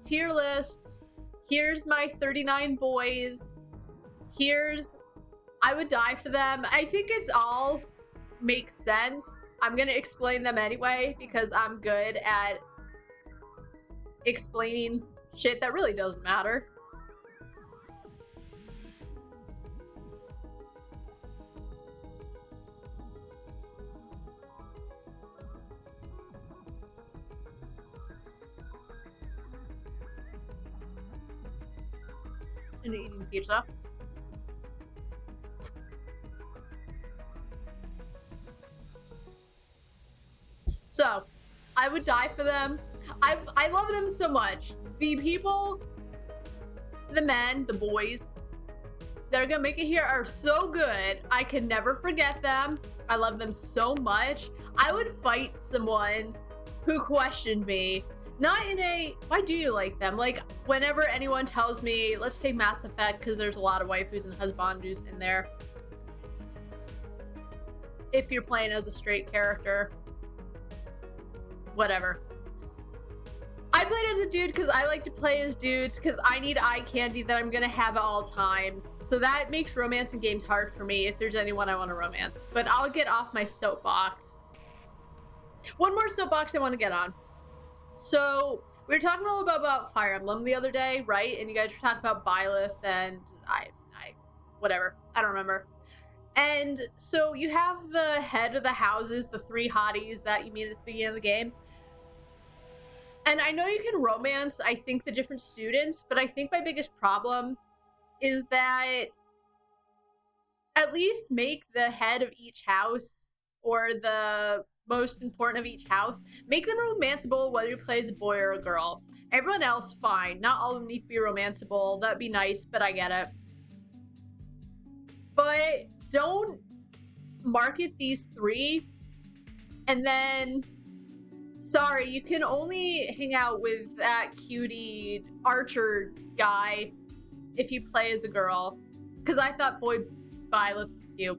tier lists. Here's my 39 boys. Here's, I would die for them. I think it's all makes sense. I'm gonna explain them anyway because I'm good at explaining shit that really doesn't matter. And eating pizza. So, I would die for them. I love them so much. The people, the men, the boys that are gonna make it here are so good. I can never forget them. I love them so much. I would fight someone who questioned me. Not in a, why do you like them? Like, whenever anyone tells me, let's take Mass Effect, because there's a lot of waifus and husbandus in there. If you're playing as a straight character. Whatever. I played as a dude because I like to play as dudes because I need eye candy that I'm gonna have at all times. So that makes romance in games hard for me if there's anyone I want to romance. But I'll get off my soapbox. One more soapbox I want to get on. So we were talking a little bit about Fire Emblem the other day, right? And you guys were talking about Byleth and whatever. I don't remember. And so you have the head of the houses, the three hotties that you meet at the beginning of the game. And I know you can romance, I think, the different students, but I think my biggest problem is that at least make the head of each house, or the most important of each house, make them romanceable whether you play as a boy or a girl. Everyone else, fine. Not all of them need to be romanceable. That'd be nice, but I get it. But don't market these three and then, sorry, you can only hang out with that cutie archer guy if you play as a girl. Because I thought boy Byleth was cute.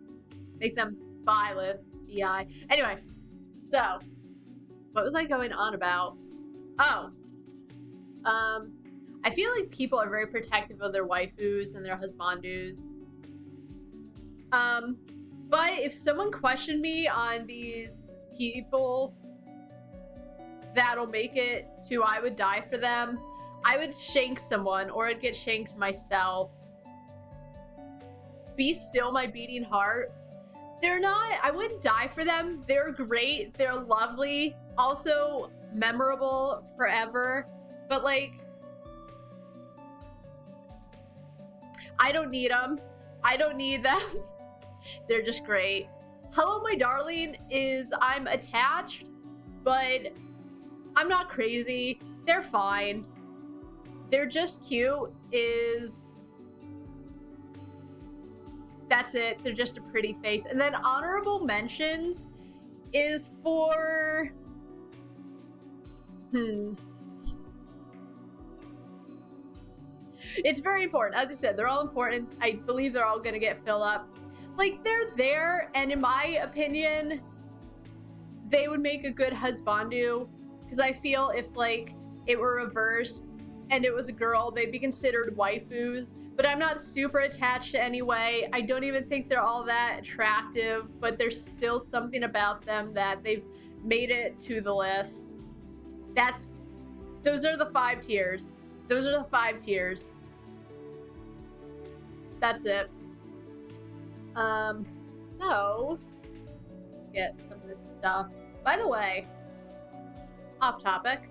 Make them Byleth, B-I. Anyway, so, what was I going on about? Oh. I feel like people are very protective of their waifus and their husbandus. But if someone questioned me on these people that'll make it to I would die for them, I would shank someone, or I'd get shanked myself. Be still my beating heart. They're not, I wouldn't die for them. They're great. They're lovely. Also memorable forever. But like, I don't need them. I don't need them. They're just great. Hello, my darling is I'm attached, but I'm not crazy. They're fine. They're just cute that's it. They're just a pretty face. And then honorable mentions is for it's very important. As I said, they're all important. I believe they're all gonna get filled up. Like, they're there, and in my opinion, they would make a good husbandu. Because I feel if, like, it were reversed and it was a girl, they'd be considered waifus. But I'm not super attached to anyway. I don't even think they're all that attractive, but there's still something about them that they've made it to the list. Those are the 5 tiers. Those are the 5 tiers. That's it. So, let's get some of this stuff. By the way, off topic,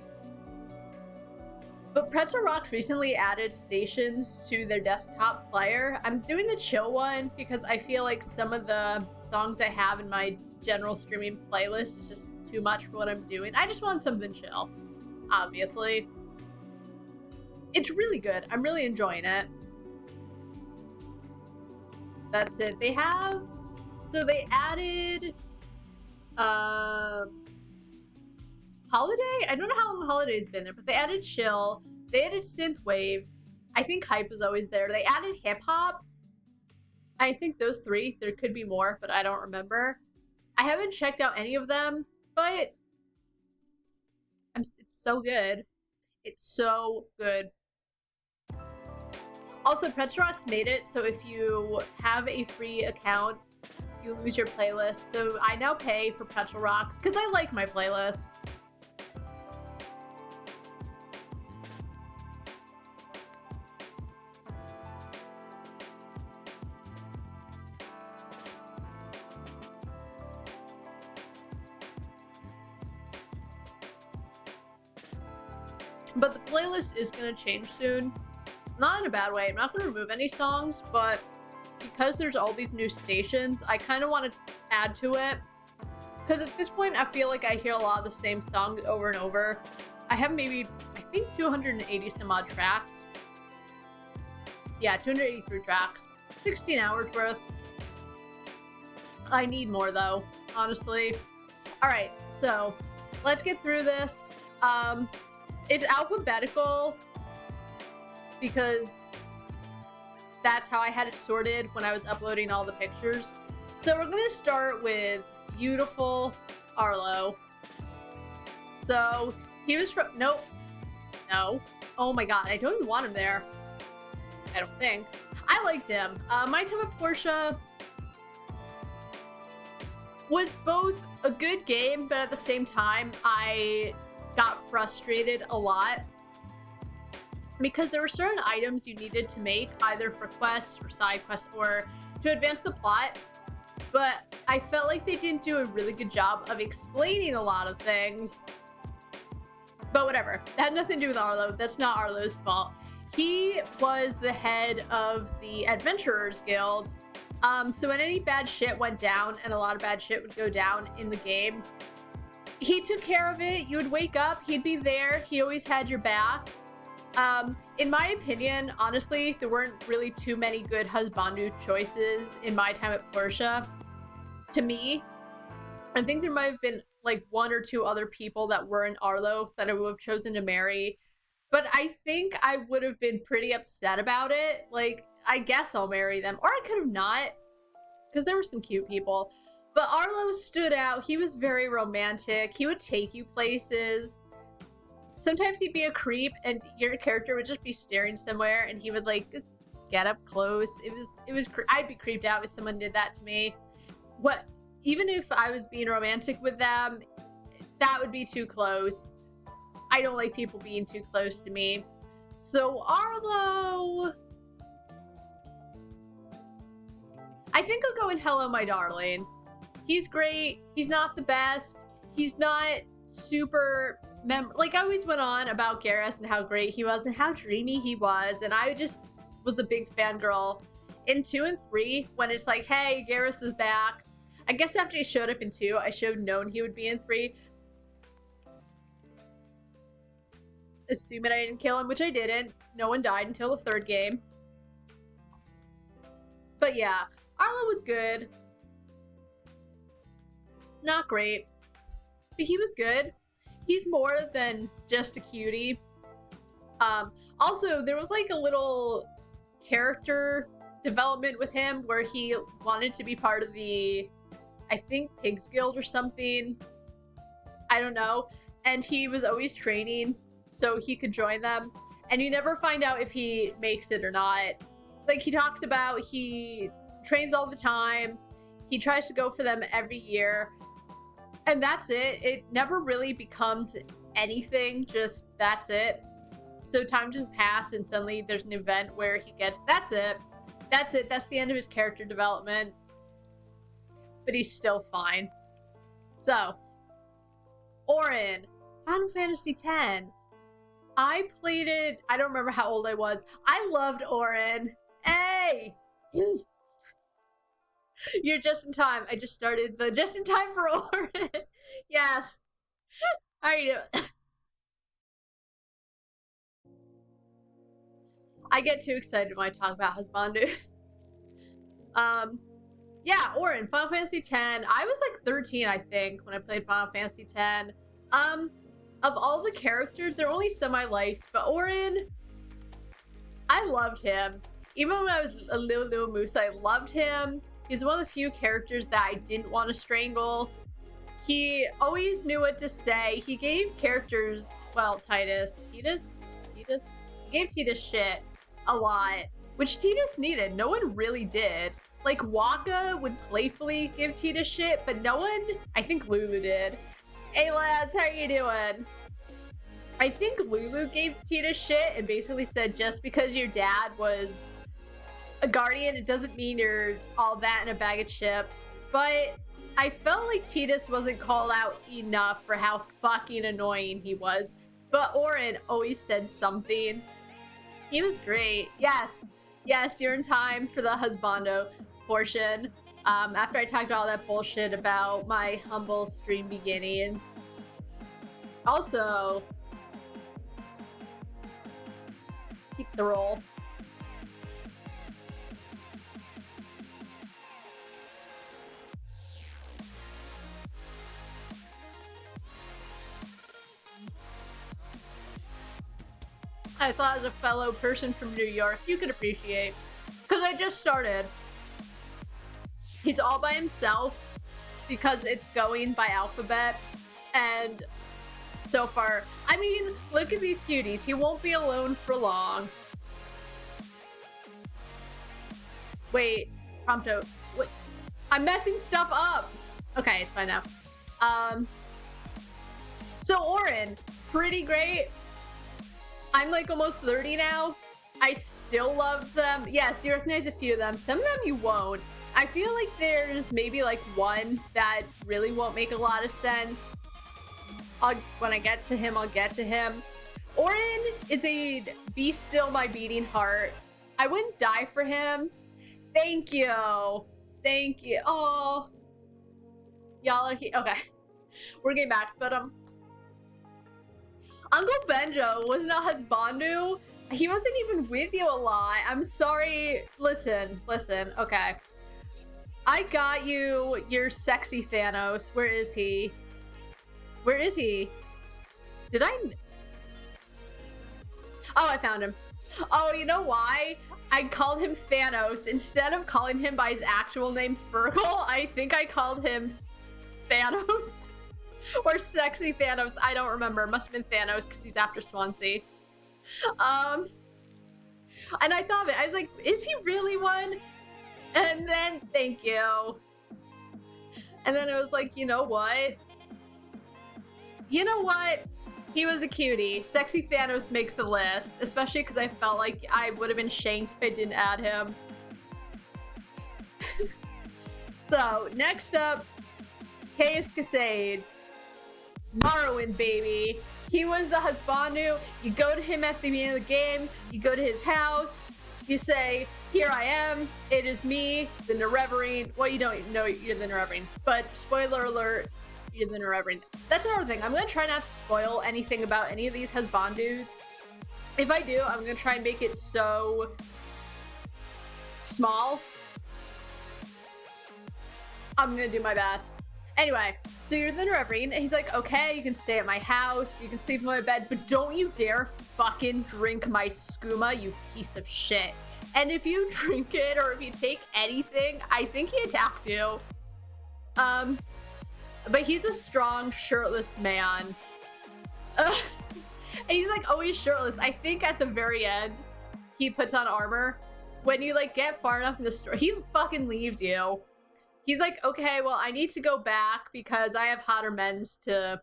but Pretzel Rocks recently added stations to their desktop player. I'm doing the chill one because I feel like some of the songs I have in my general streaming playlist is just too much for what I'm doing. I just want something chill, obviously. It's really good. I'm really enjoying it. That's it. They added Holiday? I don't know how long Holiday's been there, but they added chill. They added synthwave. I think hype is always there. They added hip hop. I think those 3. There could be more, but I don't remember. I haven't checked out any of them, but it's so good. It's so good. Also, Petrox made it so if you have a free account, you lose your playlist. So I now pay for Petrol Rocks because I like my playlist. But the playlist is going to change soon. Not in a bad way. I'm not going to remove any songs, but because there's all these new stations, I kind of want to add to it. Because at this point, I feel like I hear a lot of the same songs over and over. I have maybe, I think, 280 some odd tracks. Yeah, 283 tracks. 16 hours worth. I need more, though, honestly. Alright, so let's get through this. It's alphabetical because that's how I had it sorted when I was uploading all the pictures. So we're gonna start with beautiful Arlo. So he was from, nope, no. Oh my god, I don't even want him there. I don't think. I liked him. My time at Portia was both a good game, but at the same time, I got frustrated a lot because there were certain items you needed to make either for quests or side quests or to advance the plot, but I felt like they didn't do a really good job of explaining a lot of things. But whatever, that had nothing to do with Arlo. That's not Arlo's fault. He was the head of the Adventurers Guild. So when any bad shit went down, and a lot of bad shit would go down in the game, he took care of it. You would wake up, he'd be there. He always had your back. In my opinion, honestly, there weren't really too many good Husbandu choices in my time at Portia. To me, I think there might have been like one or two other people that were in Arlo that I would have chosen to marry. But I think I would have been pretty upset about it. Like, I guess I'll marry them. Or I could have not, because there were some cute people. But Arlo stood out. He was very romantic. He would take you places. Sometimes he'd be a creep and your character would just be staring somewhere and he would like get up close. I'd be creeped out if someone did that to me. Even if I was being romantic with them, that would be too close. I don't like people being too close to me. So Arlo, I think I'll go in Hello My Darling. He's great. He's not the best. He's not super like I always went on about Garrus and how great he was and how dreamy he was, and I just was a big fangirl. In 2 and 3, when it's like, hey, Garrus is back. I guess after he showed up in 2, I should have known he would be in 3. Assuming I didn't kill him, which I didn't. No one died until the 3rd game. But yeah, Arlo was good. Not great. But he was good. He's more than just a cutie. Also, there was like a little character development with him where he wanted to be part of the, I think, Pigs Guild or something. I don't know. And he was always training so he could join them. And you never find out if he makes it or not. Like, he talks about he trains all the time. He tries to go for them every year. And that's it. It never really becomes anything, just that's it. So time doesn't pass and suddenly there's an event where he gets, that's it. That's it. That's the end of his character development. But he's still fine. So, Auron, Final Fantasy X. I played it, I don't remember how old I was. I loved Auron. Hey! You're just in time. I just started the just in time for Auron. Yes. How are you doing? I get too excited when I talk about Husbandu. Yeah, Auron, Final Fantasy X. I was like 13, I think, when I played Final Fantasy X. Of all the characters, there are only some I liked, but Auron, I loved him. Even when I was a little moose, I loved him. He's one of the few characters that I didn't want to strangle. He always knew what to say. He gave characters, well, Titus, Titus? He gave Titus shit a lot, which Titus needed. No one really did. Like, Waka would playfully give Titus shit, but no one, I think Lulu did. Hey lads, how you doing? I think Lulu gave Titus shit and basically said, just because your dad was a guardian, it doesn't mean you're all that in a bag of chips. But I felt like Titus wasn't called out enough for how fucking annoying he was. But Oren always said something. He was great. Yes, you're in time for the husbando portion. After I talked about all that bullshit about my humble stream beginnings. Also, pizza roll. I thought as a fellow person from New York, you could appreciate. Because I just started. He's all by himself because it's going by alphabet. And so far, I mean, look at these cuties. He won't be alone for long. Wait, Prompto. Wait, I'm messing stuff up. Okay, it's fine now. So Oren, pretty great. I'm like almost 30 now. I still love them. Yes, you recognize a few of them. Some of them you won't. I feel like there's maybe like one that really won't make a lot of sense. When I get to him, I'll get to him. Oren is a be still my beating heart. I wouldn't die for him. Thank you. Thank you. Oh. Y'all are here. Okay. We're getting back, but Uncle Benjo wasn't a husbandu. He wasn't even with you a lot. I'm sorry. Listen. Okay. I got you your sexy Thanos. Where is he? Did I? Oh, I found him. Oh, you know why? I called him Thanos. Instead of calling him by his actual name, Fergal, I think I called him Thanos. Or Sexy Thanos. I don't remember. Must have been Thanos because he's after Swansea. And I thought of it. I was like, is he really one? And then, thank you. And then it was like, you know what? He was a cutie. Sexy Thanos makes the list, especially because I felt like I would have been shanked if I didn't add him. So, next up, Caius Casades. Morrowind, baby. He was the husbandu. You go to him at the beginning of the game. You go to his house. You say, here I am. It is me, the Nerevarine. Well, you don't know you're the Nerevarine. But, spoiler alert, you're the Nerevarine. That's another thing. I'm going to try not to spoil anything about any of these husbandus. If I do, I'm going to try and make it so small. I'm going to do my best. Anyway, so you're the Nerevarine, and he's like, okay, you can stay at my house, you can sleep in my bed, but don't you dare fucking drink my skooma, you piece of shit. And if you drink it, or if you take anything, I think he attacks you. But he's a strong, shirtless man. And he's like always shirtless. I think at the very end, he puts on armor. When you like get far enough in the story, he fucking leaves you. He's like, okay, well, I need to go back because I have hotter men's to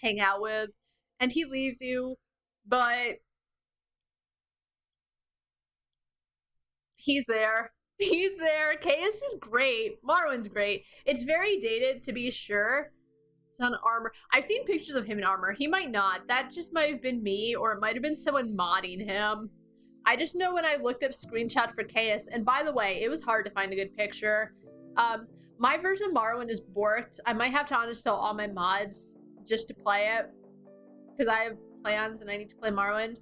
hang out with. And he leaves you, but he's there. He's there. Caius is great. Marwin's great. It's very dated, to be sure. It's on armor. I've seen pictures of him in armor. He might not. That just might have been me, or it might have been someone modding him. I just know when I looked up screenshot for Caius, and by the way, it was hard to find a good picture. My version of Morrowind is borked. I might have to uninstall all my mods just to play it. Because I have plans and I need to play Morrowind.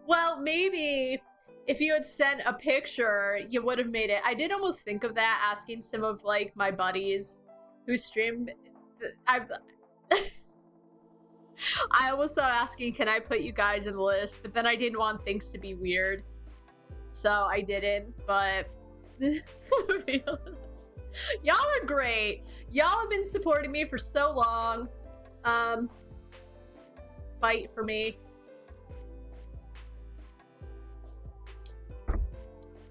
Well, maybe if you had sent a picture, you would have made it. I did almost think of that, asking some of, like, my buddies who streamed. I almost thought asking, can I put you guys in the list? But then I didn't want things to be weird. So I didn't, but y'all are great. Y'all have been supporting me for so long. fight for me.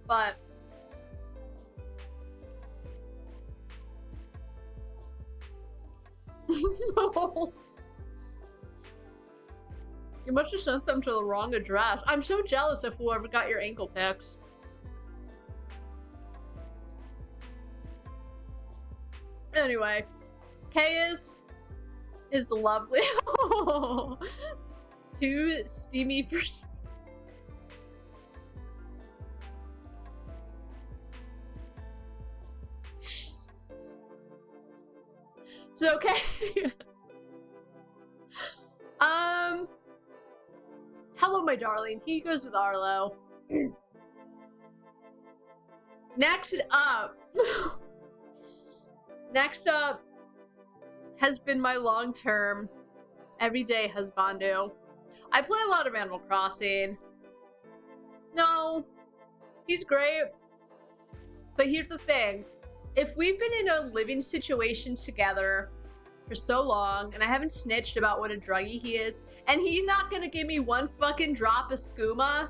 But no. You must have sent them to the wrong address. I'm so jealous of whoever got your ankle pics. Anyway, Kay is lovely. Too steamy for. So okay. Hello, my darling. He goes with Arlo. Next up. Next up has been my long-term, everyday husbandu. I play a lot of Animal Crossing. No, he's great. But here's the thing. If we've been in a living situation together for so long, and I haven't snitched about what a druggie he is, and he's not gonna give me one fucking drop of skooma,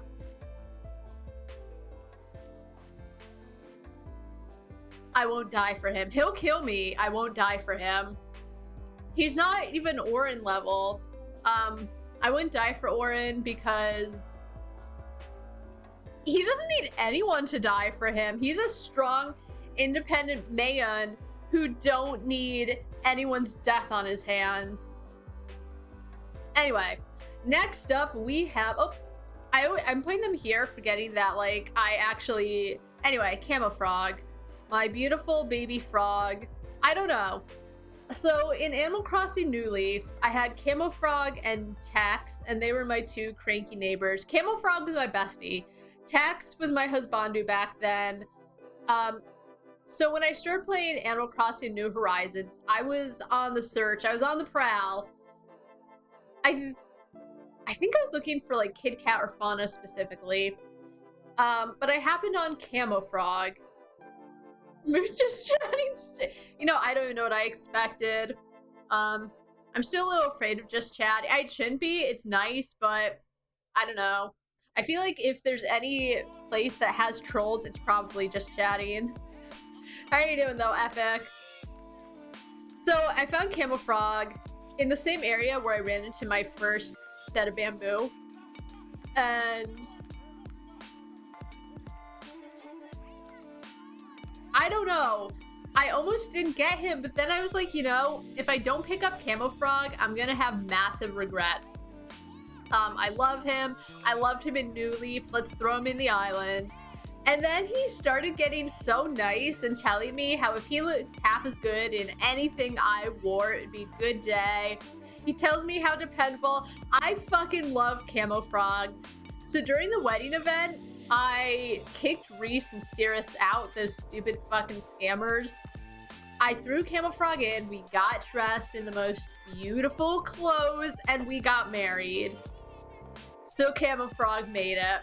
I won't die for him. He'll kill me. I won't die for him. He's not even Orin level. I wouldn't die for Orin because he doesn't need anyone to die for him. He's a strong, independent man who don't need anyone's death on his hands. Anyway, next up we have, oops, I'm putting them here forgetting that like I actually, anyway, Camo Frog, my beautiful baby frog. I don't know. So in Animal Crossing New Leaf, I had Camo Frog and Tax, and they were my two cranky neighbors. Camo Frog was my bestie. Tax was my husbandu back then. So when I started playing Animal Crossing New Horizons, I was on the search. I was on the prowl. I think I was looking for like Kit Kat or Fauna specifically. But I happened on Camo Frog. Moose just chatting. You know, I don't even know what I expected. I'm still a little afraid of just chatting. I shouldn't be. It's nice, but I don't know. I feel like if there's any place that has trolls, it's probably just chatting. How are you doing though, Epic? So I found Camo Frog in the same area where I ran into my first set of bamboo. And I don't know. I almost didn't get him, but then I was like, you know, if I don't pick up Camo Frog, I'm gonna have massive regrets. I love him. I loved him in New Leaf. Let's throw him in the island. And then he started getting so nice and telling me how if he looked half as good in anything I wore, it'd be a good day. He tells me how dependable. I fucking love Camo Frog. So during the wedding event, I kicked Reese and Cirrus out, those stupid fucking scammers. I threw Camo Frog in, we got dressed in the most beautiful clothes, and we got married. So Camo Frog made it.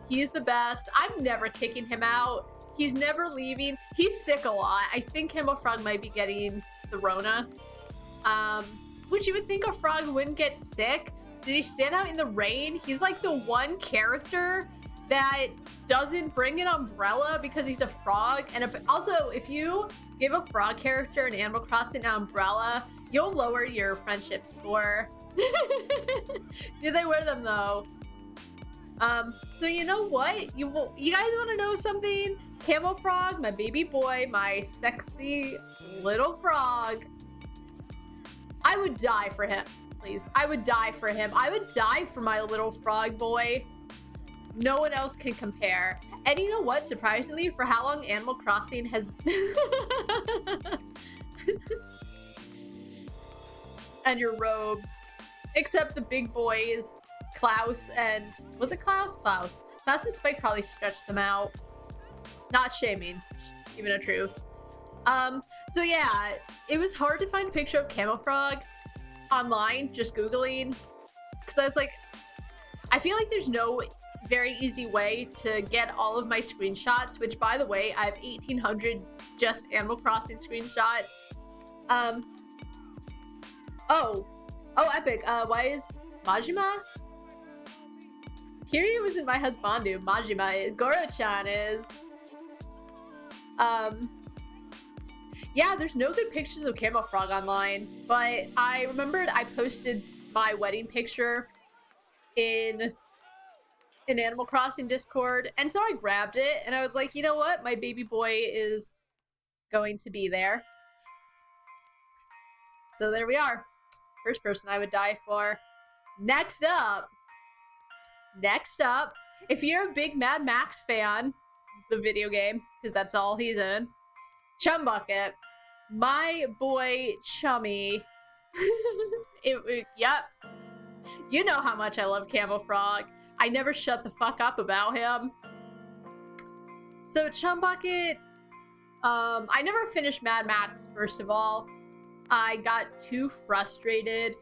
He's the best. I'm never kicking him out. He's never leaving. He's sick a lot. I think Camo Frog might be getting the Rona. Which you would think a frog wouldn't get sick. Did he stand out in the rain? He's like the one character that doesn't bring an umbrella because he's a frog. And also, if you give a frog character in Animal Crossing an umbrella, you'll lower your friendship score. Do they wear them though? So you know what? You guys want to know something? Camo Frog, my baby boy, my sexy little frog. I would die for him, please. I would die for him. I would die for my little frog boy. No one else can compare. And you know what? Surprisingly, for how long Animal Crossing has and your robes, except the big boys, Klaus and was it Klaus? Klaus and Spike probably stretched them out. Not shaming, just giving a truth. So yeah, it was hard to find a picture of Camo Frog online, just Googling, because I was like, I feel like there's no very easy way to get all of my screenshots, which by the way, I have 1,800 just Animal Crossing screenshots. Oh, Oh, epic. Why is Majima? Kiryu isn't my husbandu. Majima is. Goro-chan is. Yeah, there's no good pictures of Camel Frog online, but I remembered I posted my wedding picture in Animal Crossing Discord, and so I grabbed it, and I was like, you know what? My baby boy is going to be there. So there we are. First person I would die for. Next up, if you're a big Mad Max fan, the video game, because that's all he's in, Chum Bucket. My boy Chummy. Yep. You know how much I love Camel Frog. I never shut the fuck up about him. So Chum Bucket, I never finished Mad Max, first of all. I got too frustrated.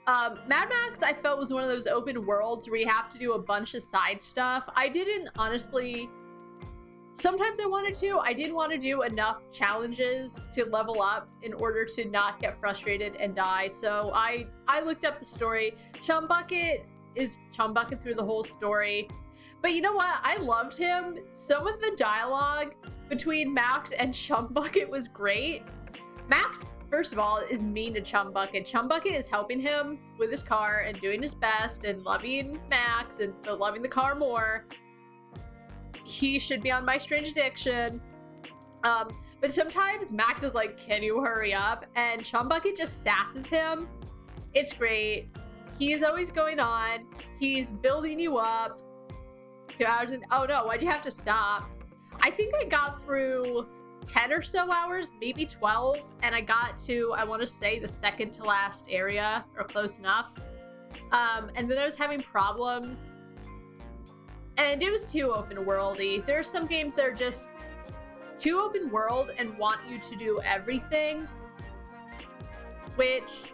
Mad Max, I felt, was one of those open worlds where you have to do a bunch of side stuff. I didn't, honestly... Sometimes I wanted to. I didn't want to do enough challenges to level up in order to not get frustrated and die. So I looked up the story. Chum Bucket is Chum Bucket through the whole story. But you know what? I loved him. Some of the dialogue between Max and Chum Bucket was great. Max, first of all, is mean to Chum Bucket. Chum Bucket is helping him with his car and doing his best and loving Max and loving the car more. He should be on My Strange Addiction. But sometimes Max is like, can you hurry up? And Chum Bucket just sasses him. It's great. He's always going on. He's building you up. 2 hours and oh no, why'd you have to stop? I think I got through 10 or so hours, maybe 12, and I got to, I want to say, the second to last area, or close enough. And then I was having problems. And it was too open worldy. There are some games that are just too open world and want you to do everything. Which,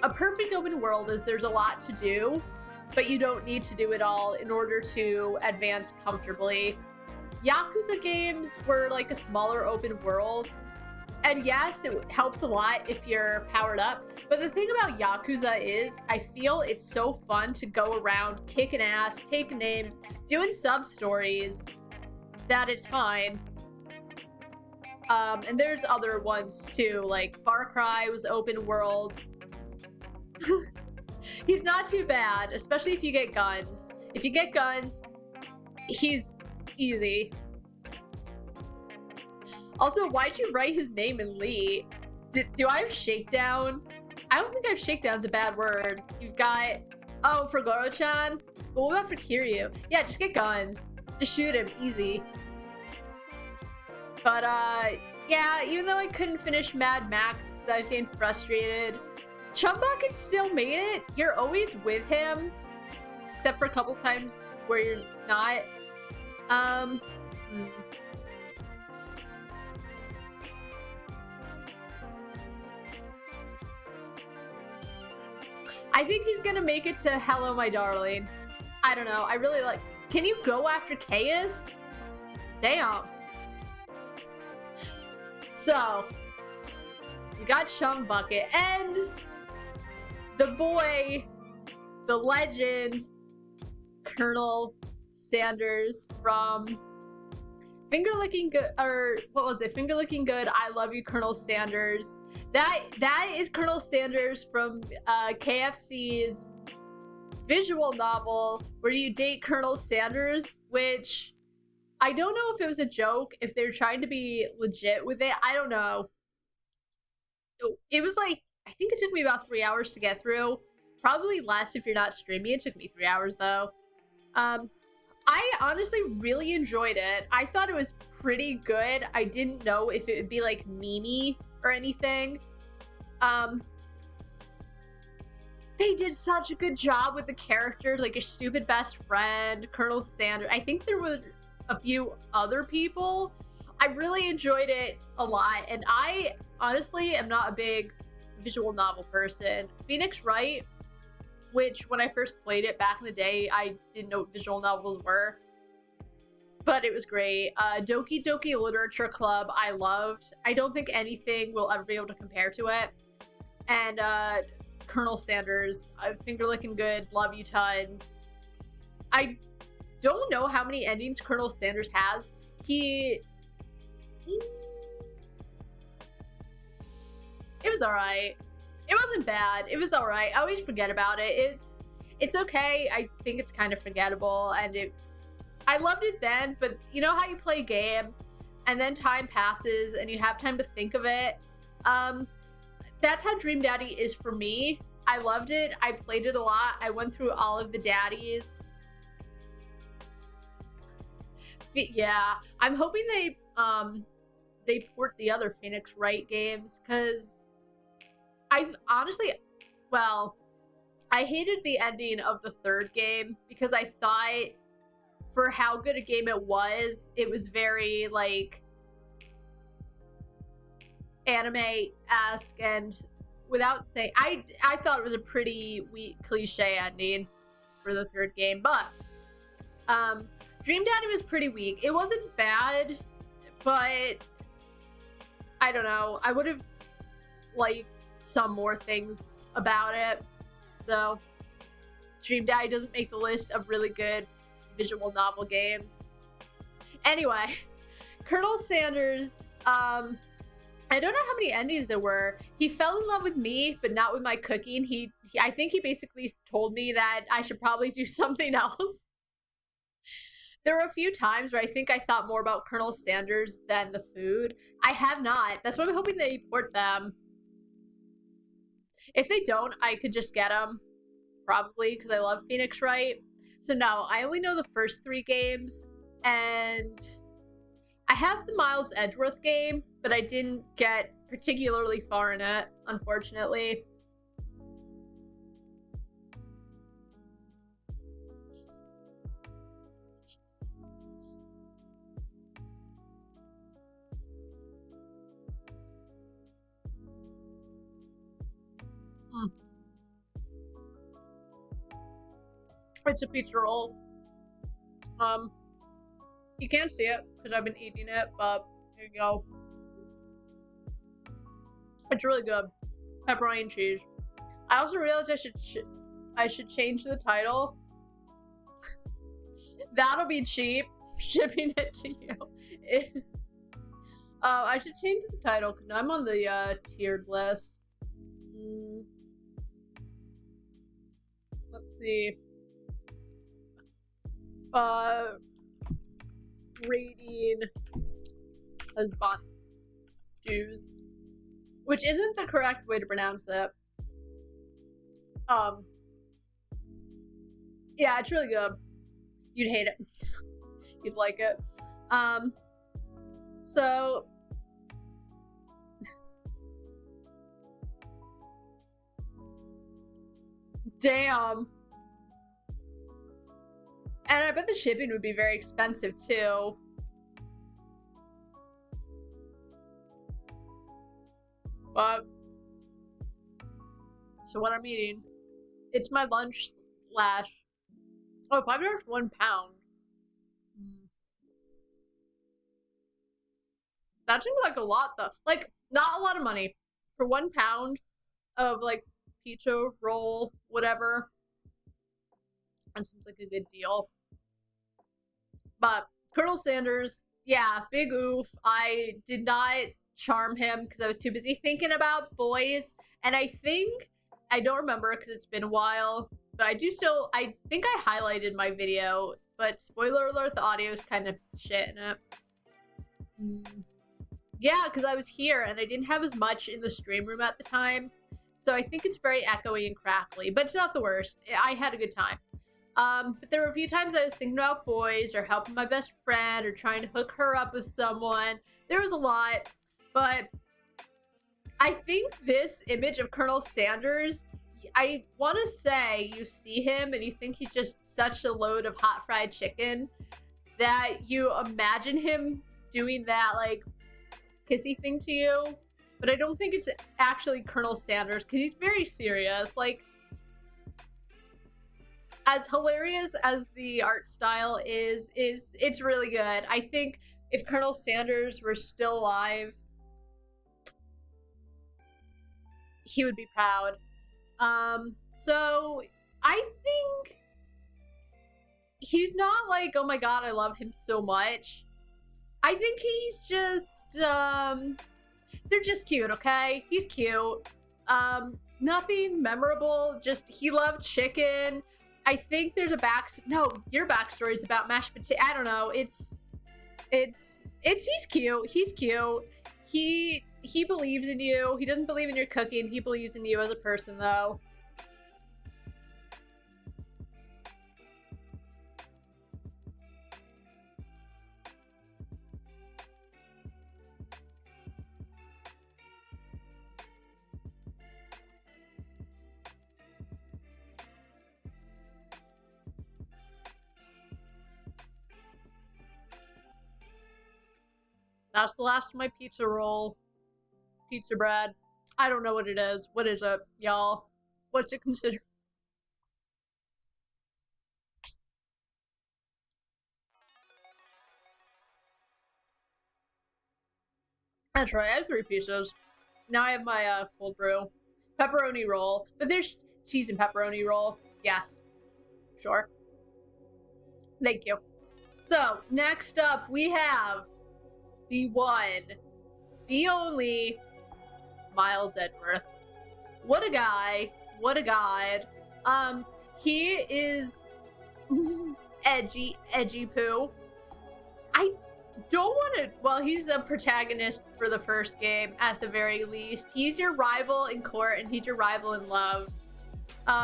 a perfect open world is there's a lot to do, but you don't need to do it all in order to advance comfortably. Yakuza games were like a smaller open world. And yes, it helps a lot if you're powered up. But the thing about Yakuza is, I feel it's so fun to go around kicking ass, taking names, doing sub-stories, that it's fine. And there's other ones too, like Far Cry was open world. He's not too bad, especially if you get guns. If you get guns, he's easy. Also, why'd you write his name in Lee? Do I have shakedown? I don't think I have shakedown's a bad word. You've got... Oh, for Goro-chan? But what about for Kiryu? Yeah, just get guns. Just shoot him. Easy. But, yeah, even though I couldn't finish Mad Max because I was getting frustrated, Chum Bucket still made it. You're always with him. Except for a couple times where you're not. I think he's gonna make it to Hello, My Darling. I don't know. I really like... Can you go after Chaos? Damn. So, we got Chum Bucket and the boy, the legend, Colonel Sanders from Finger Licking Good, or what was it? Finger Licking Good, I Love You, Colonel Sanders. That is Colonel Sanders from KFC's visual novel where you date Colonel Sanders, which I don't know if it was a joke, if they're trying to be legit with it. I don't know. It was like, I think it took me about 3 hours to get through. Probably less if you're not streaming. It took me 3 hours though. I honestly really enjoyed it. I thought it was pretty good. I didn't know if it would be like memey or anything. They did such a good job with the characters, like your stupid best friend, Colonel Sanders. I think there were a few other people. I really enjoyed it a lot, and I honestly am not a big visual novel person. Phoenix Wright, which when I first played it back in the day, I didn't know what visual novels were, but it was great. Doki Doki Literature Club, I loved. I don't think anything will ever be able to compare to it. And Colonel Sanders. Finger licking good. Love you tons. I don't know how many endings Colonel Sanders has. It was alright. It wasn't bad. It was alright. I always forget about it. It's okay. I think it's kind of forgettable, and I loved it then, but you know how you play a game and then time passes and you have time to think of it? That's how Dream Daddy is for me. I loved it. I played it a lot. I went through all of the daddies. Yeah, I'm hoping they port the other Phoenix Wright games, because I've honestly, well, I hated the ending of the third game because I thought, for how good a game it was very, like, anime-esque, and without saying, I thought it was a pretty weak cliche ending for the third game, but Dream Daddy was pretty weak. It wasn't bad, but I don't know. I would have liked some more things about it. So Dream Daddy doesn't make the list of really good visual novel games. Anyway, Colonel Sanders, I don't know how many endings there were. He fell in love with me, but not with my cooking. I think he basically told me that I should probably do something else. There were a few times where I think I thought more about Colonel Sanders than the food. I have not. That's why I'm hoping they port them. If they don't, I could just get them, probably, because I love Phoenix Wright. So no, I only know the first 3 games, and I have the Miles Edgeworth game, but I didn't get particularly far in it, unfortunately. It's a pizza roll. You can't see it because I've been eating it, but here you go. It's really good. Pepperoni and cheese. I also realized I should change the title. That'll be cheap, shipping it to you. I should change the title because I'm on the tiered list. Let's see. Rating Husbandus, which isn't the correct way to pronounce it. Yeah, it's really good. You'd hate it. You'd like it. So damn. And I bet the shipping would be very expensive too. But so what I'm eating, it's my lunch slash. Oh, $5 for £1. That seems like a lot though. Like, not a lot of money for £1 of like pizza roll, whatever. That seems like a good deal. But Colonel Sanders, yeah, big oof. I did not charm him because I was too busy thinking about boys. And I think, I don't remember because it's been a while, but I think I highlighted my video, but spoiler alert, the audio is kind of shit in it. Yeah, because I was here and I didn't have as much in the stream room at the time. So I think it's very echoey and crackly, but it's not the worst. I had a good time. But there were a few times I was thinking about boys or helping my best friend or trying to hook her up with someone. There was a lot, but I think this image of Colonel Sanders, I want to say you see him and you think he's just such a load of hot fried chicken that you imagine him doing that, like, kissy thing to you. But I don't think it's actually Colonel Sanders because he's very serious. Like, as hilarious as the art style is it's really good. I think if Colonel Sanders were still alive, he would be proud. So I think he's not like, oh my god, I love him so much. I think he's just, they're just cute, okay? He's cute. Nothing memorable, just he loved chicken. I think there's a your backstory is about mashed potato. I don't know. He's cute. He's cute. He believes in you. He doesn't believe in your cooking. He believes in you as a person, though. That's the last of my pizza roll. Pizza bread. I don't know what it is. What is it, y'all? What's it considered? That's right, I have 3 pieces. Now I have my cold brew. Pepperoni roll. But there's cheese and pepperoni roll. Yes. Sure. Thank you. So, next up, we have the one, the only Miles Edgeworth. What a guy. What a god. He is edgy poo. I don't want to, well, he's a protagonist for the first game at the very least. He's your rival in court and he's your rival in love.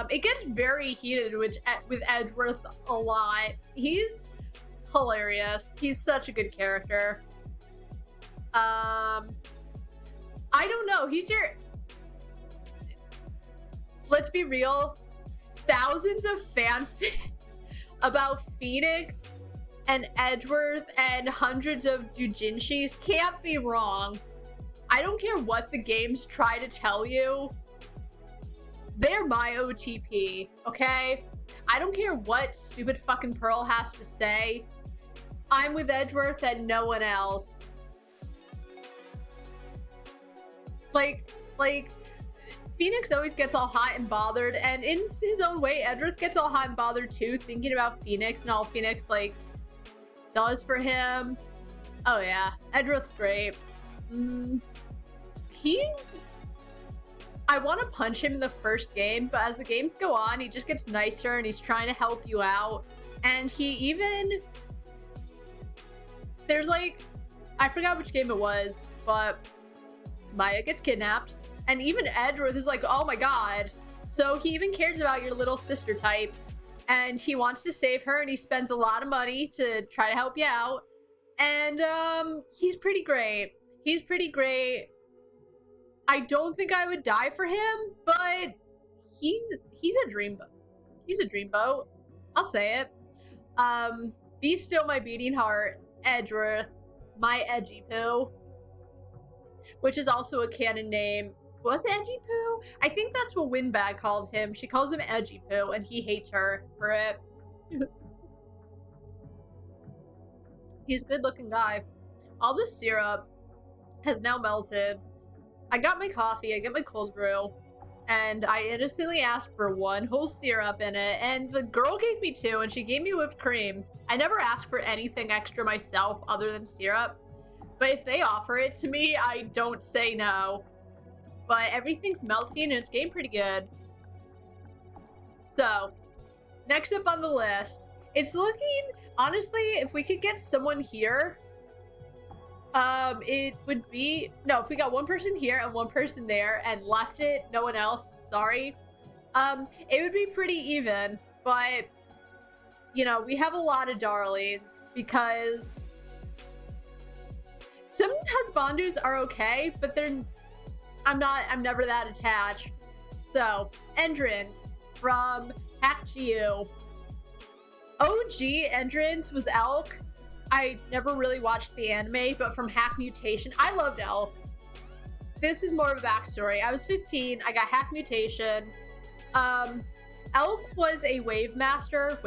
It gets very heated with Edgeworth a lot. He's hilarious. He's such a good character. I don't know. He's your... Let's be real. Thousands of fanfics about Phoenix and Edgeworth and hundreds of doujinshis can't be wrong. I don't care what the games try to tell you. They're my OTP, okay? I don't care what stupid fucking Pearl has to say. I'm with Edgeworth and no one else. Like, Phoenix always gets all hot and bothered, and in his own way, Edgeworth gets all hot and bothered too, thinking about Phoenix and all Phoenix, like, does for him. Oh yeah, Edgeworth's great. I want to punch him in the first game, but as the games go on, he just gets nicer and he's trying to help you out. And he even... There's like... I forgot which game it was, but Maya gets kidnapped. And even Edgeworth is like, oh my god. So he even cares about your little sister type. And he wants to save her, and he spends a lot of money to try to help you out. And he's pretty great. He's pretty great. I don't think I would die for him, but he's a dreamboat. He's a dreamboat. I'll say it. Be still my beating heart, Edgeworth, my edgy poo, which is also a canon name. Was it Edgy Poo? I think that's what Winbag called him. She calls him Edgy Poo, and he hates her for it. He's a good-looking guy. All the syrup has now melted. I got my coffee, I get my cold brew, and I innocently asked for 1 whole syrup in it, and the girl gave me 2, and she gave me whipped cream. I never asked for anything extra myself other than syrup, but if they offer it to me, I don't say no. But everything's melting and it's getting pretty good. So, next up on the list, it's looking, honestly, if we could get someone here, it would be, no, if we got 1 person here and 1 person there and left it, no one else, sorry, it would be pretty even, but, you know, we have a lot of darlings because some husbandus are okay, but I'm never that attached. So, entrance from HackGU. OG entrance was Elk. I never really watched the anime, but from Hack Mutation, I loved Elk. This is more of a backstory. I was 15, I got Hack Mutation. Elk was a wave master.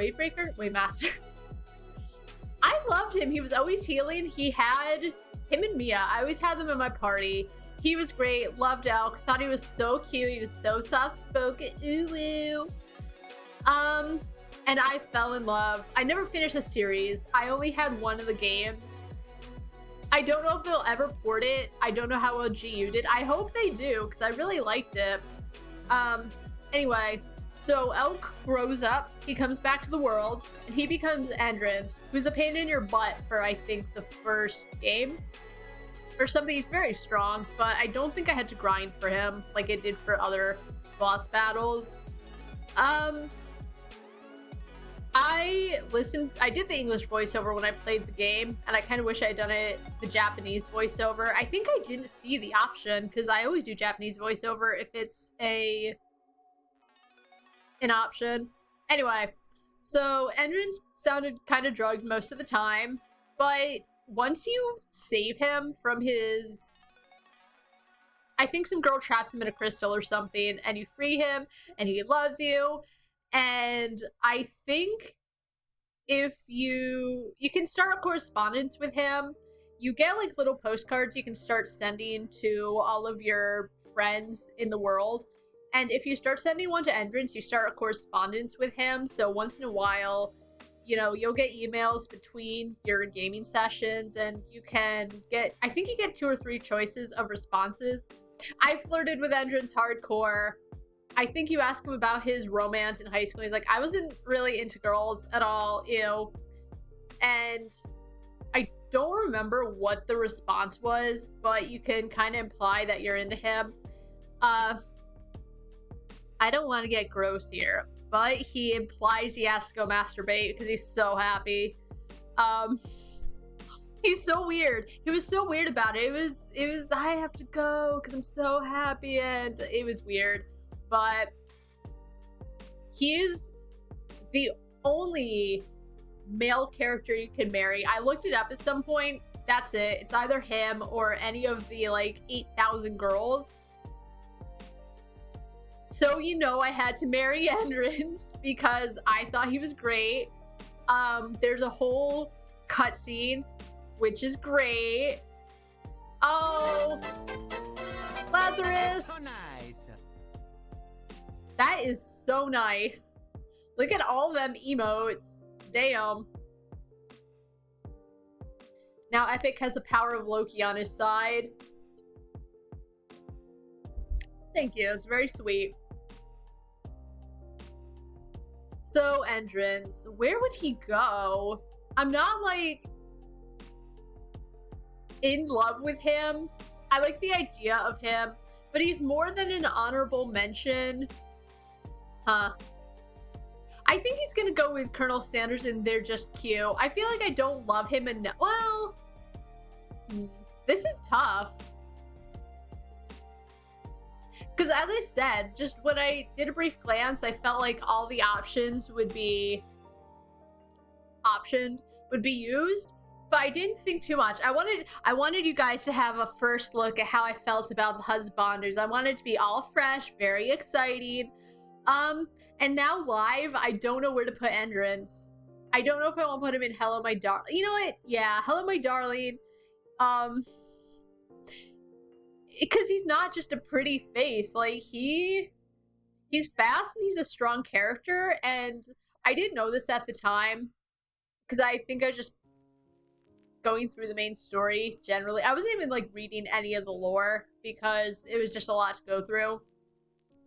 I loved him. He was always healing. He had him and Mia. I always had them in my party. He was great. Loved Elk. Thought he was so cute. He was so soft-spoken. Ooh, ooh. And I fell in love. I never finished the series. I only had one of the games. I don't know if they'll ever port it. I don't know how well GU did. I hope they do, because I really liked it. Anyway, so Elk grows up. He comes back to the world, and he becomes Endrins, who's a pain in your butt for, I think, the first game. Or something. He's very strong, but I don't think I had to grind for him like I did for other boss battles. I did the English voiceover when I played the game, and I kind of wish I had done it the Japanese voiceover. I think I didn't see the option, because I always do Japanese voiceover if it's an option. Anyway, so Endrins sounded kind of drugged most of the time, but once you save him from his... I think some girl traps him in a crystal or something, and you free him, and he loves you. And I think if you can start a correspondence with him. You get like little postcards you can start sending to all of your friends in the world. And if you start sending one to Endrins, you start a correspondence with him. So once in a while, you know, you'll get emails between your gaming sessions, and you can get, I think you get 2 or 3 choices of responses. I flirted with Endrins hardcore. I think you ask him about his romance in high school. He's like, I wasn't really into girls at all, ew. And I don't remember what the response was, but you can kind of imply that you're into him. I don't want to get gross here, but he implies he has to go masturbate because he's so happy. He's so weird. He was so weird about it. It was I have to go because I'm so happy, and it was weird. But he is the only male character you can marry. I looked it up at some point. That's it. It's either him or any of the like 8,000 girls. So you know I had to marry Endrins because I thought he was great. There's a whole cutscene, which is great. Oh, Lazarus! So nice. That is so nice. Look at all them emotes. Damn. Now Epic has the power of Loki on his side. Thank you. It's very sweet. So, Endrins, where would he go? I'm not, like, in love with him. I like the idea of him, but he's more than an honorable mention. Huh. I think he's gonna go with Colonel Sanders and They're Just Cute. I feel like I don't love him enough. Well, this is tough. Because as I said, just when I did a brief glance, I felt like all the options would be used, but I didn't think too much. I wanted you guys to have a first look at how I felt about the Husbandus. I wanted it to be all fresh, very exciting. And now live, I don't know where to put Endrins. I don't know if I want to put him in Hello My Darling. You know what? Yeah, Hello My Darling. Because he's not just a pretty face. Like, he's fast and he's a strong character, and I didn't know this at the time because I think I was just going through the main story generally. I wasn't even like reading any of the lore because it was just a lot to go through.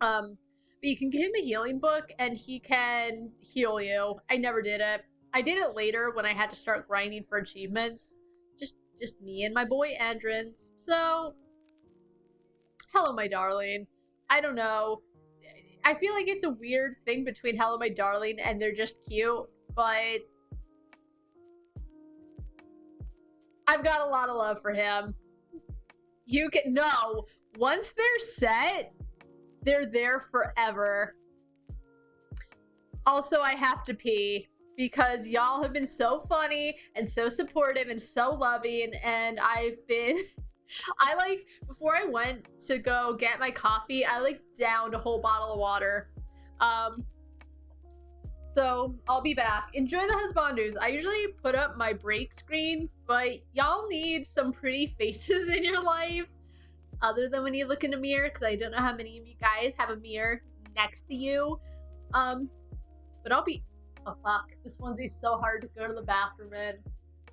But you can give him a healing book and he can heal you. I never did it. I did it later when I had to start grinding for achievements. Just me and my boy Endrins. So, Hello My Darling. I don't know. I feel like it's a weird thing between Hello My Darling and They're Just Cute, but I've got a lot of love for him. Once they're set, they're there forever. Also, I have to pee because y'all have been so funny and so supportive and so loving, and before I went to go get my coffee, I downed a whole bottle of water. So I'll be back. Enjoy the Husbandus. I usually put up my break screen, but y'all need some pretty faces in your life. other than when you look in a mirror, because I don't know how many of you guys have a mirror next to you. But I'll be, oh fuck, this onesie's so hard to go to the bathroom in.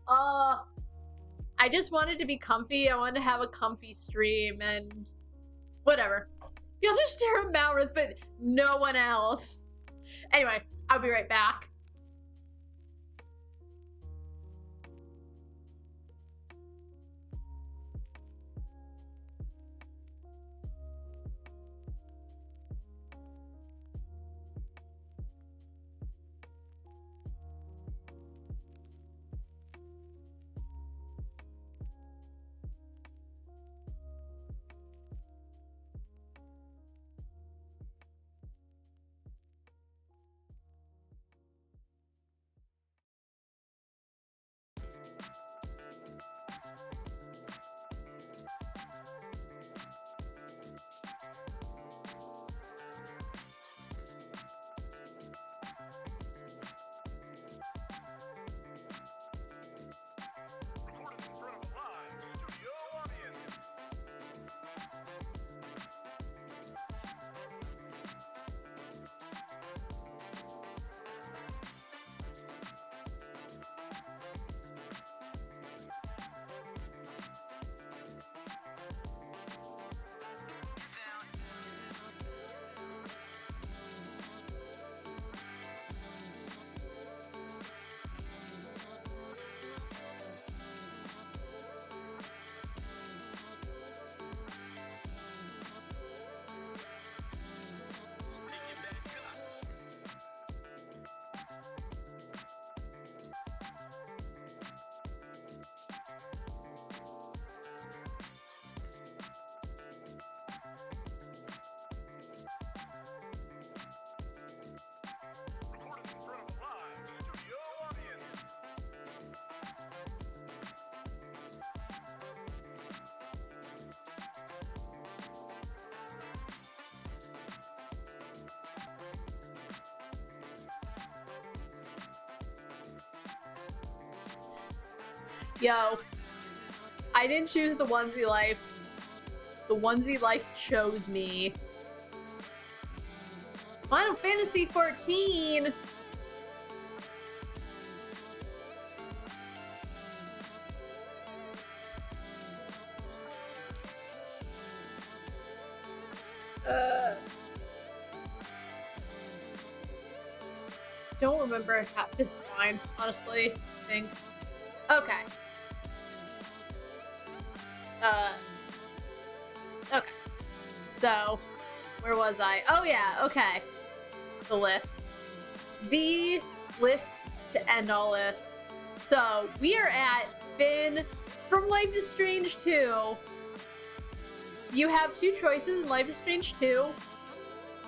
I just wanted to be comfy. I wanted to have a comfy stream and whatever. You'll just stare at Malrith, but no one else. Anyway, I'll be right back. Yo, I didn't choose the onesie life. The onesie life chose me. Final Fantasy 14. Don't remember how this is fine, honestly, I think. Okay. Okay. So, where was I? Oh yeah, okay. The list. The list to end all this. So, we are at Finn from Life is Strange 2. You have two choices in Life is Strange 2.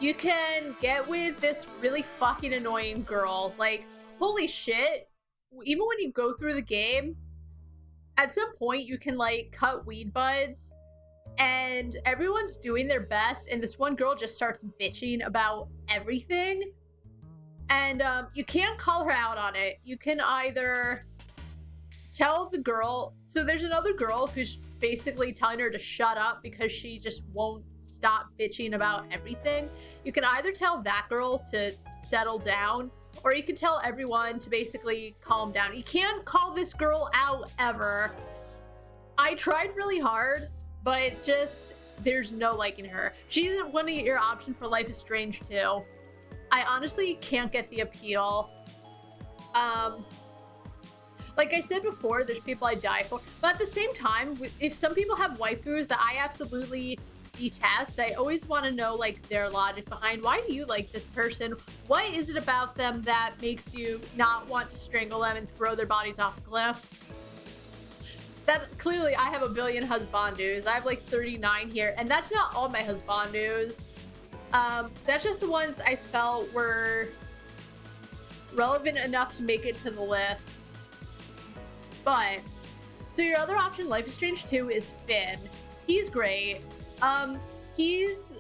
You can get with this really fucking annoying girl. Like, holy shit. Even when you go through the game, at some point you can, like, cut weed buds, and everyone's doing their best, and this one girl just starts bitching about everything. And you can't call her out on it. You can either tell the girl, so there's another girl who's basically telling her to shut up because she just won't stop bitching about everything. You can either tell that girl to settle down, or you can tell everyone to basically calm down. You can't call this girl out ever. I tried really hard, but just, there's no liking her. She's one of your options for Life is Strange 2. I honestly can't get the appeal. Like I said before, there's people I die for. But at the same time, if some people have waifus that I absolutely detest, I always want to know, like, their logic behind, why do you like this person? What is it about them that makes you not want to strangle them and throw their bodies off a cliff? That, clearly, I have a billion husbandus. I have like 39 here, and that's not all my husbandus. That's just the ones I felt were relevant enough to make it to the list. But, so your other option, Life is Strange 2, is Finn. He's great. He has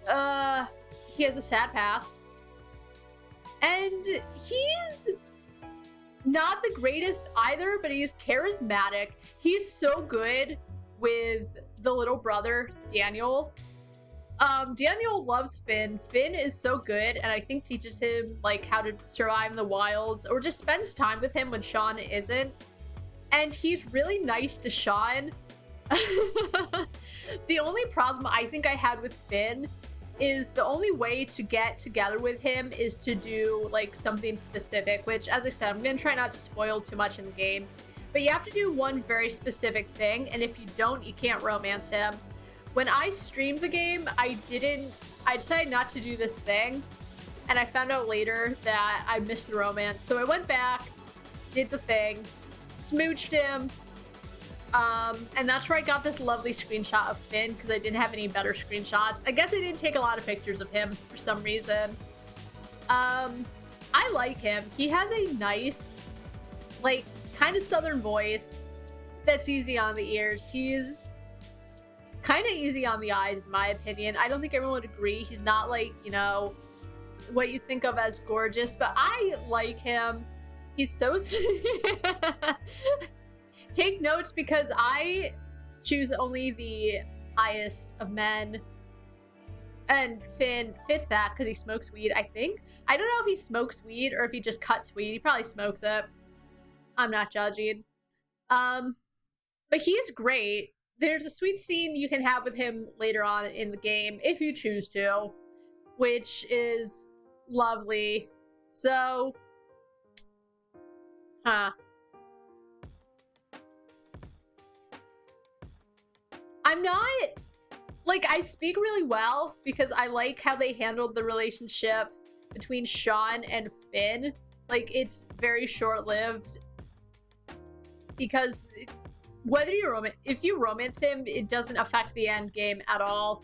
a sad past. And he's not the greatest either, but he's charismatic. He's so good with the little brother, Daniel. Daniel loves Finn. Finn is so good, and I think teaches him like how to survive in the wilds, or just spends time with him when Sean isn't. And he's really nice to Sean. The only problem I think I had with Finn is the only way to get together with him is to do like something specific, which, as I said, I'm gonna try not to spoil too much in the game, but you have to do one very specific thing, and if you don't, you can't romance him. When I streamed the game, I decided not to do this thing, and I found out later that I missed the romance. So I went back, did the thing, smooched him, and that's where I got this lovely screenshot of Finn, because I didn't have any better screenshots. I guess I didn't take a lot of pictures of him for some reason. I like him. He has a nice, like, kind of southern voice that's easy on the ears. He's kind of easy on the eyes, in my opinion. I don't think everyone would agree. He's not like, you know, what you think of as gorgeous, but I like him. He's so take notes, because I choose only the highest of men, and Finn fits that because he smokes weed, I think. I don't know if he smokes weed or if he just cuts weed. He probably smokes it. I'm not judging. But he's great. There's a sweet scene you can have with him later on in the game, if you choose to, which is lovely. So, I'm not, like, I speak really well because I like how they handled the relationship between Sean and Finn. Like, it's very short-lived, because whether if you romance him, it doesn't affect the end game at all,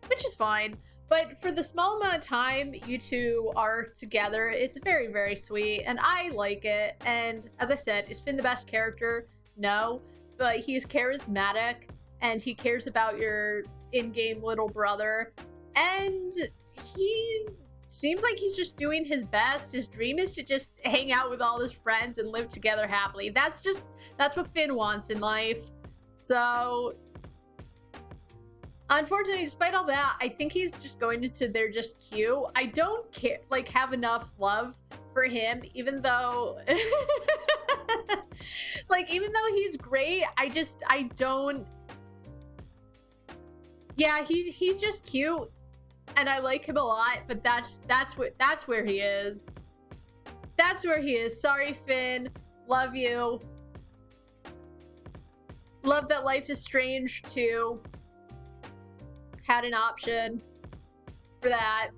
which is fine. But for the small amount of time you two are together, it's very, very sweet, and I like it. And as I said, is Finn the best character? No, but he's charismatic, and he cares about your in-game little brother, and seems like he's just doing his best. His dream is to just hang out with all his friends and live together happily. That's what Finn wants in life. So, unfortunately, despite all that, I think he's just going into they're just cute. I don't care, like, have enough love for him, even though like, even though he's great, I don't. Yeah, he's just cute, and I like him a lot, but that's where he is. That's where he is. Sorry, Finn. Love you. Love that Life is Strange too had an option for that.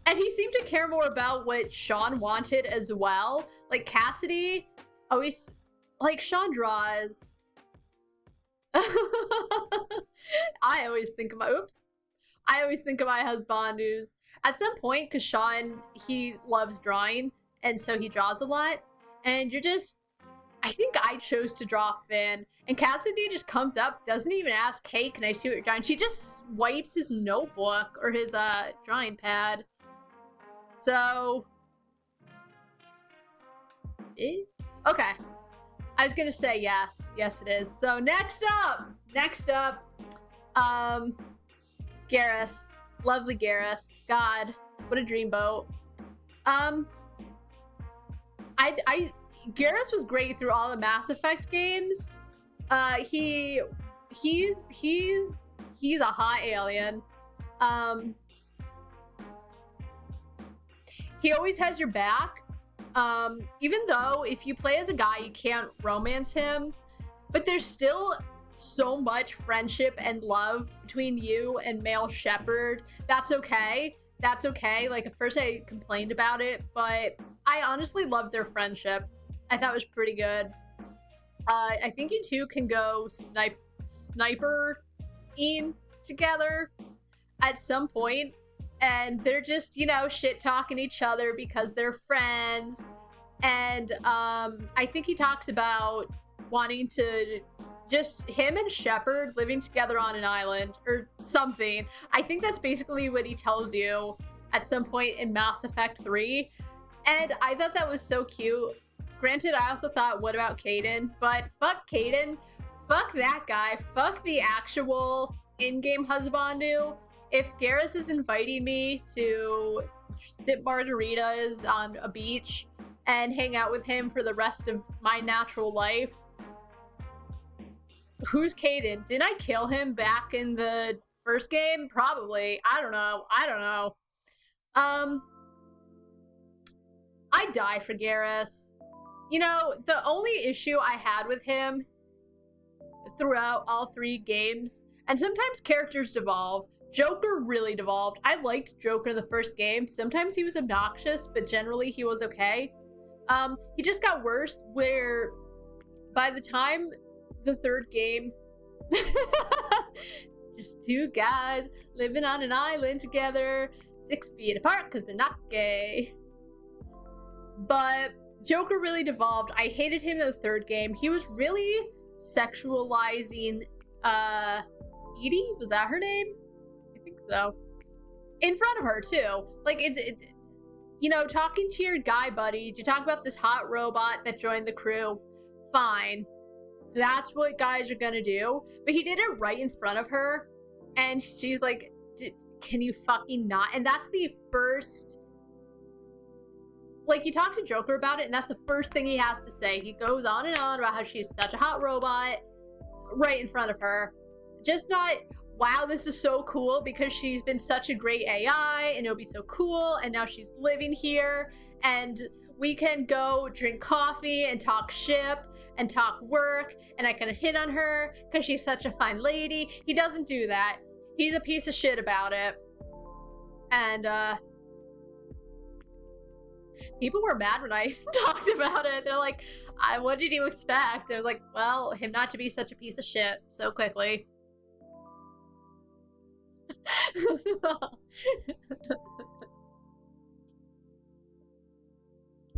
And he seemed to care more about what Sean wanted as well. Like, Cassidy always, like, Sean draws. I always think of my husbandus. At some point, because Sean, he loves drawing, and so he draws a lot. And I think I chose to draw Finn. And Cassidy just comes up, doesn't even ask, hey, can I see what you're drawing? She just wipes his notebook or his drawing pad. So, okay. I was gonna say yes. Yes, it is. So next up, Garrus. Lovely Garrus. God, what a dreamboat. Garrus was great through all the Mass Effect games. He's a hot alien. He always has your back. Even though if you play as a guy, you can't romance him, but there's still so much friendship and love between you and Male Shepherd. That's okay. That's okay. Like, at first I complained about it, but I honestly loved their friendship. I thought it was pretty good. I think you two can go sniper-ing together at some point. And they're just, you know, shit-talking each other because they're friends. And I think he talks about wanting to just him and Shepard living together on an island or something. I think that's basically what he tells you at some point in Mass Effect 3. And I thought that was so cute. Granted, I also thought, what about Caden? But fuck Caden. Fuck that guy. Fuck the actual in-game husbandu. If Garrus is inviting me to sip margaritas on a beach and hang out with him for the rest of my natural life, who's Caden? Didn't I kill him back in the first game? Probably. I don't know. I die for Garrus. You know, the only issue I had with him throughout all 3 games, and sometimes characters devolve. Joker really devolved. I liked Joker in the first game. Sometimes he was obnoxious, but generally he was okay. He just got worse, where by the time the 3rd game, just 2 guys living on an island together, 6 feet apart because they're not gay. But Joker really devolved. I hated him in the 3rd game. He was really sexualizing Edie? Was that her name? I think so. In front of her too. Like you know, talking to your guy buddy, you talk about this hot robot that joined the crew. Fine. That's what guys are gonna do. But he did it right in front of her. And she's like, can you fucking not? And that's the first... Like, you talk to Joker about it, and that's the first thing he has to say. He goes on and on about how she's such a hot robot right in front of her. Just not, wow, this is so cool because she's been such a great AI, and it'll be so cool, and now she's living here, and we can go drink coffee and talk ship and talk work, and I can hit on her because she's such a fine lady. He doesn't do that. He's a piece of shit about it. And, people were mad when I talked about it. They're like, what did you expect? I was like, well, him not to be such a piece of shit so quickly.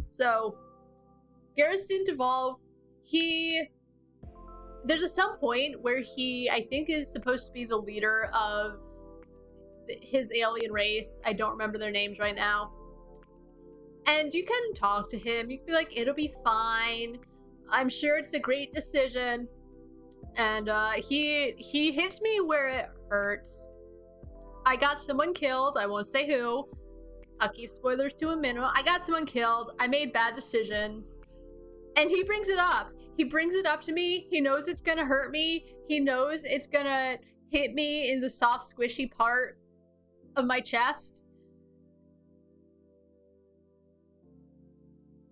So, Garrus didn't evolve. There's some point where he, I think, is supposed to be the leader of his alien race. I don't remember their names right now. And you can talk to him. You can be like, it'll be fine. I'm sure it's a great decision. And he hits me where it hurts. I got someone killed. I won't say who. I'll keep spoilers to a minimum. I got someone killed. I made bad decisions. And he brings it up. He brings it up to me. He knows it's gonna hurt me. He knows it's gonna hit me in the soft, squishy part of my chest.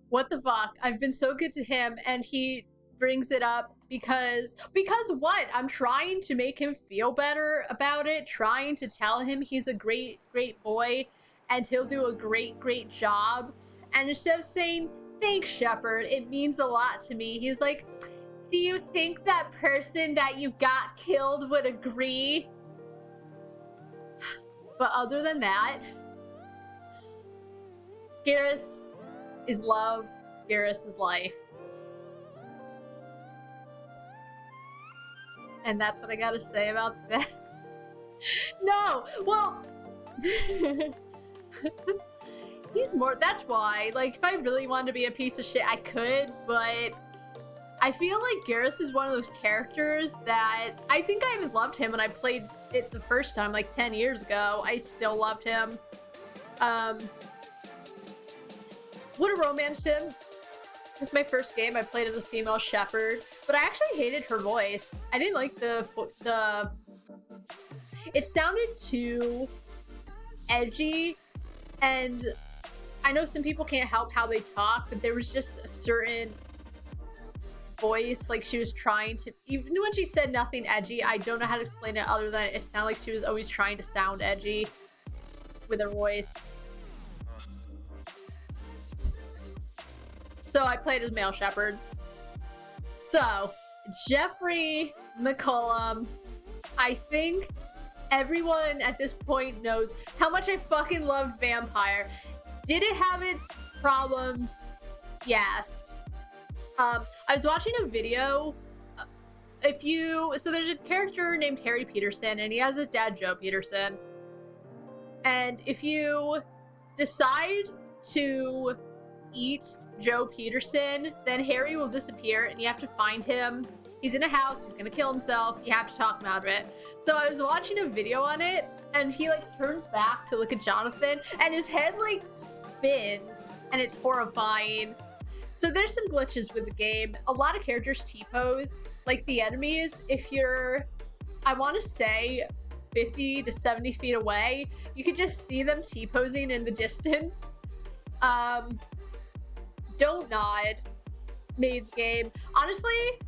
What the fuck? I've been so good to him, and he brings it up because what? I'm trying to make him feel better about it, trying to tell him he's a great, great boy, and he'll do a great, great job. And instead of saying, thanks, Shepard, it means a lot to me, he's like, do you think that person that you got killed would agree? But other than that, Garrus is love. Garrus is life. And that's what I gotta say about that. No! Well... He's more... That's why. Like, if I really wanted to be a piece of shit, I could, but... I feel like Garrus is one of those characters that... I think I even loved him when I played it the first time, like 10 years ago. I still loved him. Would have romanced him. This is my first game. I played as a female shepherd, but I actually hated her voice. I didn't like the it sounded too edgy, and I know some people can't help how they talk, but there was just a certain voice, like she was trying to, even when she said nothing edgy, I don't know how to explain it other than it sounded like she was always trying to sound edgy with her voice. So I played as male shepherd. So, Jeffrey McCollum. I think everyone at this point knows how much I fucking loved Vampire. Did it have its problems? Yes. I was watching a video. So there's a character named Harry Peterson, and he has his dad, Joe Peterson. And if you decide to eat Joe Peterson, then Harry will disappear and you have to find him. He's in a house, he's gonna kill himself, you have to talk him out of it. So I was watching a video on it, and he like turns back to look at Jonathan, and his head like spins, and it's horrifying. So there's some glitches with the game. A lot of characters T-pose, like the enemies, if you're, I want to say, 50 to 70 feet away, you can just see them T-posing in the distance. Don't Nod made the game. Honestly,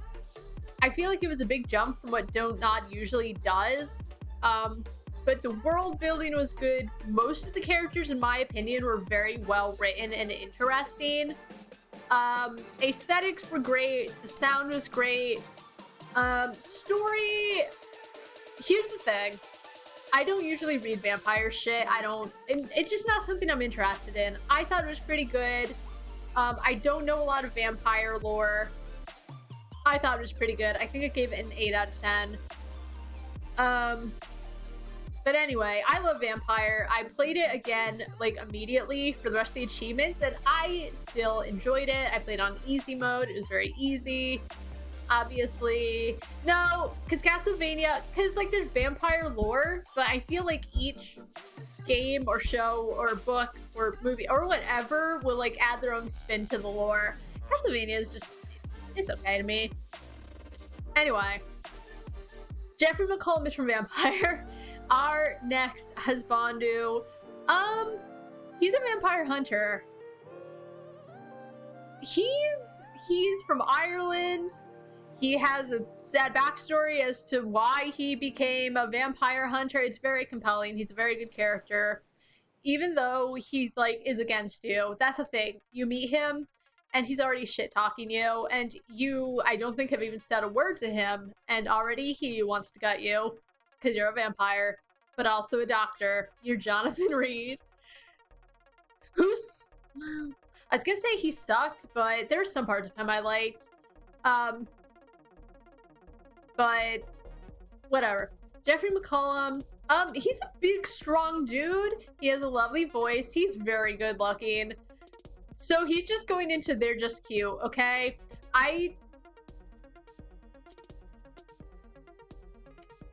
I feel like it was a big jump from what Don't Nod usually does. But the world building was good. Most of the characters, in my opinion, were very well written and interesting. Aesthetics were great. The sound was great. Story, here's the thing. I don't usually read vampire shit. It's just not something I'm interested in. I thought it was pretty good. I don't know a lot of vampire lore. I thought it was pretty good. I think I gave it an 8 out of 10. But anyway, I love Vampire. I played it again, like, immediately for the rest of the achievements, and I still enjoyed it. I played on easy mode. It was very easy. Obviously. No, because Castlevania, because, like, there's vampire lore, but I feel like each game or show or book or movie or whatever will, like, add their own spin to the lore. Castlevania is just, it's okay to me. Anyway, Jeffrey McCollum is from Vampire. Our next Husbandu, he's a vampire hunter. He's from Ireland. He has a sad backstory as to why he became a vampire hunter. It's very compelling. He's a very good character. Even though he, like, is against you, that's the thing. You meet him, and he's already shit-talking you, and you, I don't think, have even said a word to him, and already he wants to gut you, because you're a vampire, but also a doctor. You're Jonathan Reed. Who's, well, I was gonna say he sucked, but there's some parts of him I liked. But whatever. Jeffrey McCollum, he's a big, strong dude. He has a lovely voice. He's very good looking. So he's just going into They're Just Cute, okay?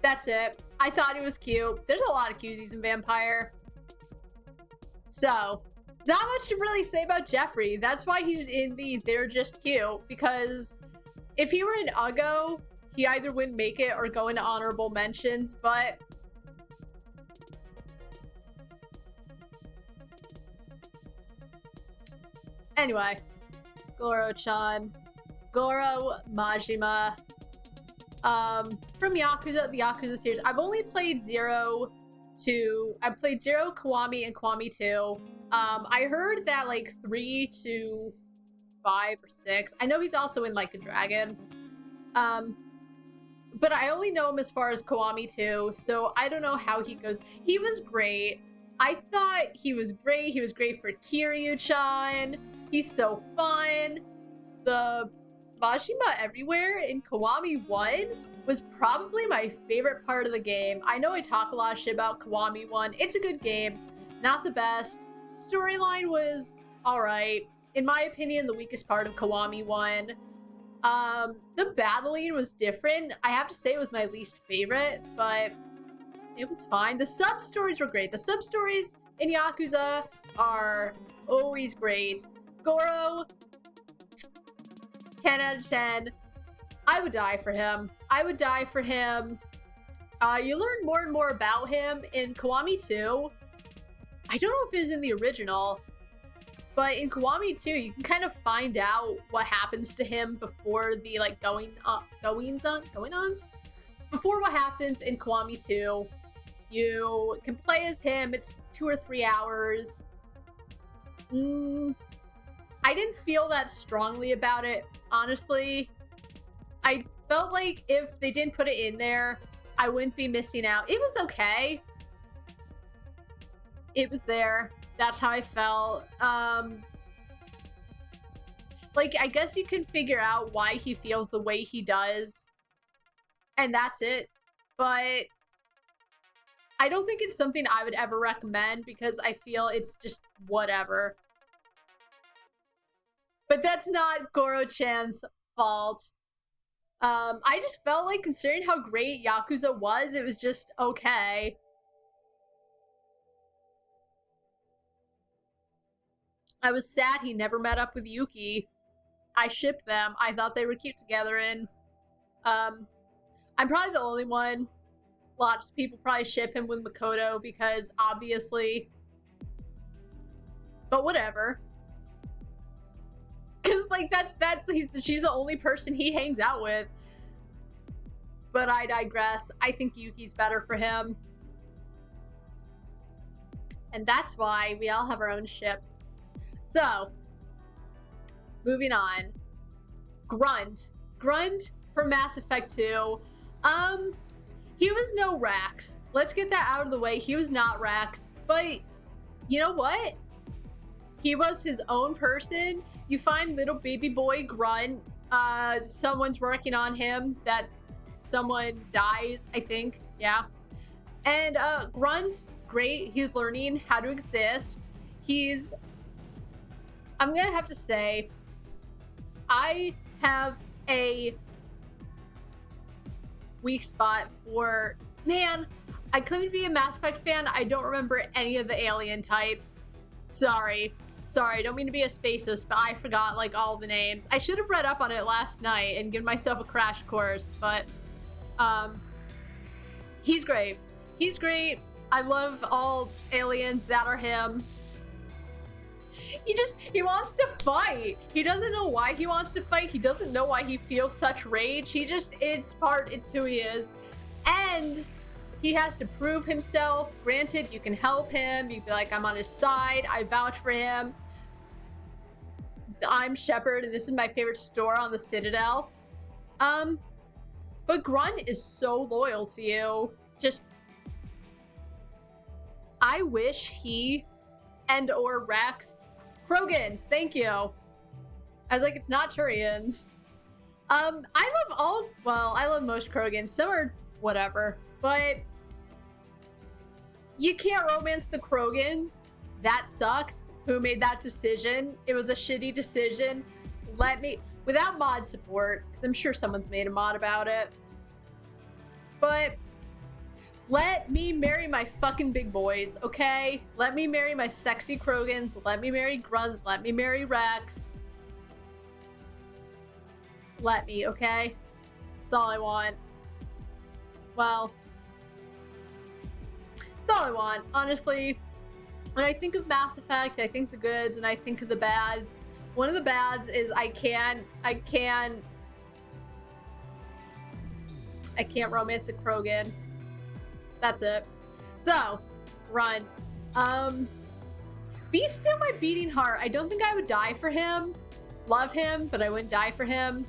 That's it. I thought he was cute. There's a lot of cuties in Vampire. So, not much to really say about Jeffrey. That's why he's in the They're Just Cute, because if he were in Uggo, he either wouldn't make it or go into honorable mentions, but anyway, Goro-chan, Goro Majima, from Yakuza, the Yakuza series. I've only played Zero, Kiwami, and Kiwami 2. I heard that like 3 to 5 or 6. I know he's also in Like a Dragon. But I only know him as far as Kiwami 2, so I don't know how he goes. He was great. I thought he was great. He was great for Kiryu-chan. He's so fun. The Majima Everywhere in Kiwami 1 was probably my favorite part of the game. I know I talk a lot of shit about Kiwami 1. It's a good game. Not the best. Storyline was alright. In my opinion, the weakest part of Kiwami 1. The battling was different. I have to say it was my least favorite, but it was fine. The sub-stories were great. The sub-stories in Yakuza are always great. Goro, 10 out of 10. I would die for him. I would die for him. You learn more and more about him in Kiwami 2. I don't know if it was in the original, but in Kiwami 2, you can kind of find out what happens to him before the, like, goings-ons? Before what happens in Kiwami 2. You can play as him. It's 2 or 3 hours. I didn't feel that strongly about it, honestly. I felt like if they didn't put it in there, I wouldn't be missing out. It was okay. It was there. That's how I felt. Like, I guess you can figure out why he feels the way he does, and that's it. But I don't think it's something I would ever recommend, because I feel it's just whatever. But that's not Goro-chan's fault. I just felt like, considering how great Yakuza was, it was just okay. I was sad he never met up with Yuki. I shipped them. I thought they were cute together, and I'm probably the only one. Lots of people probably ship him with Makoto because obviously. But whatever. Cause like she's the only person he hangs out with. But I digress. I think Yuki's better for him. And that's why we all have our own ships. So, moving on. Grunt. Grunt for Mass Effect 2. He was no Rex. Let's get that out of the way. He was not Rex. But, you know what? He was his own person. You find little baby boy Grunt. Someone's working on him. That someone dies, I think. Yeah. And Grunt's great. He's learning how to exist. I'm gonna have to say, I have a weak spot for, man, I claim to be a Mass Effect fan. I don't remember any of the alien types. Sorry, I don't mean to be a spacist, but I forgot like all the names. I should have read up on it last night and given myself a crash course, but he's great. He's great. I love all aliens that are him. He wants to fight. He doesn't know why he wants to fight. He doesn't know why he feels such rage. It's who he is. And he has to prove himself. Granted, you can help him. You'd be like, I'm on his side. I vouch for him. I'm Shepard, and this is my favorite store on the Citadel. But Grunt is so loyal to you. I wish he and/or Rex. Krogans, thank you. I was like, it's not Turians. I love most Krogans. Some are whatever, but you can't romance the Krogans. That sucks. Who made that decision? It was a shitty decision. Without mod support, because I'm sure someone's made a mod about it. But let me marry my fucking big boys, okay? Let me marry my sexy Krogans. Let me marry Grunt. Let me marry Rex. Let me, okay? That's all I want. Well, that's all I want. Honestly, when I think of Mass Effect, I think the goods and I think of the bads. One of the bads is I can't romance a Krogan. That's it. So, Run. Be still my beating heart. I don't think I would die for him. Love him, but I wouldn't die for him.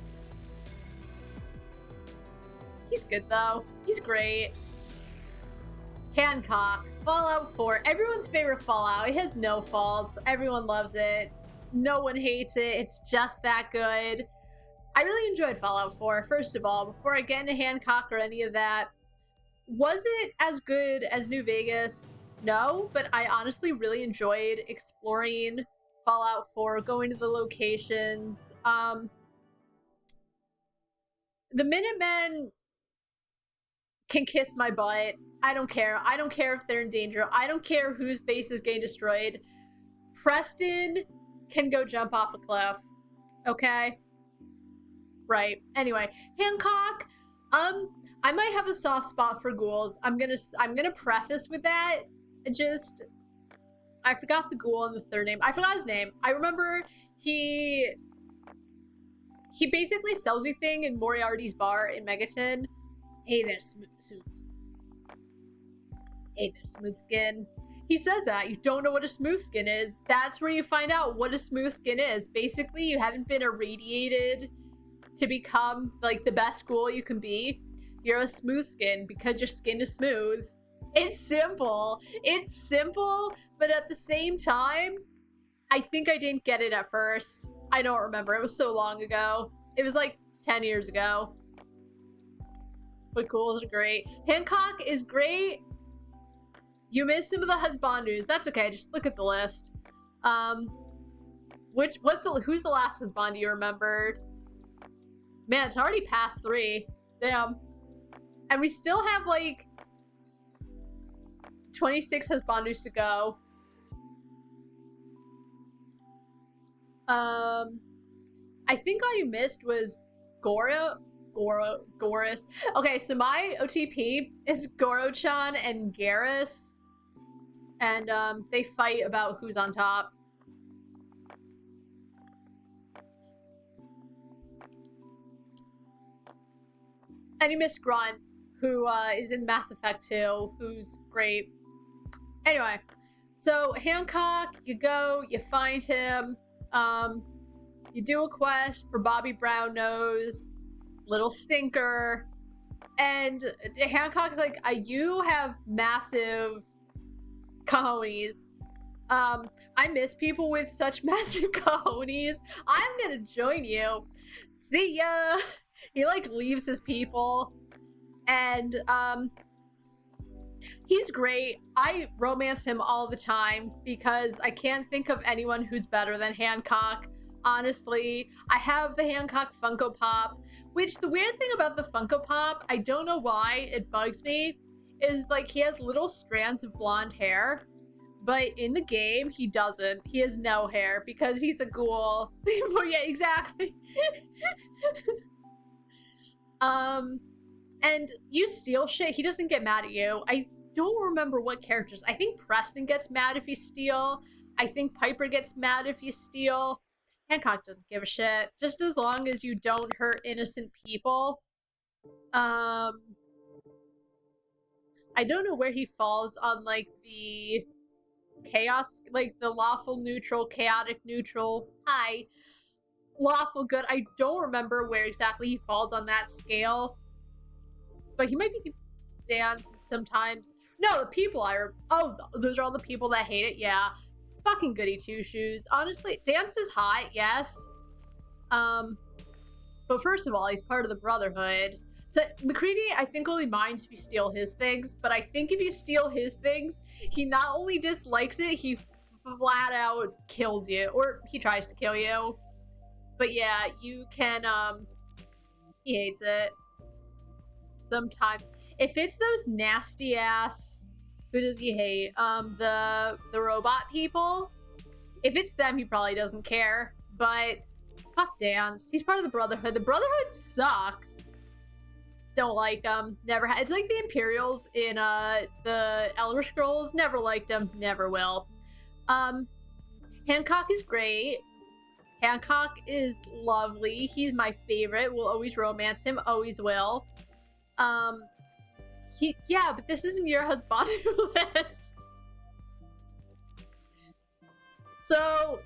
He's good though. He's great. Hancock. Fallout 4. Everyone's favorite Fallout. It has no faults. Everyone loves it. No one hates it. It's just that good. I really enjoyed Fallout 4, first of all. Before I get into Hancock or any of that, was it as good as New Vegas? No, but I honestly really enjoyed exploring Fallout 4, going to the locations. The Minutemen can kiss my butt. I don't care. I don't care if they're in danger. I don't care whose base is getting destroyed. Preston can go jump off a cliff. Okay? Right. Anyway, Hancock, I might have a soft spot for ghouls. I'm gonna preface with that. I forgot the ghoul and the third name. I forgot his name. I remember he basically sells you thing in Moriarty's bar in Megaton. Hey there, smooth skin. He says that. You don't know what a smooth skin is. That's where you find out what a smooth skin is. Basically, you haven't been irradiated to become like the best ghoul you can be. You're a smooth skin because your skin is smooth. It's simple. It's simple, but at the same time, I think I didn't get it at first. I don't remember. It was so long ago. It was like 10 years ago. But ghouls are great. Hancock is great. You missed some of the husbandus. That's okay. Just look at the list. Who's the last husband you remembered? Man, it's already past 3. Damn. And we still have like 26 husbandus to go. I think all you missed was Goris. Okay, so my OTP is Goro-chan and Garrus. And they fight about who's on top. And you missed Grunt, who is in Mass Effect 2, who's great. Anyway, so Hancock, you go, you find him, you do a quest for Bobby Brown Nose, Little Stinker, and Hancock's like, you have massive cojones. I miss people with such massive cojones. I'm gonna join you. See ya! He like leaves his people, and he's great. I romance him all the time because I can't think of anyone who's better than Hancock. Honestly, I have the Hancock Funko Pop, which the weird thing about the Funko Pop, I don't know why it bugs me, is like he has little strands of blonde hair, but in the game he doesn't. He has no hair because he's a ghoul. Yeah, exactly. And you steal shit, he doesn't get mad at you. I don't remember what characters. I think Preston gets mad if you steal. I think Piper gets mad if you steal. Hancock doesn't give a shit. Just as long as you don't hurt innocent people. I don't know where he falls on, like, the chaos, like, the lawful neutral, chaotic neutral, lawful good. I don't remember where exactly he falls on that scale. But he might be Dance sometimes. No, the people those are all the people that hate it. Yeah, fucking goody two shoes. Honestly, Dance is hot, yes. But first of all, he's part of the Brotherhood. So McCready, I think, only minds if you steal his things. But I think if you steal his things, he not only dislikes it, he flat out kills you, or he tries to kill you. But yeah, you can. He hates it. Sometimes, if it's those nasty ass, who does he hate? The robot people. If it's them, he probably doesn't care. But fuck Dance. He's part of the Brotherhood. The Brotherhood sucks. Don't like them. Never. It's like the Imperials in the Elder Scrolls. Never liked them. Never will. Hancock is great. Hancock is lovely. He's my favorite. We'll always romance him. Always will. Yeah, but this isn't your husbandu list. So,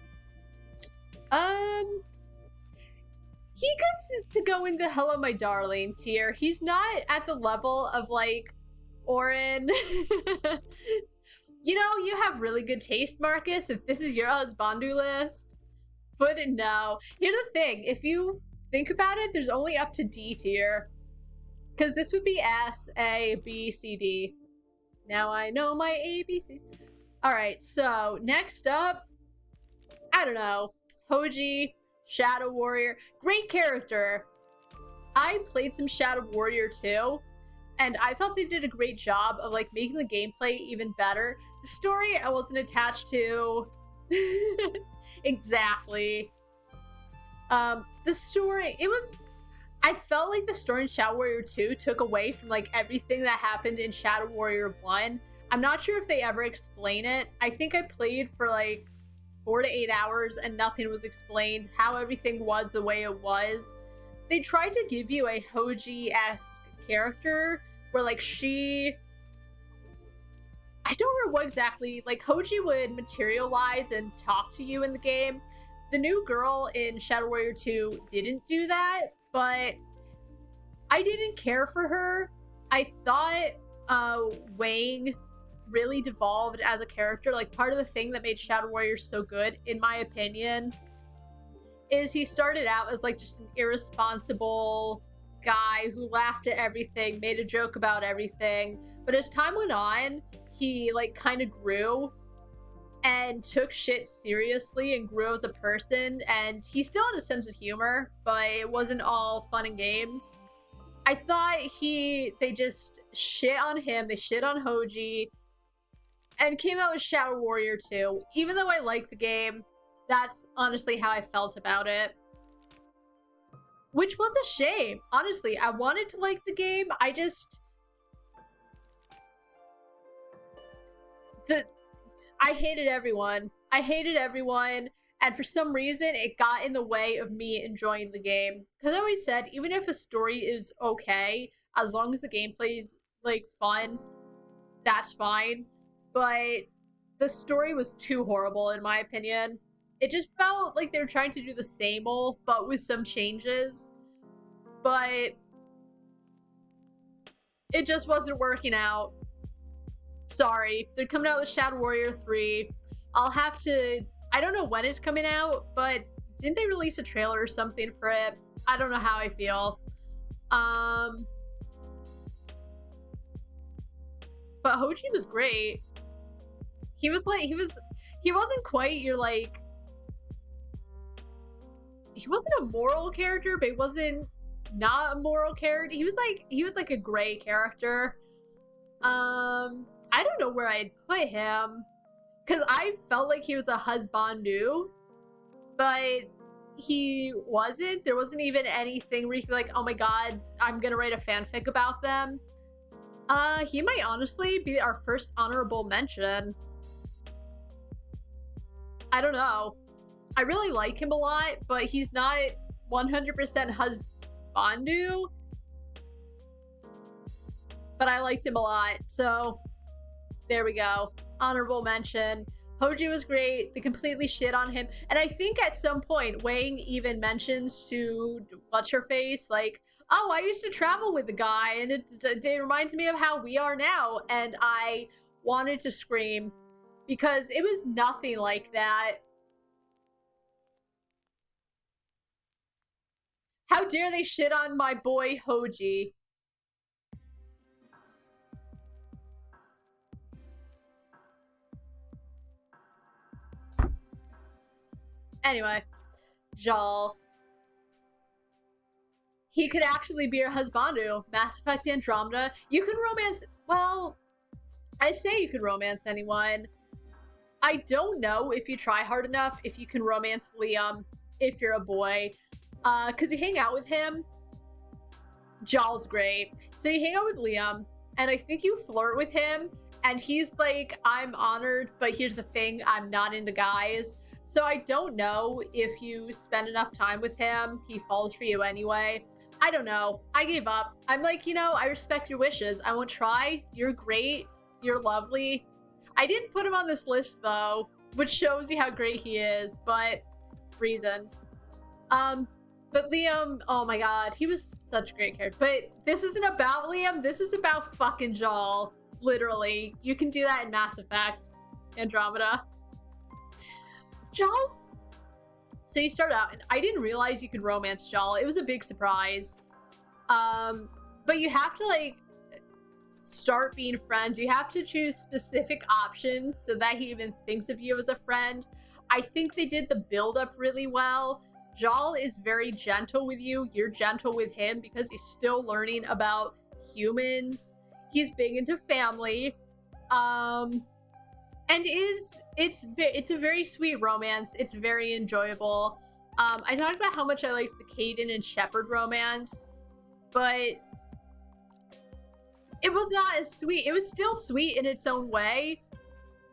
he gets to go into Hello My Darling tier. He's not at the level of, like, Orin. You know, you have really good taste, Marcus, if this is your husbandu list. But no. Here's the thing. If you think about it, there's only up to D tier. Because this would be S, A, B, C, D. Now I know my ABCs. Alright, so next up, I don't know, Hoji, Shadow Warrior. Great character. I played some Shadow Warrior too, and I thought they did a great job of, like, making the gameplay even better. The story I wasn't attached to. Exactly. The story, I felt like the story in Shadow Warrior 2 took away from, like, everything that happened in Shadow Warrior 1. I'm not sure if they ever explain it. I think I played for, like, 4 to 8 hours and nothing was explained, how everything was the way it was. They tried to give you a Hoji-esque character where, like, I don't remember what exactly, like, Hoji would materialize and talk to you in the game. The new girl in Shadow Warrior 2 didn't do that, but I didn't care for her. I thought Wang really devolved as a character. Like, part of the thing that made Shadow Warrior so good, in my opinion, is he started out as, like, just an irresponsible guy who laughed at everything, made a joke about everything. But as time went on, he, like, kind of grew. and took shit seriously and grew as a person, and he still had a sense of humor, but it wasn't all fun and games. I thought they just shit on him, they shit on Hoji, and came out with Shadow Warrior 2. Even though I like the game, that's honestly how I felt about it. Which was a shame. Honestly, I wanted to like the game, I hated everyone. I hated everyone, and for some reason, it got in the way of me enjoying the game. Because I always said, even if a story is okay, as long as the gameplay's, like, fun, that's fine. But the story was too horrible, in my opinion. It just felt like they were trying to do the same old, but with some changes. But it just wasn't working out. Sorry. They're coming out with Shadow Warrior 3. I'll have to... I don't know when it's coming out, but didn't they release a trailer or something for it? I don't know how I feel. But Hoji was great. He wasn't quite your, like... He wasn't a moral character, but he wasn't not a moral character. He was like a gray character. I don't know where I'd put him, because I felt like he was a husbandu, but he wasn't. There wasn't even anything where you could be like, oh my god, I'm gonna write a fanfic about them. He might honestly be our first honorable mention. I don't know. I really like him a lot, but he's not 100% husbandu. But I liked him a lot, so there we go. Honorable mention. Hoji was great. They completely shit on him. And I think at some point, Wang even mentions to What's-Her-Face, like, oh, I used to travel with the guy, and it reminds me of how we are now. And I wanted to scream, because it was nothing like that. How dare they shit on my boy Hoji? Anyway, Jal. He could actually be your husbandu. Mass Effect Andromeda. You can romance... Well, I say you could romance anyone. I don't know if you try hard enough if you can romance Liam if you're a boy. Because you hang out with him. Jal's great. So you hang out with Liam, and I think you flirt with him, and he's like, I'm honored, but here's the thing, I'm not into guys. So I don't know if you spend enough time with him, he falls for you anyway. I don't know. I gave up. I'm like, you know, I respect your wishes. I won't try. You're great. You're lovely. I didn't put him on this list, though, which shows you how great he is, but reasons. But Liam, oh my god, he was such a great character. But this isn't about Liam, this is about fucking Jal. Literally. You can do that in Mass Effect Andromeda. Jal's... So you start out, and I didn't realize you could romance Jal. It was a big surprise. But you have to, like, start being friends. You have to choose specific options so that he even thinks of you as a friend. I think they did the build-up really well. Jal is very gentle with you. You're gentle with him because he's still learning about humans. He's big into family. And it's a very sweet romance. It's very enjoyable. I talked about how much I liked the Caden and Shepard romance, but it was not as sweet. It was still sweet in its own way,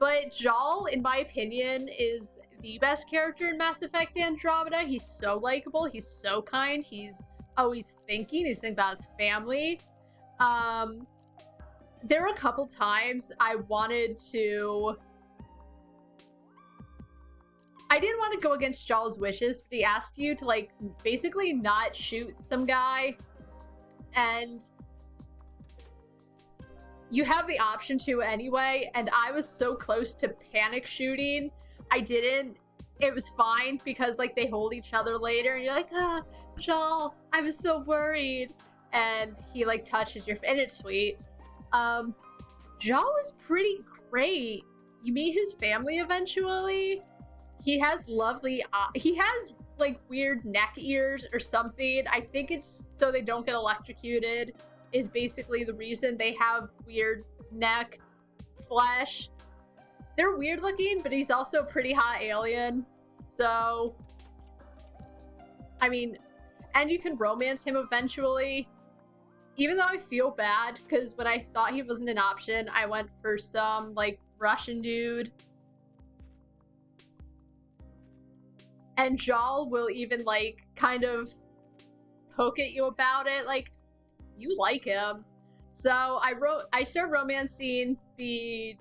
but Jal, in my opinion, is the best character in Mass Effect Andromeda. He's so likable. He's so kind. He's always thinking. He's thinking about his family. There were a couple times I didn't want to go against Jal's wishes, but he asked you to, like, basically not shoot some guy, and you have the option to anyway, and I was so close to panic shooting. I didn't. It was fine because, like, they hold each other later, and you're like, ah, Jal, I was so worried. And he, like, touches your... And it's sweet. Jal was pretty great. you meet his family eventually. He has lovely, he has like weird neck ears or something. I think it's so they don't get electrocuted is basically the reason they have weird neck flesh. They're weird looking, but he's also a pretty hot alien. So, I mean, and you can romance him eventually. Even though I feel bad, because when I thought he wasn't an option, I went for some, like, Russian dude. And Jal will even, like, kind of poke at you about it. Like, you like him. So I started romancing the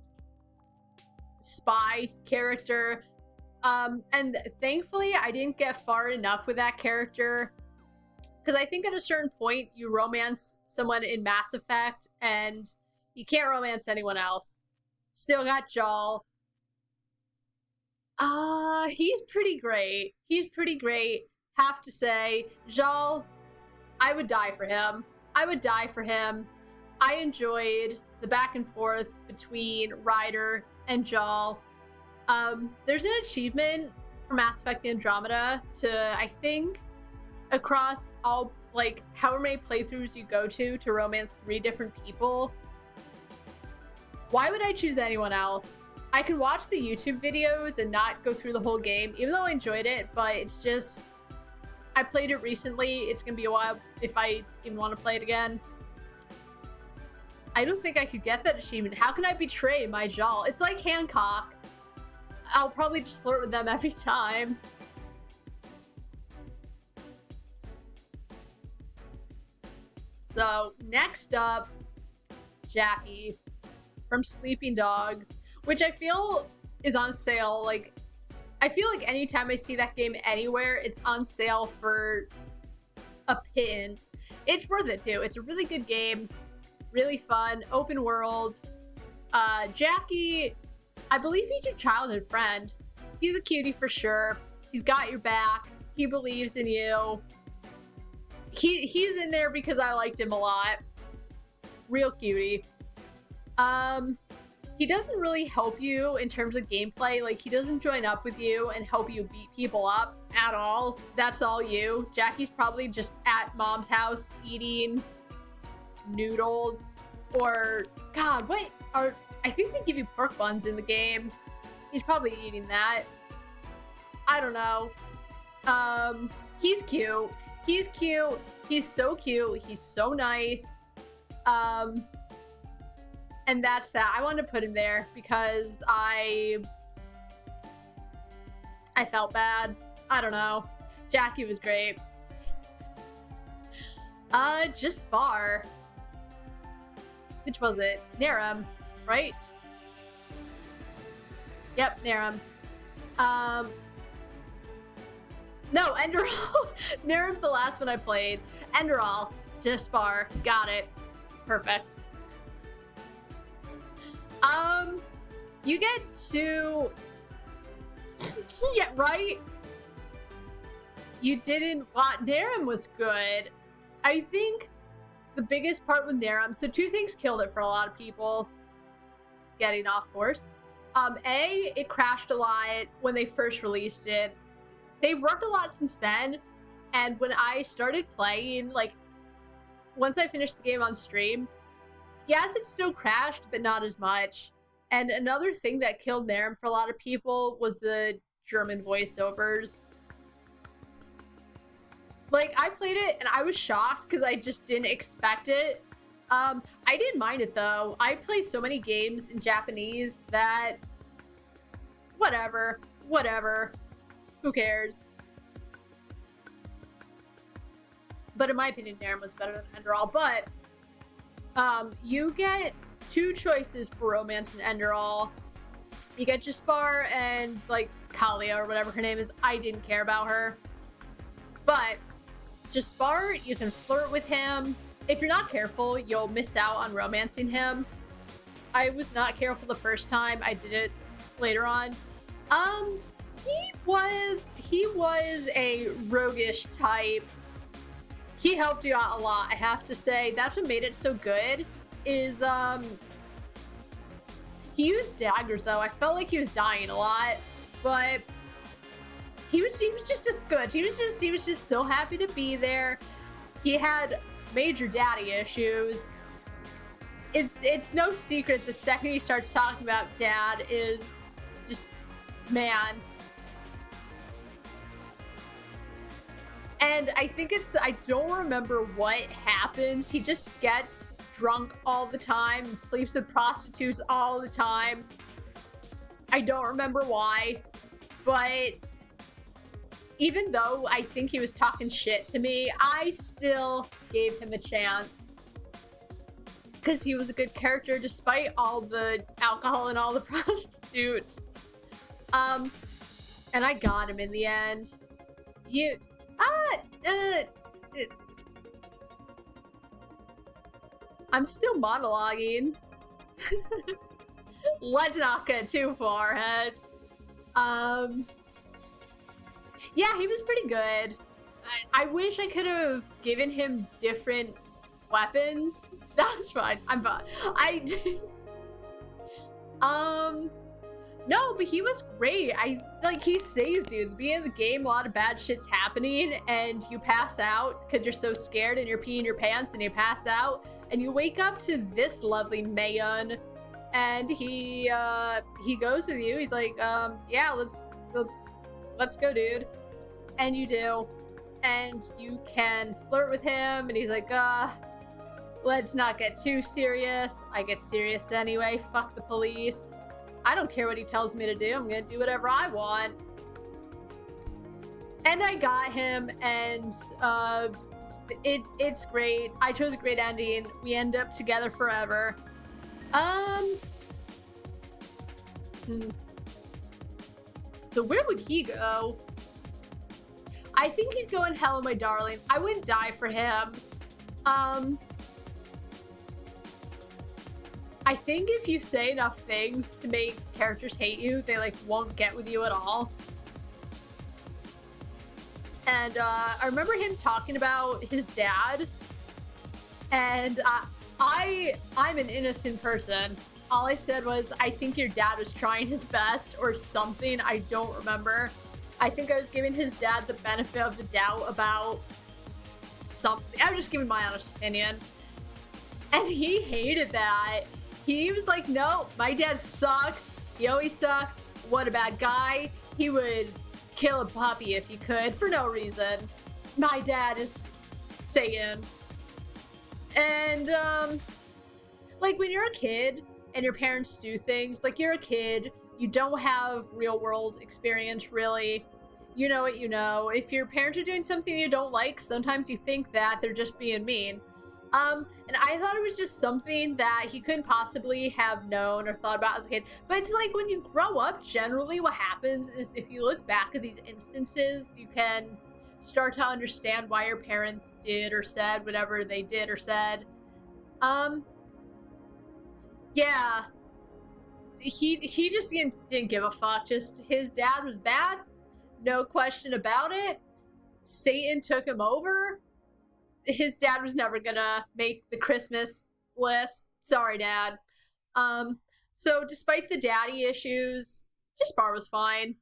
spy character. And thankfully, I didn't get far enough with that character. Because I think at a certain point, you romance someone in Mass Effect, and you can't romance anyone else. Still got Jal. He's pretty great. He's pretty great. Have to say, Jal, I would die for him. I would die for him. I enjoyed the back and forth between Ryder and Jal. There's an achievement for Mass Effect Andromeda to, I think, across all, like, however many playthroughs you go to romance 3 different people. Why would I choose anyone else? I can watch the YouTube videos and not go through the whole game, even though I enjoyed it, but it's just, I played it recently. It's gonna be a while if I even want to play it again. I don't think I could get that achievement. How can I betray my Jal? It's like Hancock. I'll probably just flirt with them every time. So, next up, Jackie from Sleeping Dogs, which I feel is on sale. Like, I feel like anytime I see that game anywhere, it's on sale for a pittance. It's worth it too. It's a really good game, really fun, open world. Jackie, I believe he's your childhood friend. He's a cutie for sure. He's got your back. He believes in you. He's in there because I liked him a lot. Real cutie. He doesn't really help you in terms of gameplay. Like, he doesn't join up with you and help you beat people up at all. That's all you. Jackie's probably just at mom's house eating noodles or, God, what are, I think they give you pork buns in the game. He's probably eating that. I don't know. He's cute. He's cute. He's so cute. He's so nice. And that's that. I wanted to put him there because I felt bad. I don't know. Jackie was great. Just Spar. Which was it? Narum, right? Yep, Narum. No, Enderal. Narum's the last one I played. Enderal. Just Spar. Got it. Perfect. You get to... yeah, right? You didn't want... Narum was good. I think the biggest part with Narum... So 2 things killed it for a lot of people. Getting off course. A, it crashed a lot when they first released it. They've worked a lot since then. And when I started playing, like, once I finished the game on stream, yes, it still crashed, but not as much. And another thing that killed Narum for a lot of people was the German voiceovers. Like, I played it and I was shocked because I just didn't expect it. I didn't mind it though. I play so many games in Japanese that whatever. Who cares? But in my opinion, Narum was better than Enderal. But you get 2 choices for romance in Enderal. You get Jaspar and, like, Kalia or whatever her name is. I didn't care about her. But Jaspar, you can flirt with him. If you're not careful, you'll miss out on romancing him. I was not careful the first time. I did it later on. He was a roguish type. He helped you out a lot, I have to say. That's what made it so good, is, He used daggers though. I felt like he was dying a lot, but he was just as good. He was just so happy to be there. He had major daddy issues. It's no secret the second he starts talking about dad is just, man. And I think I don't remember what happens. He just gets drunk all the time and sleeps with prostitutes all the time. I don't remember why, but even though I think he was talking shit to me, I still gave him a chance. Because he was a good character despite all the alcohol and all the prostitutes. And I got him in the end. I'm still monologuing. Let's not get too far ahead. Yeah, he was pretty good. I wish I could have given him different weapons. That's fine. I'm fine. No, but he was great. He saves you. At the beginning of the game, a lot of bad shit's happening, and you pass out because you're so scared, and you're peeing your pants, and you pass out, and you wake up to this lovely man, and he goes with you. He's like, yeah, let's go, dude. And you do, and you can flirt with him, and he's like, let's not get too serious. I get serious anyway. Fuck the police. I don't care what he tells me to do. I'm gonna do whatever I want. And I got him, and it's great. I chose a great ending. We end up together forever. So where would he go? I think he'd go in Hello, My Darling. I wouldn't die for him. I think if you say enough things to make characters hate you, they won't get with you at all. And I remember him talking about his dad, and I'm an innocent person. All I said was, I think your dad was trying his best or something. I don't remember. I think I was giving his dad the benefit of the doubt about something. I was just giving my honest opinion. And he hated that. He was like, no, my dad sucks. He always sucks. What a bad guy. He would kill a puppy if he could for no reason. My dad is saying. And, when you're a kid and your parents do things, you're a kid, you don't have real world experience, really. You know what you know. If your parents are doing something you don't like, sometimes you think that they're just being mean. And I thought it was just something that he couldn't possibly have known or thought about as a kid. But it's when you grow up, generally what happens is if you look back at these instances, you can start to understand why your parents did or said whatever they did or said. Yeah. He just didn't give a fuck. Just his dad was bad. No question about it. Satan took him over. His dad was never gonna make the Christmas list. Sorry, Dad. So despite the daddy issues, Bar was fine.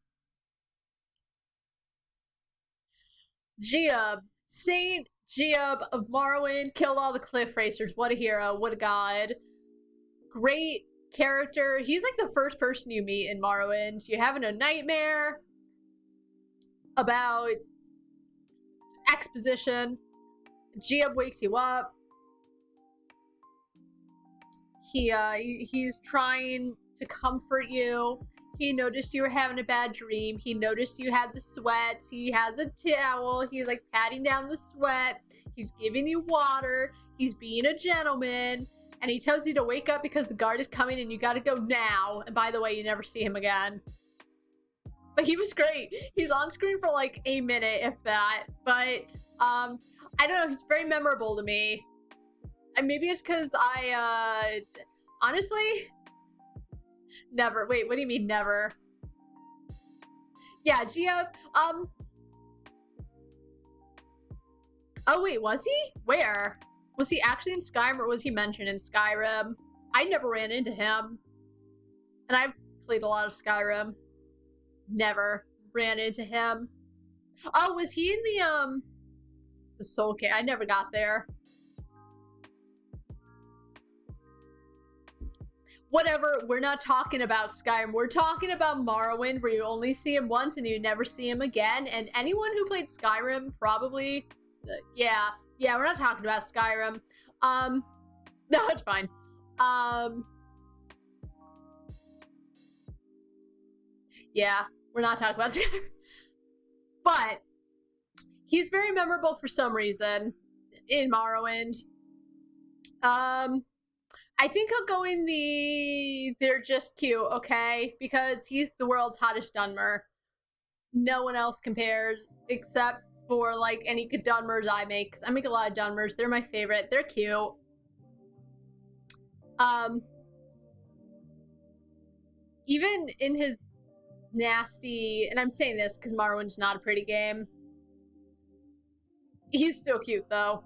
Geob. Saint Geob of Morrowind killed all the cliff racers. What a hero. What a god. Great character. He's the first person you meet in Morrowind. You're having a nightmare about exposition. Geob wakes you up. He's trying to comfort you. He noticed you were having a bad dream. He noticed you had the sweats. He has a towel. He's patting down the sweat. He's giving you water. He's being a gentleman. And he tells you to wake up because the guard is coming and you gotta go now. And by the way, you never see him again. But he was great. He's on screen for a minute, if that. But, I don't know, he's very memorable to me. And maybe it's because I, honestly, never. Wait, what do you mean never? Yeah, Geob, oh wait, was he? Where? Was he actually in Skyrim or was he mentioned in Skyrim? I never ran into him. And I've played a lot of Skyrim. Never ran into him. Oh, was he in the Soul Cave? I never got there. Whatever, we're not talking about Skyrim. We're talking about Morrowind, where you only see him once and you never see him again. And anyone who played Skyrim probably, yeah, we're not talking about Skyrim. No, it's fine. Yeah, we're not talking about Skyrim. But he's very memorable for some reason in Morrowind. I think I'll go in they're just cute, okay? Because he's the world's hottest Dunmer. No one else compares except for, like, any good Dunmers I make. Because I make a lot of Dunmers. They're my favorite. They're cute. Even in his nasty... And I'm saying this because Morrowind's not a pretty game. He's still cute, though.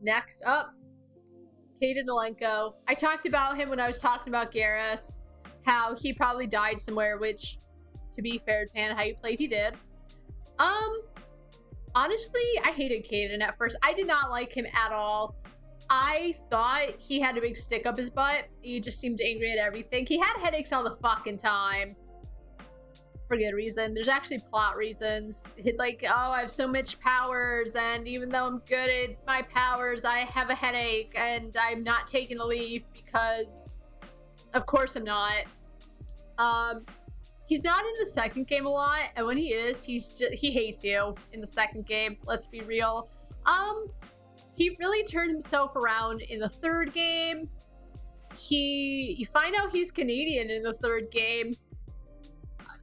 Next up. Caden Nolenko. I talked about him when I was talking about Garrus, how he probably died somewhere, which, to be fair, depending on how you played, he did. Honestly, I hated Caden at first. I did not like him at all. I thought he had a big stick up his butt. He just seemed angry at everything. He had headaches all the fucking time. For good reason. There's actually plot reasons. Like, oh, I have so much powers, and even though I'm good at my powers, I have a headache, and I'm not taking a leave because, of course, I'm not. He's not in the second game a lot, and when he is, he hates you in the second game. Let's be real. He really turned himself around in the third game. You find out he's Canadian in the third game.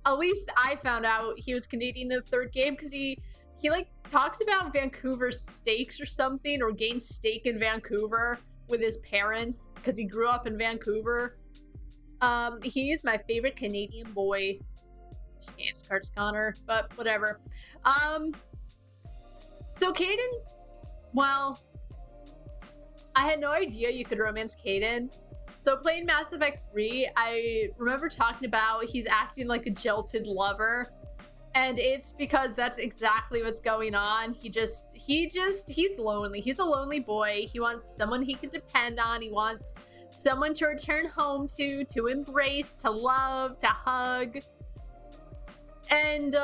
At least I found out he was Canadian in the third game because he like talks about Vancouver steaks or something, or gains stake in Vancouver with his parents because he grew up in Vancouver. He is my favorite Canadian boy. Chance Cards Connor, but whatever. So Caden's, well, I had no idea you could romance Caden. So playing Mass Effect 3, I remember talking about he's acting like a jilted lover. And it's because that's exactly what's going on. He's lonely. He's a lonely boy. He wants someone he can depend on. He wants someone to return home to embrace, to love, to hug. And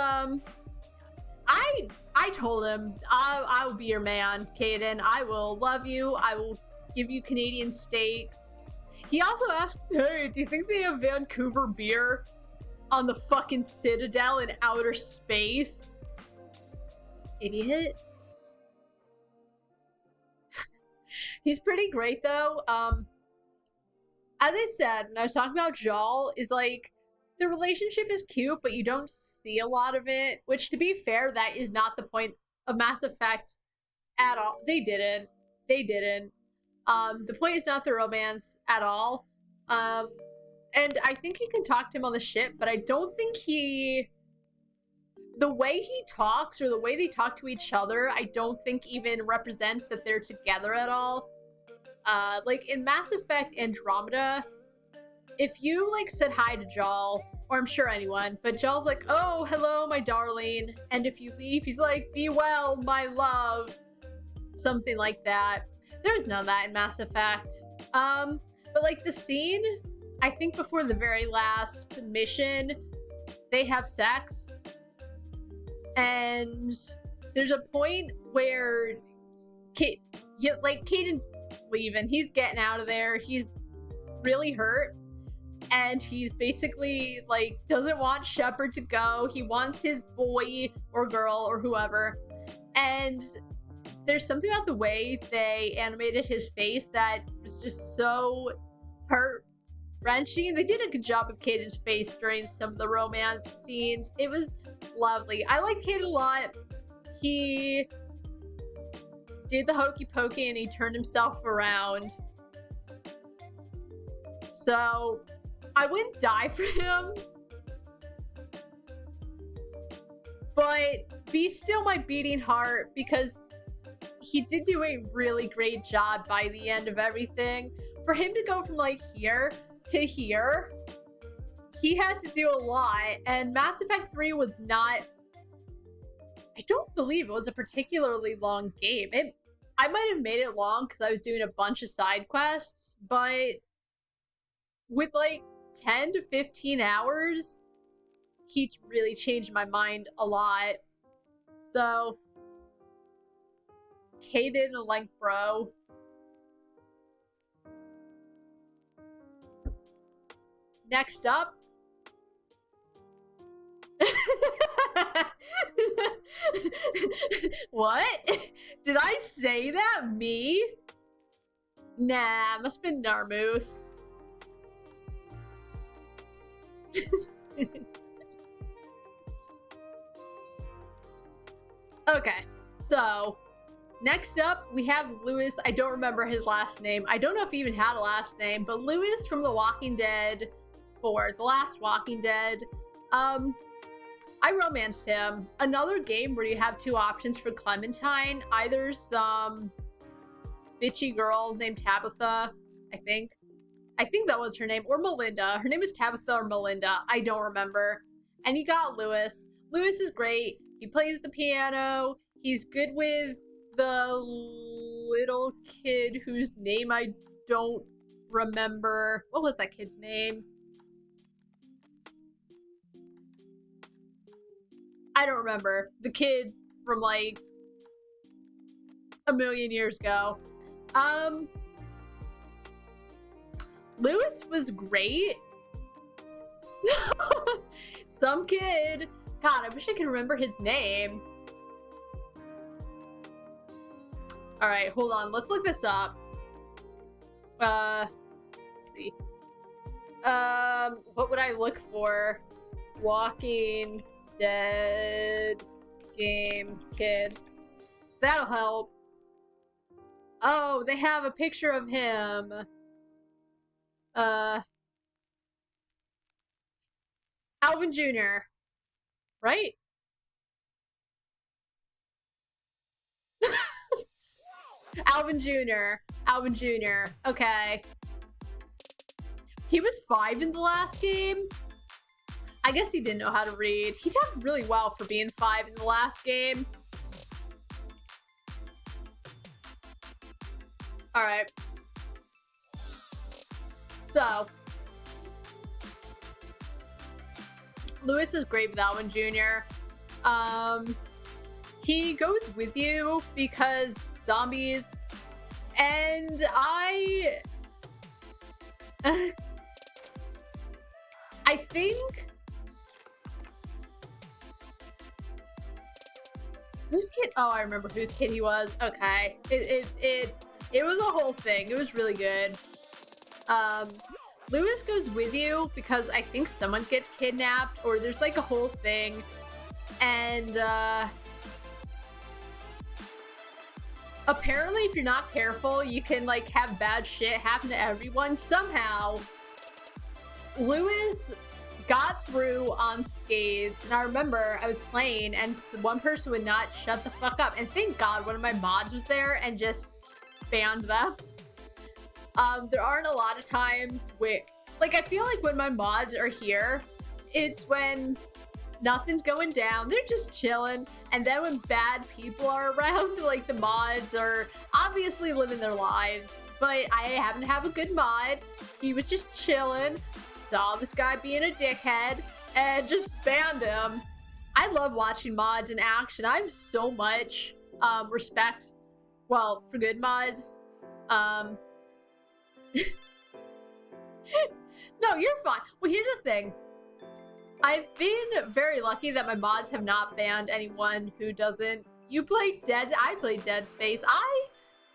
I told him, I will be your man, Caden. I will love you. I will give you Canadian steaks. He also asked, hey, do you think they have Vancouver beer on the fucking Citadel in outer space? Idiot. He's pretty great, though. As I said, and I was talking about Jal, is like, the relationship is cute, but you don't see a lot of it. Which, to be fair, that is not the point of Mass Effect at all. They didn't. The point is not the romance at all. And I think you can talk to him on the ship, but I don't think the way he talks or the way they talk to each other, I don't think even represents that they're together at all. Like in Mass Effect Andromeda, if you like said hi to Jal, or I'm sure anyone, but Jal's like, oh, hello, my darling. And if you leave, he's like, be well, my love. Something like that. There's none of that in Mass Effect. But like the scene, I think before the very last mission, they have sex. And there's a point where Caden's leaving. He's getting out of there. He's really hurt. And he's basically like doesn't want Shepard to go. He wants his boy or girl or whoever. And there's something about the way they animated his face that was just so heart-wrenching. They did a good job with Caden's face during some of the romance scenes. It was lovely. I like Caden a lot. He did the hokey pokey and he turned himself around. So I wouldn't die for him. But be still my beating heart, because he did do a really great job by the end of everything. For him to go from like here to here, he had to do a lot, and Mass Effect 3 was not, I don't believe it was a particularly long game. I might have made it long because I was doing a bunch of side quests, but with like 10 to 15 hours, he really changed my mind a lot. So, Kaden and Link Bro. Next up. What? Did I say that? Me? Nah, must have been Narmoose. Okay, so next up we have Lewis. I don't remember his last name. I don't know if he even had a last name, but Lewis from The Walking Dead 4, The Last Walking Dead. I romanced him. Another game where you have two options for Clementine. Either some bitchy girl named Tabitha, I think that was her name, or Melinda. Her name was Tabitha or Melinda. I don't remember. And you got Lewis. Lewis is great. He plays the piano. He's good with the little kid whose name I don't remember. What was that kid's name? I don't remember. The kid from like a million years ago. Lewis was great. Some kid. God, I wish I could remember his name. Alright, hold on. Let's look this up. Let's see. What would I look for? Walking Dead game kid. That'll help. Oh, they have a picture of him. Alvin Jr. Right? Alvin Jr. Alvin Jr. Okay. He was 5 in the last game. I guess he didn't know how to read. He talked really well for being 5 in the last game. Alright. So. Lewis is great with Alvin Jr. He goes with you because zombies. And I think whose kid? Oh, I remember whose kid he was. Okay. It was a whole thing. It was really good. Lewis goes with you because I think someone gets kidnapped or there's like a whole thing. And apparently if you're not careful, you can like have bad shit happen to everyone. Somehow, Lewis got through unscathed. And I remember I was playing and one person would not shut the fuck up. And thank God one of my mods was there and just banned them. There aren't a lot of times where, like, I feel like when my mods are here, it's when nothing's going down, they're just chilling, and then when bad people are around, like, the mods are obviously living their lives, but I happen to have a good mod. He was just chilling, saw this guy being a dickhead, and just banned him. I love watching mods in action. I have so much respect, well, for good mods. No, you're fine. Well, here's the thing. I've been very lucky that my mods have not banned anyone who doesn't. You played Dead. I played Dead Space. I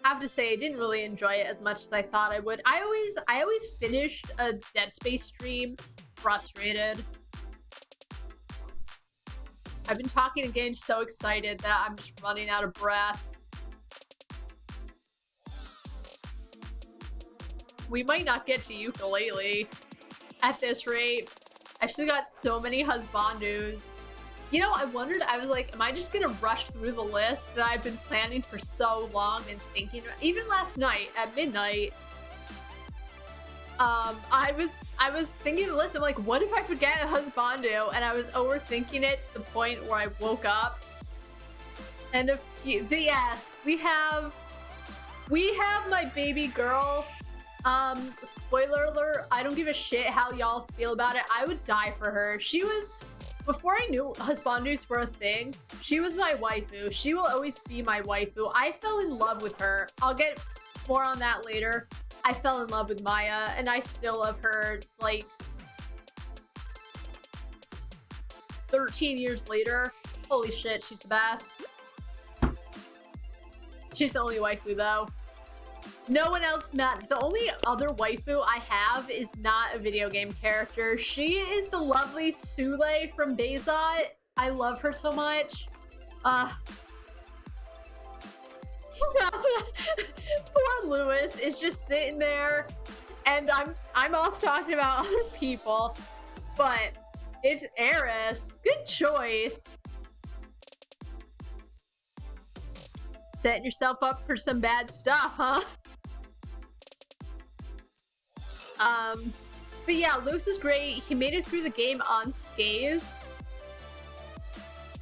have to say I didn't really enjoy it as much as I thought I would. I always finished a Dead Space stream frustrated. I've been talking again so excited that I'm just running out of breath. We might not get to ukulele at this rate. I've still got so many husbandus. You know, I wondered, I was like, am I just gonna rush through the list that I've been planning for so long and thinking about? Even last night at midnight, I was I was thinking, listen, like, what if I forget Husbandu? And I was overthinking it to the point where I woke up. And yes, we have my baby girl. Spoiler alert, I don't give a shit how y'all feel about it. I would die for her. She was, before I knew Husbandus were a thing, she was my waifu. She will always be my waifu. I fell in love with her. I'll get more on that later. I fell in love with Maya, and I still love her, like, 13 years later. Holy shit, she's the best. She's the only waifu, though. No one else matters. The only other waifu I have is not a video game character. She is the lovely Sule from Bezot. I love her so much. Poor Lewis is just sitting there, and I'm off talking about other people, but it's Eris. Good choice. Setting yourself up for some bad stuff, huh? But yeah, Lewis is great. He made it through the game unscathed.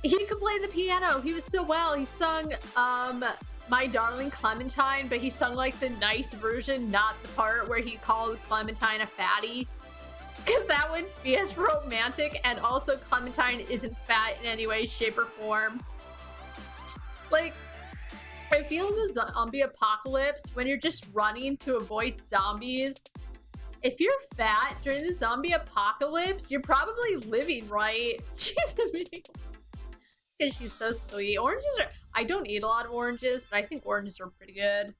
He could play the piano. He was so well. He sung, My Darling Clementine, but he sung like the nice version, not the part where he called Clementine a fatty. Because that would be as romantic, and also Clementine isn't fat in any way, shape, or form. Like, I feel in the zombie apocalypse, when you're just running to avoid zombies, if you're fat during the zombie apocalypse, you're probably living right. She's amazing. Because she's so sweet. Oranges are... I don't eat a lot of oranges, but I think oranges are pretty good.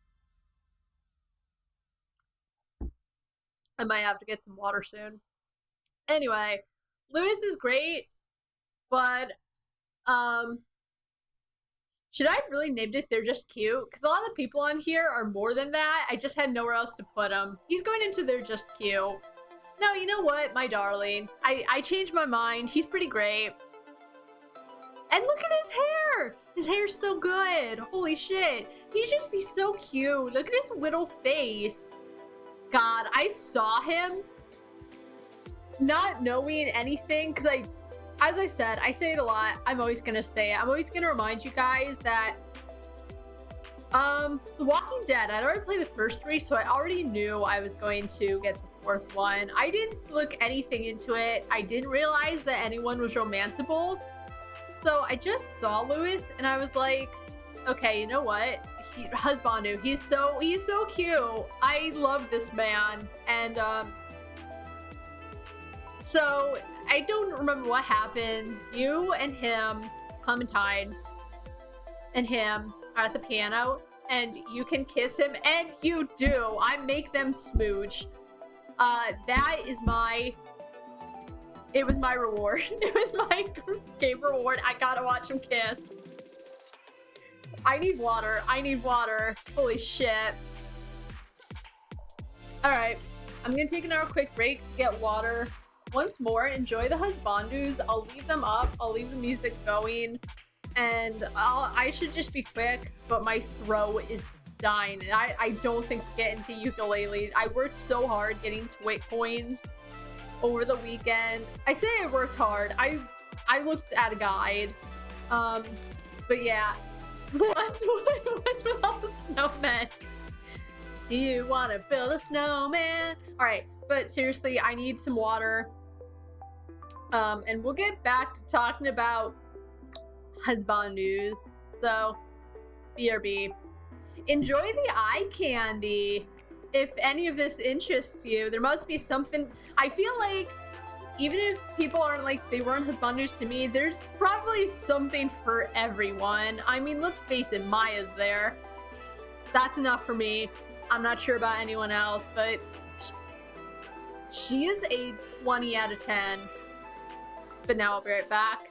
I might have to get some water soon. Anyway, Lewis is great, but, should I have really named it They're Just Cute? Because a lot of the people on here are more than that. I just had nowhere else to put them. He's going into They're Just Cute. No, you know what, my darling? I changed my mind. He's pretty great. And look at his hair! His hair's so good. Holy shit. He's so cute. Look at his little face. God, I saw him not knowing anything, because as I said, I say it a lot. I'm always gonna say it. I'm always gonna remind you guys that The Walking Dead, I'd already played the first 3, so I already knew I was going to get the 4th one. I didn't look anything into it. I didn't realize that anyone was romanceable. So I just saw Lewis and I was like, okay, you know what? Husbandu, he's so cute. I love this man. And so I don't remember what happens. You and him, Clementine, and him are at the piano, and you can kiss him, and you do. I make them smooch. It was my reward. It was my game reward. I gotta watch him kiss. I need water. I need water. Holy shit. Alright. I'm gonna take another quick break to get water. Once more, enjoy the Husbandus. I'll leave them up. I'll leave the music going. And I should just be quick, but my throat is dying. And I don't think to get into ukulele. I worked so hard getting Twit coins over the weekend. I say I worked hard. I looked at a guide. But yeah. What's with all the snowmen? Do you want to build a snowman? Alright, but seriously, I need some water. And we'll get back to talking about Husbandus. So, BRB. Enjoy the eye candy. If any of this interests you, there must be something. I feel like even if people aren't like, they weren't Husbandus to me, there's probably something for everyone. I mean, let's face it, Maya's there. That's enough for me. I'm not sure about anyone else, but she is a 20 out of 10. But now I'll be right back.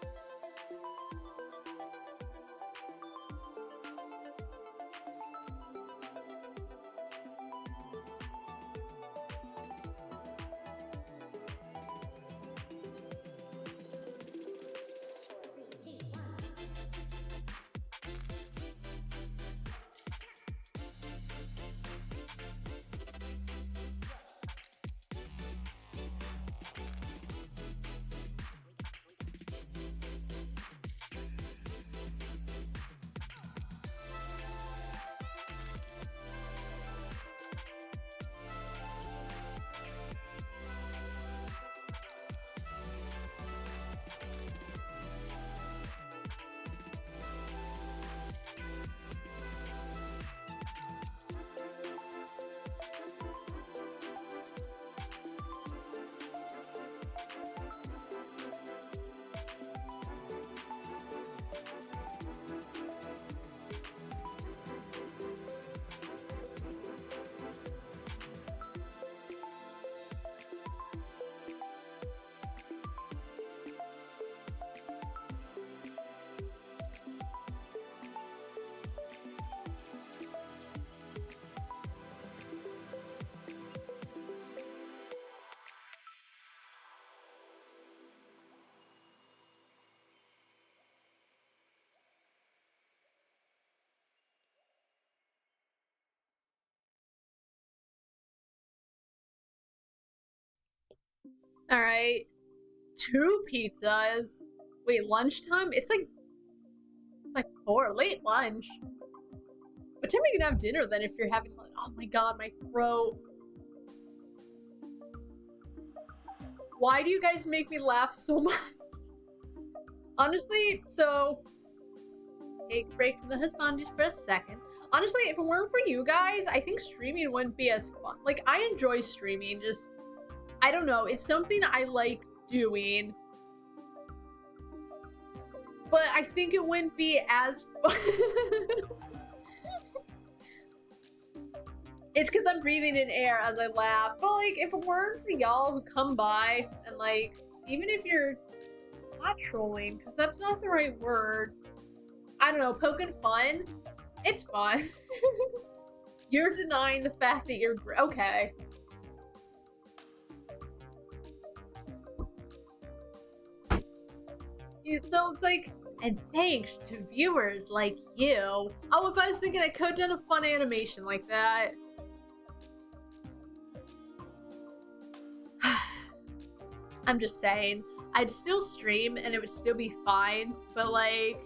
All right. 2 pizzas. Wait, lunchtime? It's like 4. Late lunch. What time are you gonna have dinner then if you're having lunch? Oh my god, my throat. Why do you guys make me laugh so much? Honestly, so take a break from the husbandus for a second. Honestly, if it weren't for you guys, I think streaming wouldn't be as fun. Like, I enjoy streaming, just, I don't know, it's something I like doing. But I think it wouldn't be as fun. It's because I'm breathing in air as I laugh. But, like, if it weren't for y'all who come by and, like, even if you're not trolling, because that's not the right word. I don't know, poking fun. It's fun. You're denying the fact that you're okay. So it's like, and thanks to viewers like you. Oh, if I was thinking I could have done a fun animation like that. I'm just saying, I'd still stream and it would still be fine, but like,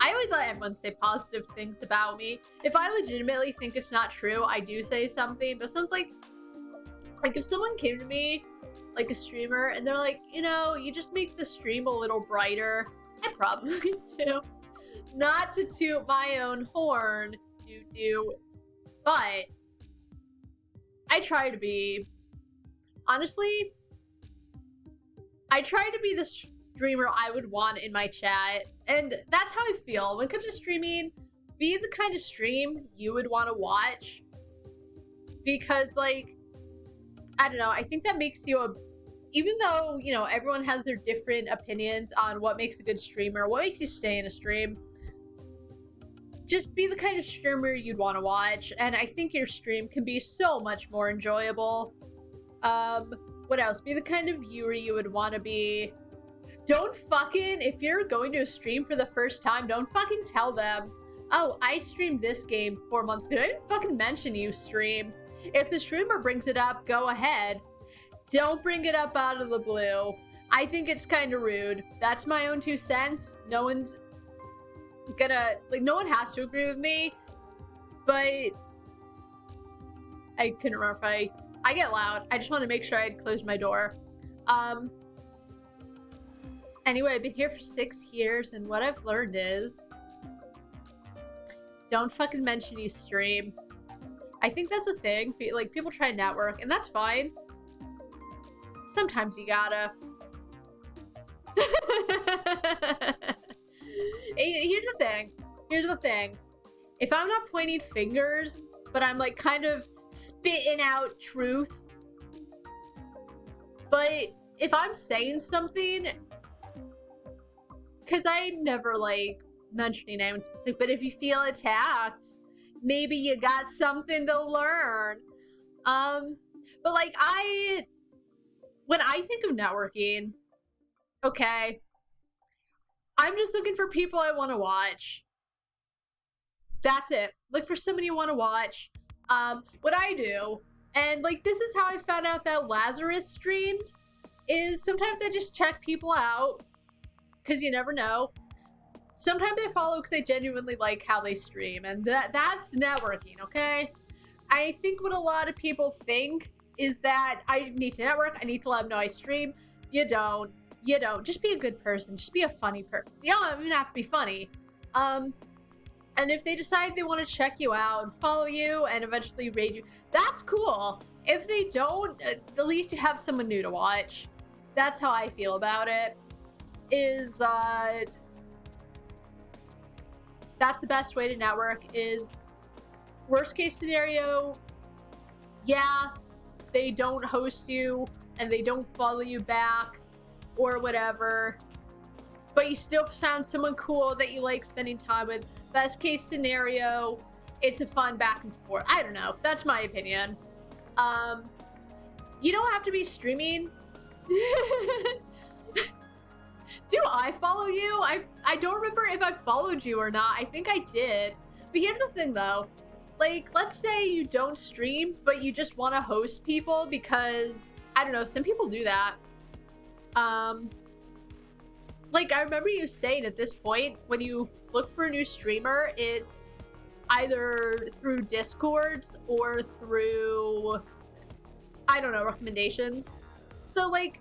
I always let everyone say positive things about me. If I legitimately think it's not true, I do say something, but sounds like if someone came to me, like a streamer, and they're like, you know, you just make the stream a little brighter, I probably do. Not to toot my own horn, but I try to be, honestly, I try to be the streamer I would want in my chat, and that's how I feel. When it comes to streaming, be the kind of stream you would want to watch, because, like, I don't know, I think that makes you even though, you know, everyone has their different opinions on what makes a good streamer, what makes you stay in a stream, just be the kind of streamer you'd want to watch, and I think your stream can be so much more enjoyable. What else? Be the kind of viewer you would want to be. Don't fucking, if you're going to a stream for the first time, don't fucking tell them, oh, I streamed this game 4 months ago. I didn't fucking mention you stream. If the streamer brings it up, go ahead. Don't bring it up out of the blue. I think it's kind of rude. That's my own 2 cents. No one's gonna, like, no one has to agree with me, but I couldn't remember if I get loud. I just want to make sure I had closed my door. Anyway, I've been here for 6 years, and what I've learned is, don't fucking mention you stream. I think that's a thing. Like, people try to network, and that's fine. Sometimes you gotta. Here's the thing. If I'm not pointing fingers, but I'm, like, kind of spitting out truth, but if I'm saying something, because I never like mentioning anyone specific, but if you feel attacked, maybe you got something to learn. But like, when I think of networking, okay, I'm just looking for people I want to watch. That's it. Look for somebody you want to watch. What I do, and like, this is how I found out that Lazarus streamed, is sometimes I just check people out, because you never know. Sometimes I follow because I genuinely like how they stream, and that's networking, okay? I think what a lot of people think is that I need to network, I need to let them know I stream. You don't. You don't. Just be a good person. Just be a funny person. You don't even have to be funny. And if they decide they want to check you out and follow you and eventually raid you, that's cool. If they don't, at least you have someone new to watch. That's how I feel about it. That's the best way to network. Is worst case scenario, yeah, they don't host you and they don't follow you back or whatever, but you still found someone cool that you like spending time with. Best case scenario, it's a fun back and forth. I don't know. That's my opinion. You don't have to be streaming. Do I follow you? I don't remember if I followed you or not. I think I did. But here's the thing, though. Like, let's say you don't stream, but you just want to host people because, I don't know, some people do that. Like, I remember you saying at this point, when you look for a new streamer, it's either through Discord or through, I don't know, recommendations. So, like,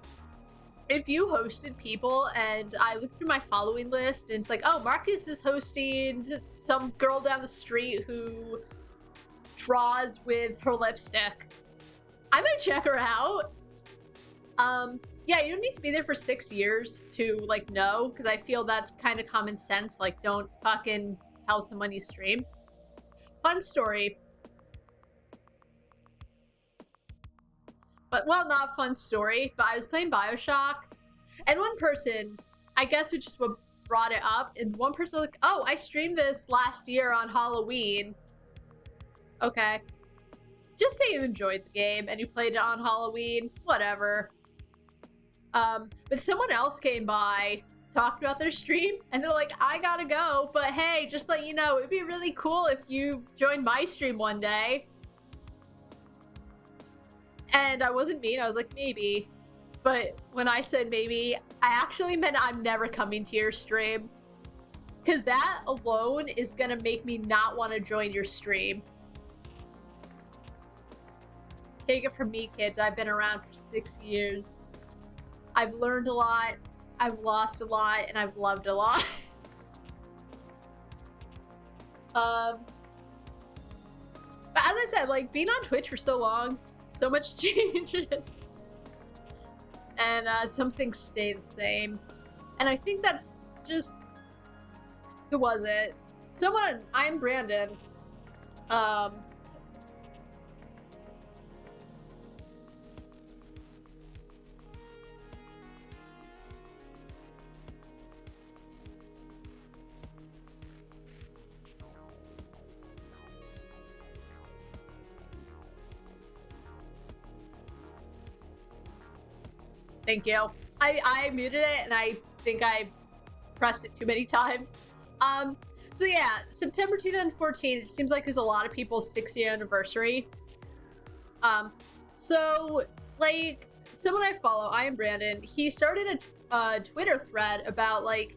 if you hosted people and I look through my following list and it's like, oh, Marcus is hosting some girl down the street who draws with her lipstick, I might check her out. Yeah, you don't need to be there for 6 years to, like, know, because I feel that's kind of common sense. Like, don't fucking tell someone you stream. Fun story. But, well, not fun story, but I was playing Bioshock, and one person, I guess, which is what brought it up, and one person was like, oh, I streamed this last year on Halloween. Okay. Just say you enjoyed the game and you played it on Halloween, whatever. But someone else came by, talked about their stream, and they're like, I gotta go, but hey, just let you know, it'd be really cool if you joined my stream one day. And I wasn't mean, I was like, maybe. But when I said maybe, I actually meant I'm never coming to your stream. Because that alone is gonna make me not want to join your stream. Take it from me, kids, I've been around for 6 years. I've learned a lot, I've lost a lot, and I've loved a lot. But as I said, like, being on Twitch for so long, so much changes. And some things stay the same. And I think that's just... Who was it? Someone, I'm Brandon. Thank you. I muted it and I think I pressed it too many times. So yeah, September 2014, it seems like is a lot of people's 6-year anniversary. So like someone I follow, I am Brandon, he started a Twitter thread about like,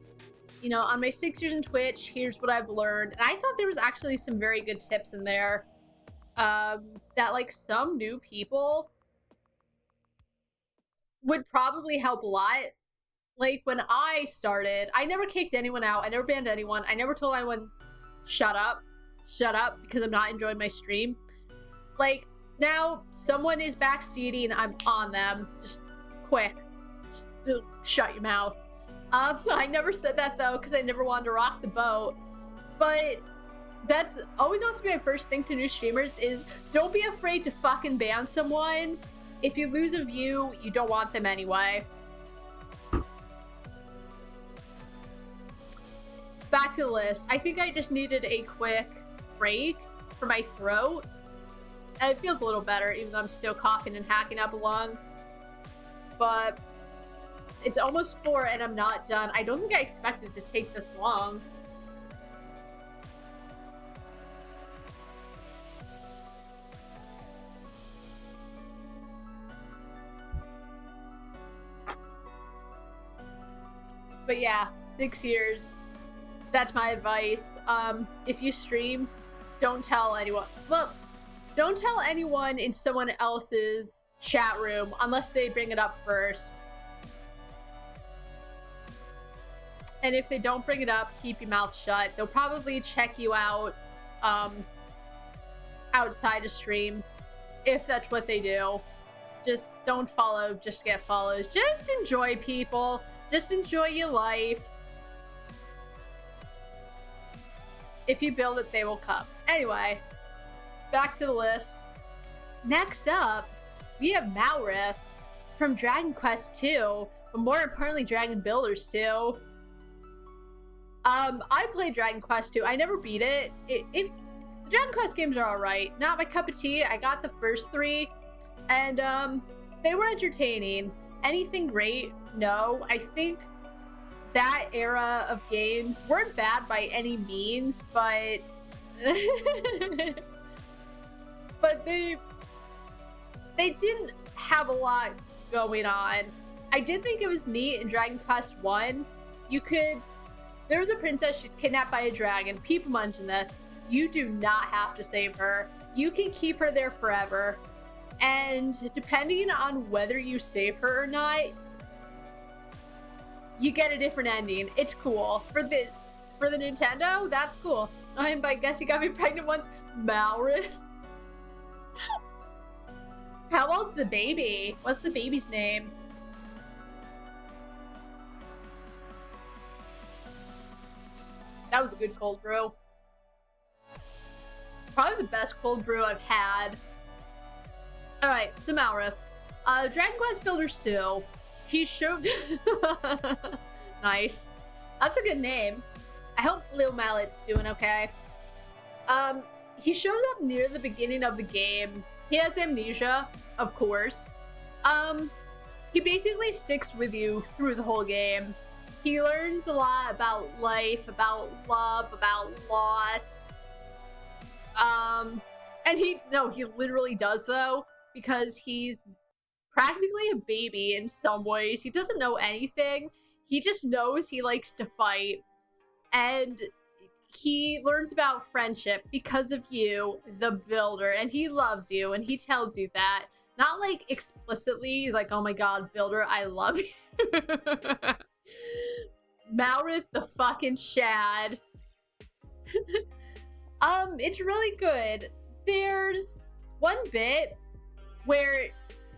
you know, on my 6 years in Twitch, here's what I've learned. And I thought there was actually some very good tips in there. That like some new people would probably help a lot. Like when I started, I never kicked anyone out, I never banned anyone, I never told anyone shut up because I'm not enjoying my stream. Like now someone is backseating, I'm on them, just quick, just shut your mouth. I never said that though because I never wanted to rock the boat, but that's always wants to be my first thing to new streamers is don't be afraid to fucking ban someone. If you lose a view, you don't want them anyway. Back to the list. I think I just needed a quick break for my throat. And it feels a little better, even though I'm still coughing and hacking up a lung. But it's almost 4 and I'm not done. I don't think I expected to take this long. But yeah, 6 years. That's my advice. If you stream, don't tell anyone. Well, don't tell anyone in someone else's chat room unless they bring it up first. And if they don't bring it up, keep your mouth shut. They'll probably check you out outside of stream if that's what they do. Just don't follow just to get follows. Just enjoy people. Just enjoy your life. If you build it, they will come. Anyway, back to the list. Next up, we have Malrith from Dragon Quest II, but more importantly, Dragon Builders 2. I played Dragon Quest II. I never beat it. The Dragon Quest games are alright. Not my cup of tea. I got the first 3, and they were entertaining. Anything great? No. I think that era of games weren't bad by any means, but but they didn't have a lot going on. I did think it was neat in Dragon Quest 1. There was a princess, she's kidnapped by a dragon. People mention this. You do not have to save her. You can keep her there forever. And depending on whether you save her or not, you get a different ending. It's cool. For the Nintendo, that's cool. I guess you got me pregnant once. Malrith. How old's the baby? What's the baby's name? That was a good cold brew. Probably the best cold brew I've had. Alright, so Malrith. Dragon Quest Builders 2. He showed... Nice. That's a good name. I hope Lil Mallet's doing okay. He shows up near the beginning of the game. He has amnesia, of course. He basically sticks with you through the whole game. He learns a lot about life, about love, about loss. And he literally does though, because he's practically a baby in some ways. He doesn't know anything. He just knows he likes to fight. And he learns about friendship because of you, the builder, and he loves you, and he tells you that. Not like explicitly, he's like, oh my god, builder, I love you. Malrith the fucking Shad. It's really good. There's one bit where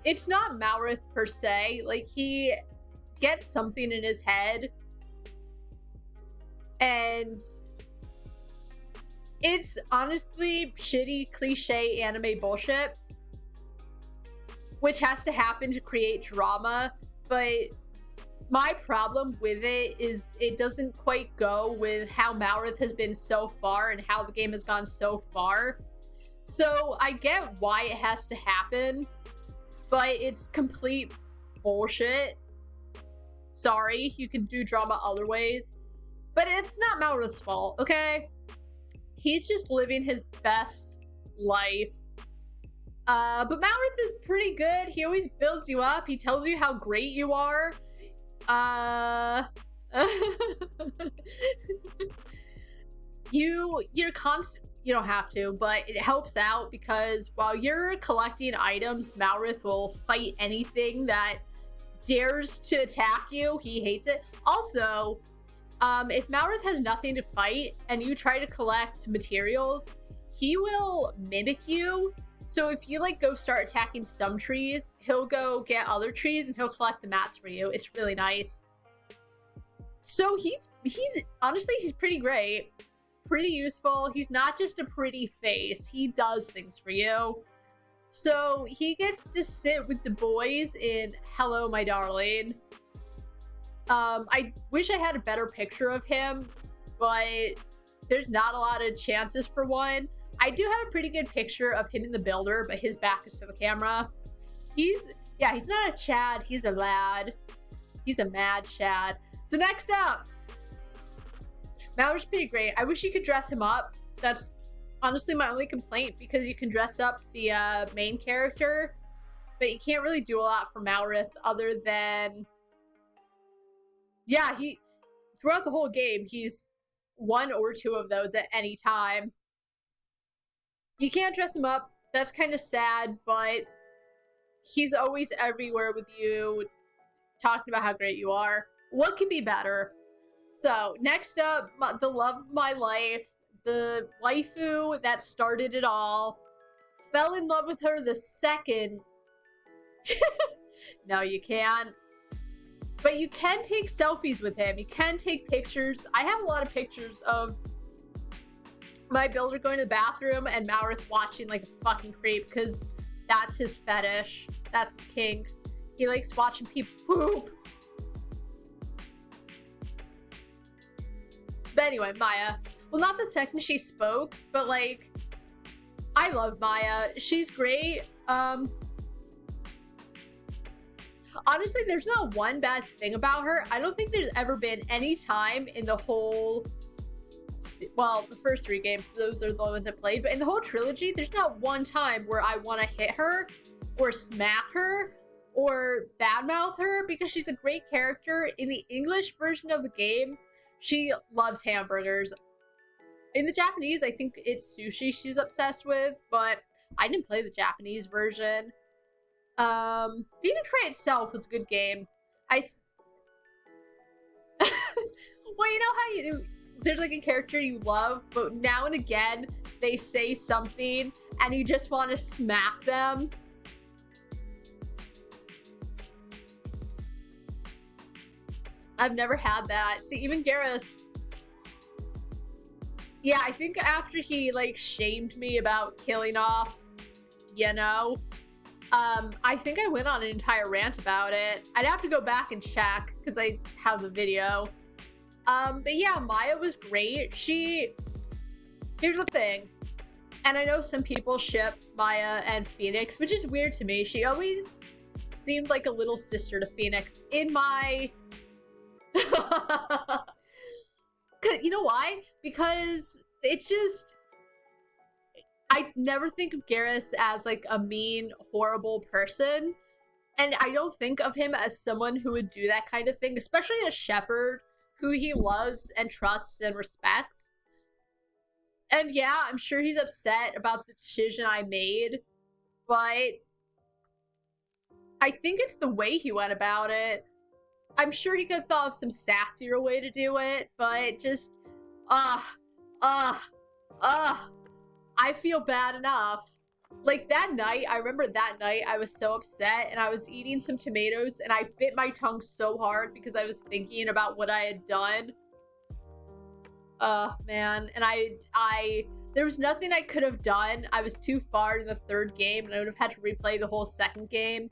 it's not Malrith per se, like he gets something in his head and it's honestly shitty cliche anime bullshit, which has to happen to create drama, but my problem with it is it doesn't quite go with how Malrith has been so far and how the game has gone so far. So I get why it has to happen, but it's complete bullshit. Sorry, you can do drama other ways, but it's not Malrith's fault, okay? He's just living his best life. But Malrith is pretty good. He always builds you up. He tells you how great you are. You're constant. You don't have to, but it helps out because while you're collecting items, Malrith will fight anything that dares to attack you. He hates it. Also, if Malrith has nothing to fight and you try to collect materials, he will mimic you. So if you like go start attacking some trees, he'll go get other trees and he'll collect the mats for you. It's really nice. So he's honestly, he's pretty great. Pretty useful. He's not just a pretty face. He does things for you. So he gets to sit with the boys in Hello, My Darling. I wish I had a better picture of him, but there's not a lot of chances for one. I do have a pretty good picture of him in the builder, but his back is to the camera. He's not a Chad, he's a lad. He's a mad Chad. So next up, Malrith's pretty great. I wish you could dress him up. That's honestly my only complaint, because you can dress up the main character, but you can't really do a lot for Malrith other than, yeah, throughout the whole game, he's one or two of those at any time. You can't dress him up. That's kind of sad, but he's always everywhere with you, talking about how great you are. What could be better? So, next up, the love of my life, the waifu that started it all. Fell in love with her the second. No, you can't. But you can take selfies with him. You can take pictures. I have a lot of pictures of my builder going to the bathroom and Malrith watching like a fucking creep, because that's his fetish. That's his kink. He likes watching people poop. But anyway, Maya. Well, not the second she spoke, but like, I love Maya. She's great. Honestly, there's not one bad thing about her. I don't think there's ever been any time in the whole well, the first 3 games, those are the ones I played, but in the whole trilogy, there's not one time where I want to hit her or smack her or badmouth her, because she's a great character. In the English version of the game, she loves hamburgers. In the Japanese, I think it's sushi she's obsessed with, but I didn't play the Japanese version. Phoenix Wright itself was a good game. Well, you know how there's like a character you love, but now and again they say something and you just want to smack them. I've never had that. See, even Garrus. Yeah, I think after he like shamed me about killing off, you know, I think I went on an entire rant about it. I'd have to go back and check because I have the video. But yeah, Maya was great. Here's the thing, and I know some people ship Maya and Phoenix, which is weird to me. She always seemed like a little sister to Phoenix in my... You know why? Because it's just... I never think of Garrus as like a mean, horrible person. And I don't think of him as someone who would do that kind of thing, especially a shepherd who he loves and trusts and respects. And yeah, I'm sure he's upset about the decision I made, but I think it's the way he went about it. I'm sure he could have thought of some sassier way to do it, but just, I feel bad enough. Like that night, I remember that night I was so upset and I was eating some tomatoes and I bit my tongue so hard because I was thinking about what I had done. Man, and there was nothing I could have done. I was too far in the 3rd game and I would have had to replay the whole 2nd game.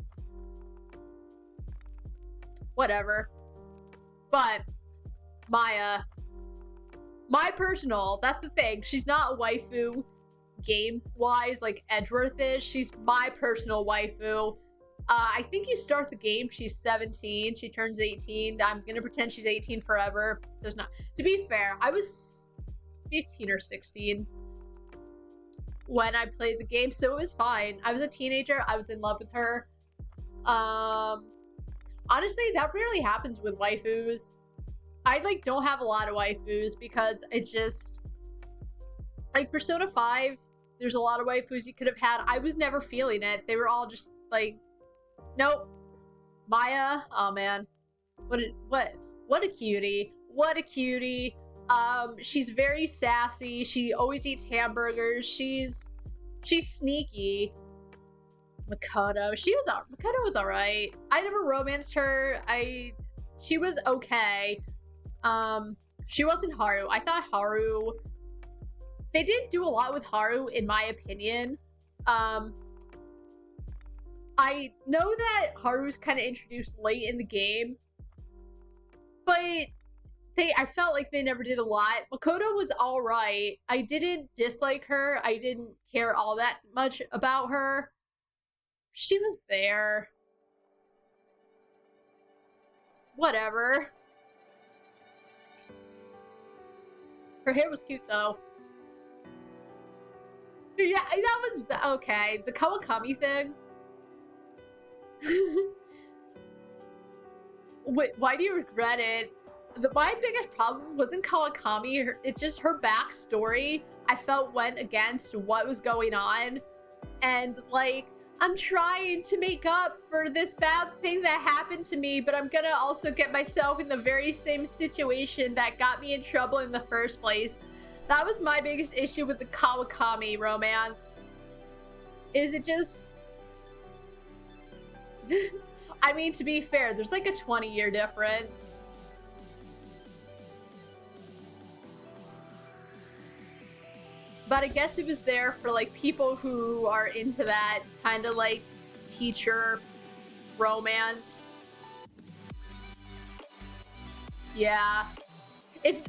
Whatever. But Maya, my personal, that's the thing, she's not a waifu game-wise like Edgeworth is. She's my personal waifu. I think you start the game, she's 17, she turns 18. I'm gonna pretend she's 18 forever. There's not. To be fair, I was 15 or 16 when I played the game, so it was fine. I was a teenager, I was in love with her. Honestly, that rarely happens with waifus. I like don't have a lot of waifus because it just... Like Persona 5, there's a lot of waifus you could have had. I was never feeling it. They were all just like, nope. Maya, oh man. What a cutie. What a cutie. She's very sassy. She always eats hamburgers. She's sneaky. Makoto. Makoto was alright. I never romanced her. She was okay. She wasn't Haru. I thought Haru... They didn't do a lot with Haru, in my opinion. I know that Haru's kind of introduced late in the game, but I felt like they never did a lot. Makoto was alright. I didn't dislike her. I didn't care all that much about her. She was there. Whatever. Her hair was cute, though. Yeah, that was okay. The Kawakami thing. Wait, why do you regret it? My biggest problem wasn't Kawakami. It's just her backstory. I felt went against what was going on, and like I'm trying to make up for this bad thing that happened to me, but I'm gonna also get myself in the very same situation that got me in trouble in the first place. That was my biggest issue with the Kawakami romance. Is it just... I mean, to be fair, there's like a 20-year difference. But I guess it was there for like people who are into that kind of like teacher romance. Yeah. If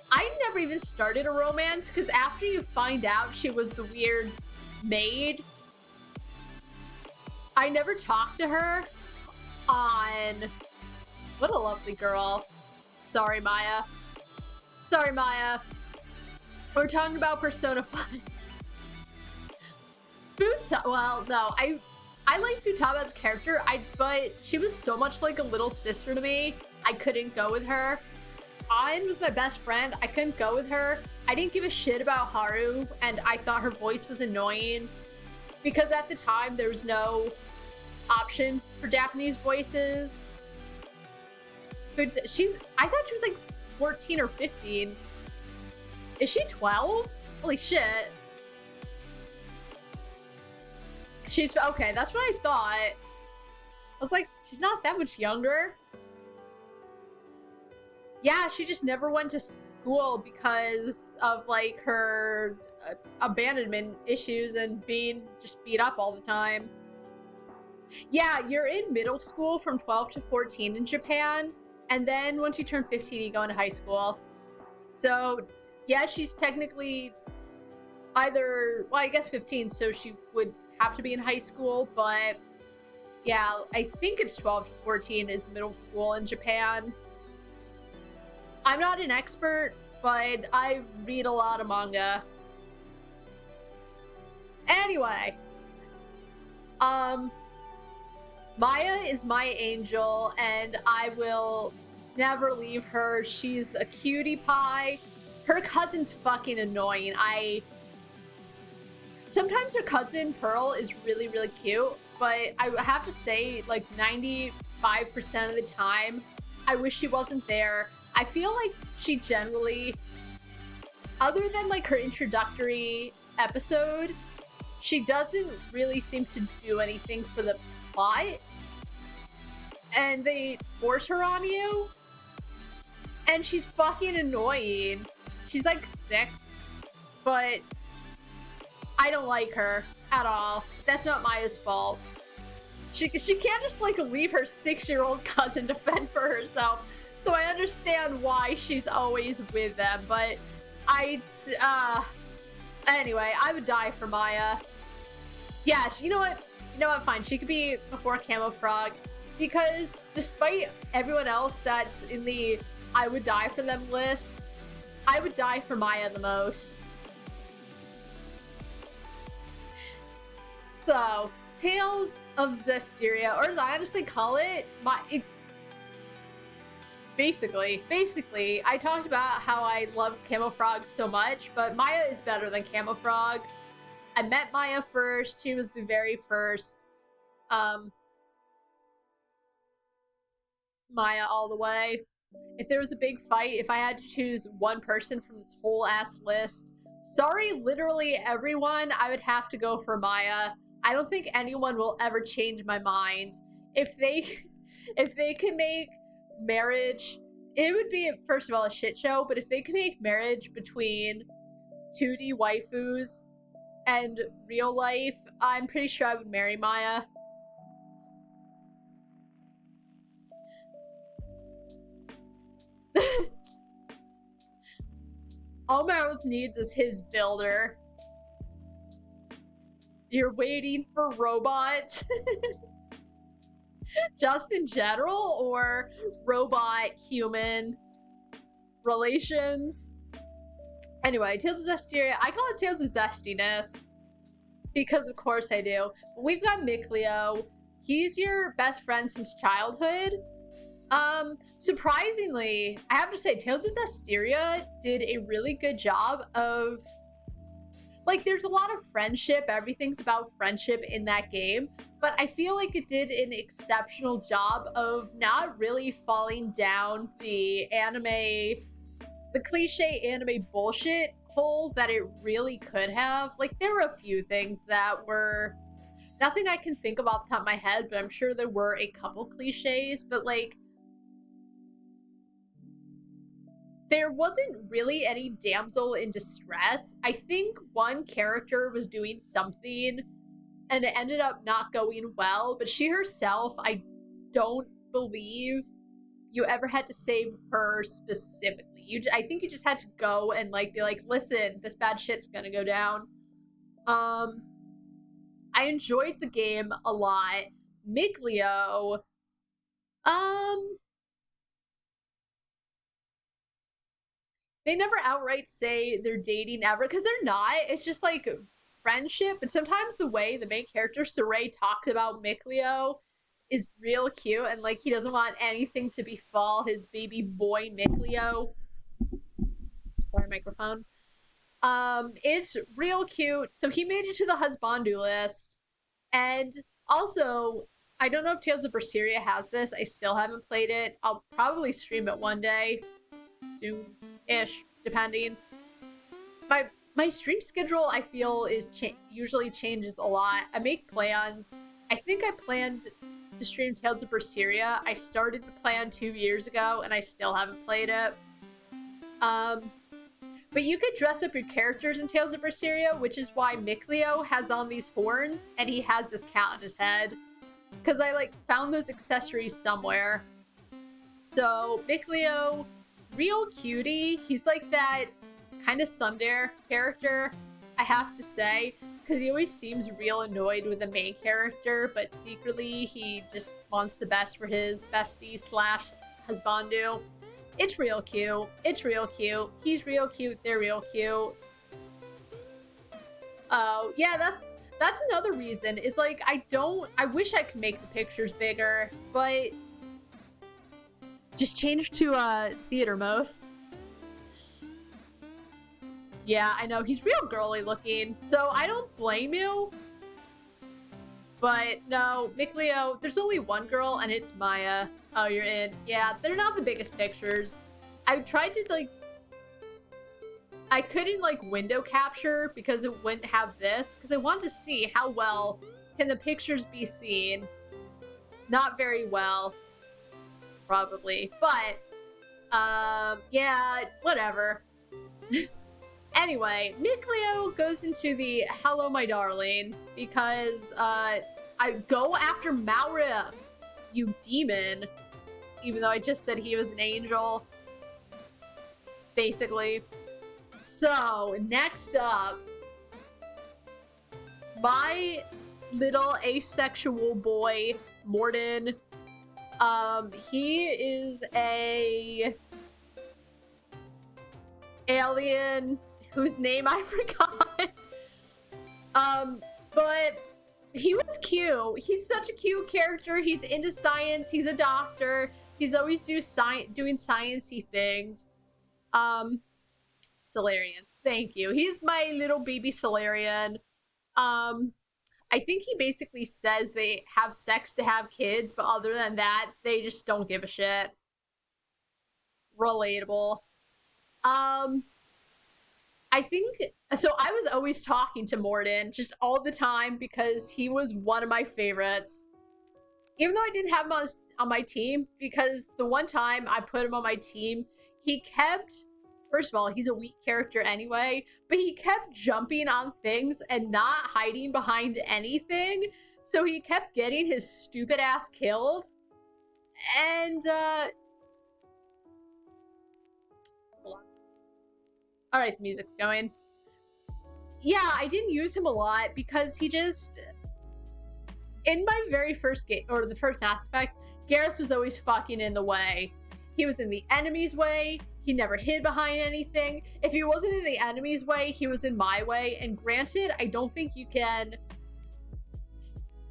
I never even started a romance, because after you find out she was the weird maid, I never talked to her on... What a lovely girl. Sorry, Maya. Sorry, Maya. We're talking about Persona 5. Well, no, I like Futaba as a character, but she was so much like a little sister to me, I couldn't go with her. Ayn was my best friend, I couldn't go with her. I didn't give a shit about Haru, and I thought her voice was annoying, because at the time, there was no option for Japanese voices. But I thought she was like 14 or 15. Is she 12? Holy shit. She's, okay, that's what I thought. I was like, she's not that much younger. Yeah, she just never went to school because of like her abandonment issues and being just beat up all the time. Yeah, you're in middle school from 12 to 14 in Japan, and then once you turn 15, you go into high school. So, yeah, she's technically either, well, I guess 15, so she would have to be in high school, but yeah, I think it's 12 to 14 is middle school in Japan. I'm not an expert, but I read a lot of manga. Anyway, Maya is my angel, and I will never leave her. She's a cutie pie. Her cousin's fucking annoying. Sometimes her cousin, Pearl, is really, really cute, but I have to say, like, 95% of the time, I wish she wasn't there. I feel like she generally, other than, like, her introductory episode, she doesn't really seem to do anything for the plot, and they force her on you, and she's fucking annoying. She's like 6, but I don't like her at all. That's not Maya's fault. She can't just like leave her 6-year-old cousin to fend for herself, so I understand why she's always with them, but anyway, I would die for Maya. Yeah, you know what, fine, she could be before Camo Frog, because despite everyone else that's in the I would die for them list, I would die for Maya the most. So, Tales of Zestiria, or as I honestly call it, basically, I talked about how I love Camo Frog so much, but Maya is better than Camo Frog. I met Maya first, she was the very first, Maya all the way. If there was a big fight, if I had to choose one person from this whole ass list, sorry, literally everyone, I would have to go for Maya. I don't think anyone will ever change my mind. If they can make marriage, it would be, first of all, a shit show, but if they can make marriage between 2D waifus and real life, I'm pretty sure I would marry Maya. All Marth needs is his builder. You're waiting for robots? Just in general, or robot-human relations? Anyway, Tales of Zestiria, I call it Tales of Zestiness, because of course I do. But we've got Mikleo. He's your best friend since childhood. Surprisingly, I have to say, Tales of Zestiria did a really good job of, like, there's a lot of friendship, everything's about friendship in that game, but I feel like it did an exceptional job of not really falling down the cliche anime bullshit hole that it really could have. Like, there were a few things that were, nothing I can think of off the top of my head, but I'm sure there were a couple cliches, but like, there wasn't really any damsel in distress. I think one character was doing something and it ended up not going well, but she herself, I don't believe you ever had to save her specifically. I think you just had to go and like be like, listen, this bad shit's gonna go down. I enjoyed the game a lot. Mikleo, they never outright say they're dating ever, because they're not. It's just like friendship. But sometimes the way the main character Saray talks about Mikleo is real cute, and like he doesn't want anything to befall his baby boy Mikleo. Sorry, microphone. It's real cute. So he made it to the Husbandu list. And also, I don't know if Tales of Berseria has this. I still haven't played it. I'll probably stream it one day. Soon-ish, depending. My stream schedule, I feel, is usually changes a lot. I make plans. I think I planned to stream Tales of Berseria. I started the plan 2 years ago, and I still haven't played it. But you could dress up your characters in Tales of Berseria, which is why Mikleo has on these horns, and he has this cat on his head. Because I, like, found those accessories somewhere. So, Mikleo, real cutie. He's like that kind of tsundere character, I have to say. Because he always seems real annoyed with the main character, but secretly he just wants the best for his bestie / husbandu. It's real cute. It's real cute. He's real cute. They're real cute. Oh, yeah, that's another reason. Is like, I wish I could make the pictures bigger, but just change to theater mode. Yeah, I know. He's real girly looking, so I don't blame you. But no, Mikleo, there's only one girl, and it's Maya. Oh, you're in. Yeah, they're not the biggest pictures. I tried to, like... I couldn't, like, window capture because it wouldn't have this, because I wanted to see how well can the pictures be seen. Not very well, probably. But, yeah, whatever. Anyway, Mikleo goes into the Hello My Darling because I go after Maurif, you demon, even though I just said he was an angel, basically. So, next up, my little asexual boy, Morden. He is a alien whose name I forgot. But he was cute. He's such a cute character. He's into science. He's a doctor. He's always doing science-y things. Solarians. Thank you. He's my little baby Solarian. I think he basically says they have sex to have kids, but other than that, they just don't give a shit. Relatable. I think, so I was always talking to Morden just all the time because he was one of my favorites. Even though I didn't have him on my team, because the one time I put him on my team, he kept, first of all, he's a weak character anyway, but he kept jumping on things and not hiding behind anything, so he kept getting his stupid ass killed. And, hold on. Alright, the music's going. Yeah, I didn't use him a lot because he just... In my very first game, or the first Mass Effect, Garrus was always fucking in the way. He was in the enemy's way. He never hid behind anything. If he wasn't in the enemy's way, he was in my way. And granted, I don't think you can...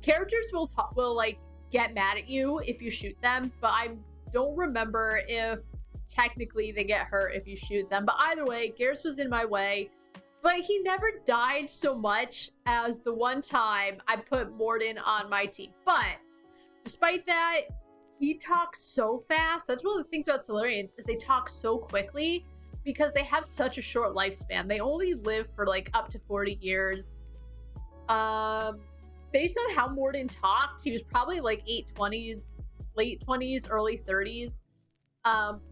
Characters will like get mad at you if you shoot them, but I don't remember if technically they get hurt if you shoot them. But either way, Garrus was in my way. But he never died so much as the one time I put Morden on my team. But despite that, he talks so fast. That's one of the things about Solarians, is they talk so quickly because they have such a short lifespan. They only live for like up to 40 years. Based on how Morden talked, he was probably like late 20s, early 30s.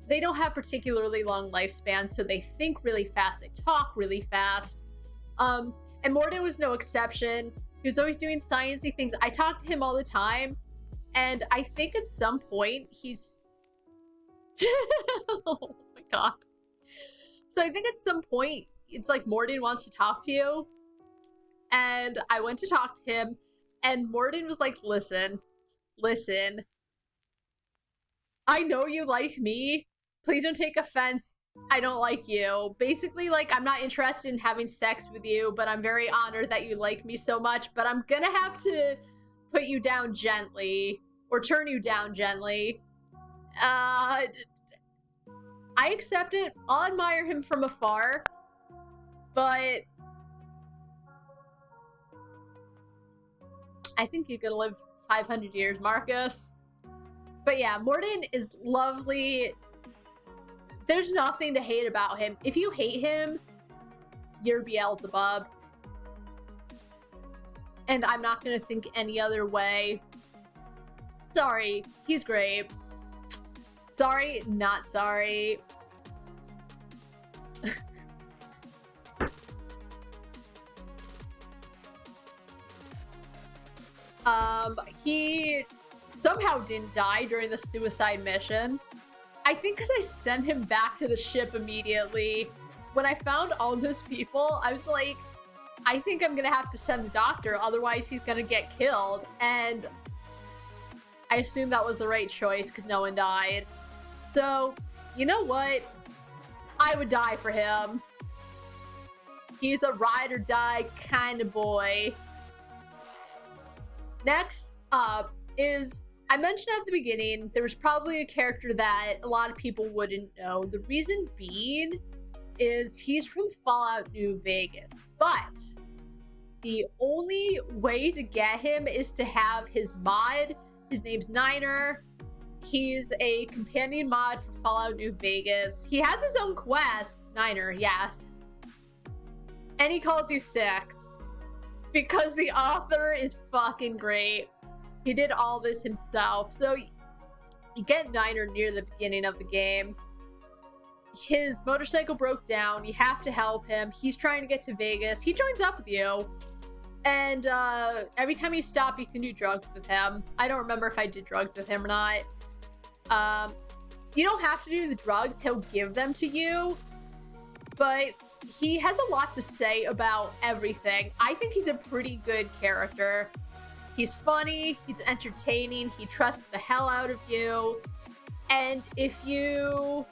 They don't have particularly long lifespans, so they think really fast, they talk really fast. And Morden was no exception. He was always doing sciencey things. I talk to him all the time, and I think at some point he's... Oh my god. So I think at some point, it's like Morden wants to talk to you, and I went to talk to him, and Morden was like, listen, I know you like me. Please don't take offense. I don't like you. Basically, like, I'm not interested in having sex with you, but I'm very honored that you like me so much, but I'm gonna have to put you down gently, or turn you down gently. I accept it. I'll admire him from afar, but I think you could live 500 years, Marcus. But yeah, Morden is lovely. There's nothing to hate about him. If you hate him, you're Beelzebub. And I'm not gonna think any other way. Sorry, he's great. Sorry, not sorry. He somehow didn't die during the suicide mission. I think because I sent him back to the ship immediately. When I found all those people, I was like, I think I'm gonna have to send the doctor, otherwise he's gonna get killed. And I assumed that was the right choice because no one died. So, you know what? I would die for him. He's a ride or die kind of boy. Next up is, I mentioned at the beginning, there was probably a character that a lot of people wouldn't know. The reason being is he's from Fallout New Vegas, but the only way to get him is to have his mod. His name's Niner. He's a companion mod for Fallout New Vegas. He has his own quest, Niner, yes. And he calls you Six. Because the author is fucking great. He did all this himself. So you get Niner near the beginning of the game. His motorcycle broke down. You have to help him. He's trying to get to Vegas. He joins up with you. And every time you stop, you can do drugs with him. I don't remember if I did drugs with him or not. You don't have to do the drugs. He'll give them to you. But he has a lot to say about everything. I think he's a pretty good character. He's funny, he's entertaining, he trusts the hell out of you. And if you...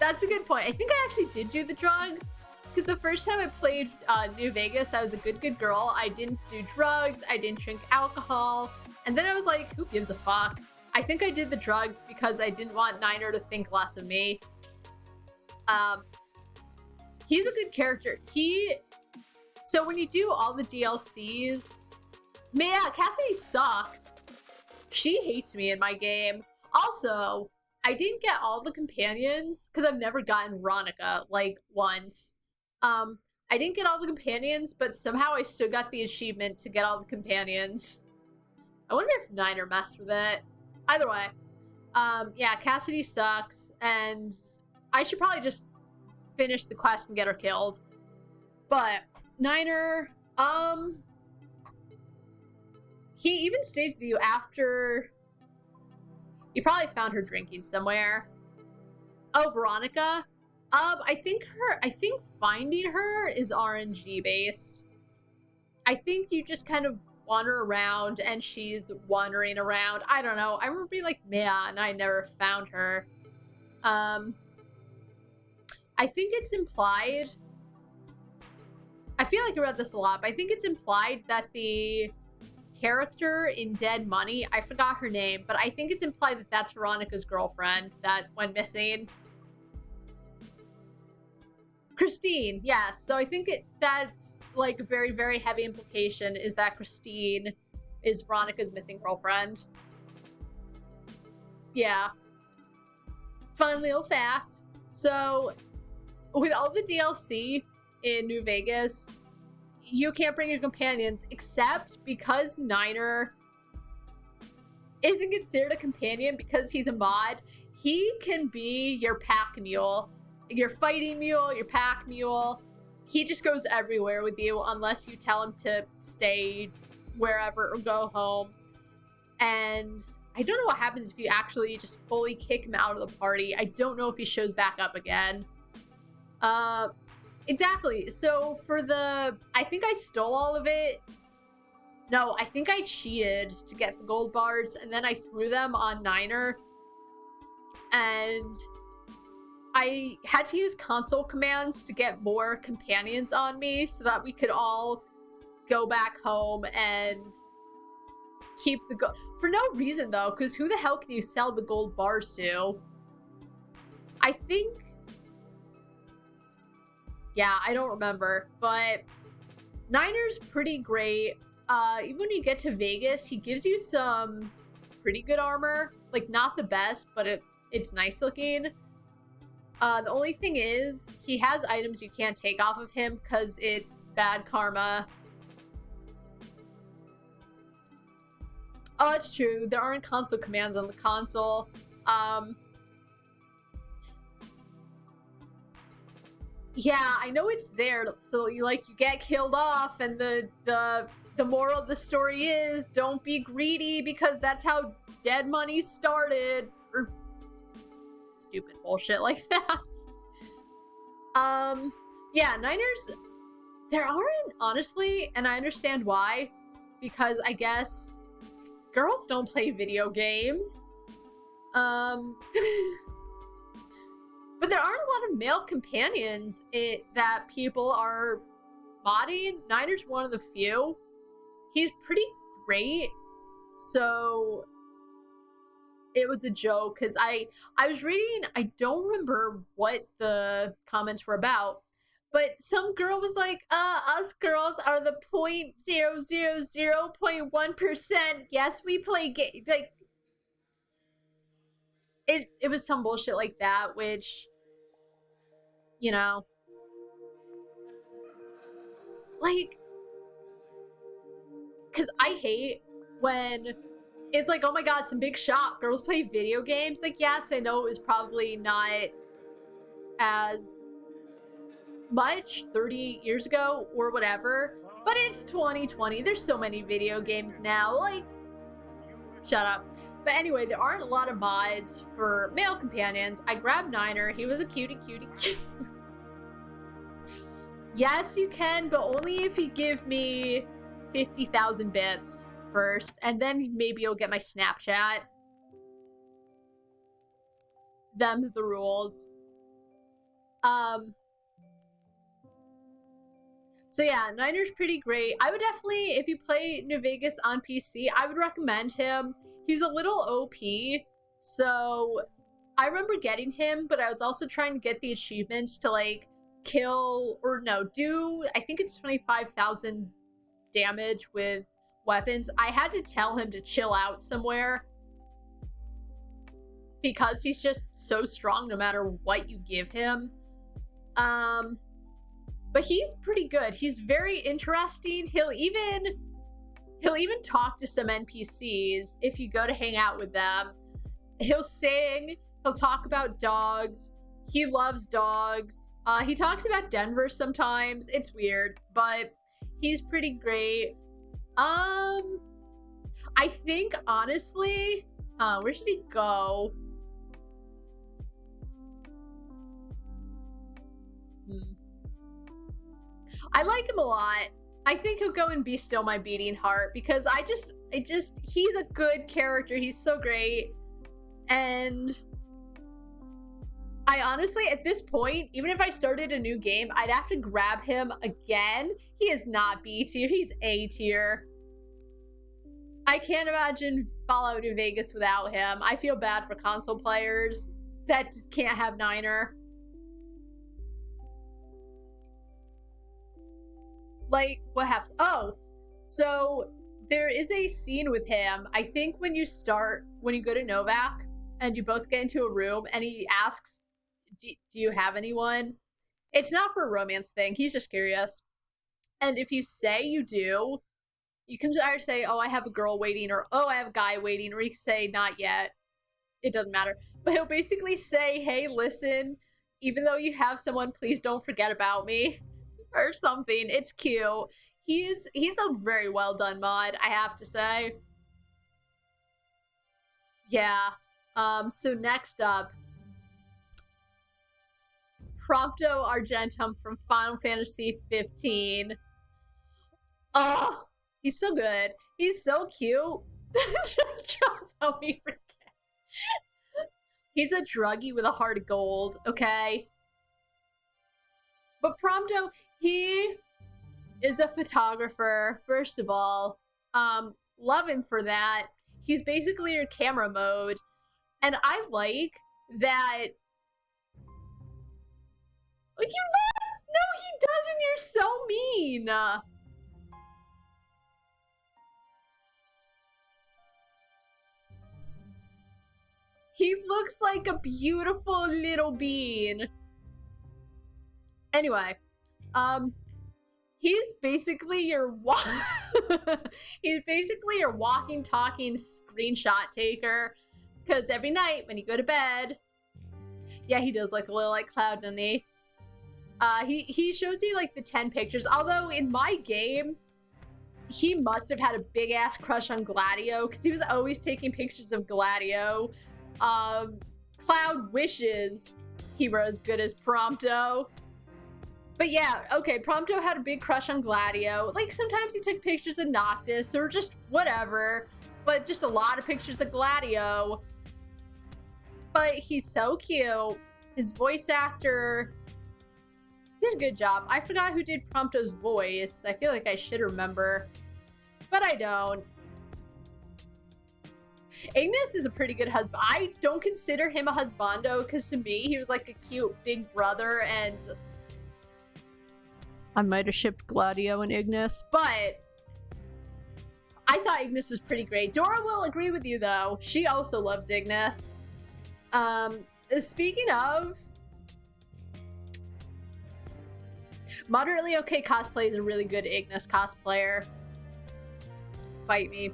That's a good point. I think I actually did do the drugs. Because the first time I played New Vegas, I was a good girl. I didn't do drugs, I didn't drink alcohol. And then I was like, who gives a fuck? I think I did the drugs because I didn't want Niner to think less of me. He's a good character. So when you do all the DLCs, man, Cassidy sucks. She hates me in my game. Also, I didn't get all the companions because I've never gotten Veronica, like, once. I didn't get all the companions, but somehow I still got the achievement to get all the companions. I wonder if Niner messed with it. Either way, yeah, Cassidy sucks, and I should probably just finish the quest and get her killed. But Niner, he even stays with you after you probably found her drinking somewhere. Oh, Veronica. I think finding her is RNG based. I think you just kind of wander around and she's wandering around. I don't know. I remember being like, man, I never found her. I think it's implied. I feel like I read this a lot, but I think it's implied that the character in Dead Money, I forgot her name, but I think it's implied that that's Veronica's girlfriend that went missing. Christine, yes. So I think that's like a very, very heavy implication is that Christine is Veronica's missing girlfriend. Yeah. Fun little fact. So with all the DLC in New Vegas, you can't bring your companions except because Niner isn't considered a companion because he's a mod. He can be your pack mule, your fighting mule, your pack mule. He just goes everywhere with you unless you tell him to stay wherever or go home. And I don't know what happens if you actually just fully kick him out of the party. I don't know if he shows back up again. Exactly. So for I think I stole all of it. No, I think I cheated to get the gold bars and then I threw them on Niner. and I had to use console commands to get more companions on me so that we could all go back home and keep the gold. For no reason, though, because who the hell can you sell the gold bars to? I think... Yeah, I don't remember, but Niner's pretty great. Even when you get to Vegas, he gives you some pretty good armor. Like, not the best, but it's nice looking. The only thing is, he has items you can't take off of him because it's bad karma. Oh, it's true. There aren't console commands on the console. Yeah, I know it's there, so you get killed off, and the moral of the story is don't be greedy because that's how dead money started, or stupid bullshit like that. Yeah, Niners, there aren't, honestly, and I understand why, because I guess girls don't play video games. But there aren't a lot of male companions that people are modding. Niner's one of the few. He's pretty great. So it was a joke because I was reading, I don't remember what the comments were about, but some girl was like, us girls are the 0.000.1%. Yes, we play game. Like, it was some bullshit like that, which, you know, like, because I hate when it's like, oh my god, some big shock, girls play video games. Like, yes, I know it was probably not as much 30 years ago or whatever, but it's 2020. There's so many video games now. Like, shut up. But anyway, there aren't a lot of mods for male companions. I grabbed Niner. He was a cutie. Yes, you can, but only if you give me 50,000 bits first, and then maybe you'll get my Snapchat. Them's the rules. So yeah, Niner's pretty great. I would definitely, if you play New Vegas on PC, I would recommend him. He's a little OP, so I remember getting him, but I was also trying to get the achievements to, like, kill, or no, do, I think it's 25,000 damage with weapons. I had to tell him to chill out somewhere because he's just so strong no matter what you give him. But he's pretty good. He's very interesting. He'll even talk to some NPCs if you go to hang out with them. He'll sing, he'll talk about dogs. He loves dogs. He talks about Denver sometimes. It's weird, but he's pretty great. I think, honestly, where should he go? I like him a lot. I think he'll go and Be Still My Beating Heart because he's a good character. He's so great. And I honestly, at this point, even if I started a new game, I'd have to grab him again. He is not B tier, he's A tier. I can't imagine Fallout New Vegas without him. I feel bad for console players that can't have Niner. Like, what happened? Oh, so there is a scene with him. I think when you go to Novak and you both get into a room and he asks, do you have anyone? It's not for a romance thing. He's just curious. And if you say you do, you can either say, oh, I have a girl waiting, or oh, I have a guy waiting, or you can say, not yet. It doesn't matter. But he'll basically say, hey, listen, even though you have someone, please don't forget about me. Or something. It's cute. He's a very well done mod, I have to say. Yeah. So next up, Prompto Argentum from Final Fantasy 15. Oh, he's so good. He's so cute. Just help me forget. He's a druggie with a heart of gold, okay? But Prompto, he is a photographer, first of all. Love him for that. He's basically your camera mode. And I like that... You no, he doesn't. You're so mean. He looks like a beautiful little bean. Anyway, he's basically your he's basically your walking, talking screenshot taker. Because every night when you go to bed, yeah, he does like a little like cloud, doesn't he? He shows you like the 10 pictures. Although in my game, he must have had a big ass crush on Gladio because he was always taking pictures of Gladio. Cloud wishes he were as good as Prompto. But yeah, okay, Prompto had a big crush on Gladio. Like sometimes he took pictures of Noctis or just whatever, but just a lot of pictures of Gladio. But he's so cute. His voice actor did a good job. I forgot who did Prompto's voice. I feel like I should remember, but I don't. Ignis is a pretty good husband. I don't consider him a husbando because to me, he was like a cute big brother, and I might have shipped Gladio and Ignis, but I thought Ignis was pretty great. Dora will agree with you though. She also loves Ignis. Speaking of, Moderately Okay Cosplay is a really good Ignis cosplayer. Fight me.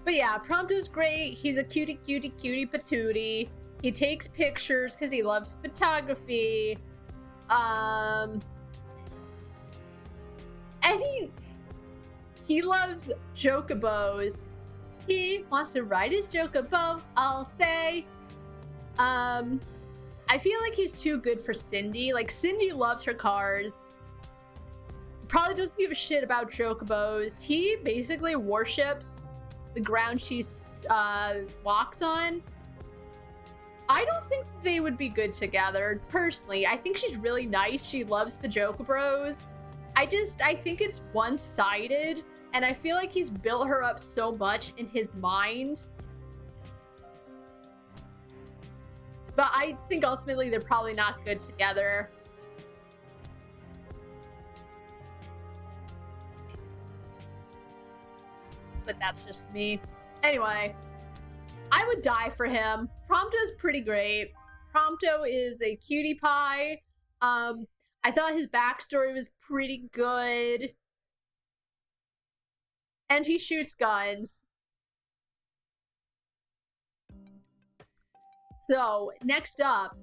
But yeah, Prompto's great. He's a cutie patootie. He takes pictures because he loves photography. And he loves Chocobos. He wants to ride his Chocobo all day. I feel like he's too good for Cindy. Like, Cindy loves her cars. Probably doesn't give a shit about Chocobos. He basically worships the ground she walks on. I don't think they would be good together, personally. I think she's really nice. She loves the Chocobros. I think it's one-sided, and I feel like he's built her up so much in his mind. But I think ultimately they're probably not good together. But that's just me. Anyway, I would die for him. Prompto's pretty great. Prompto is a cutie pie. I thought his backstory was pretty good. And he shoots guns. So, next up.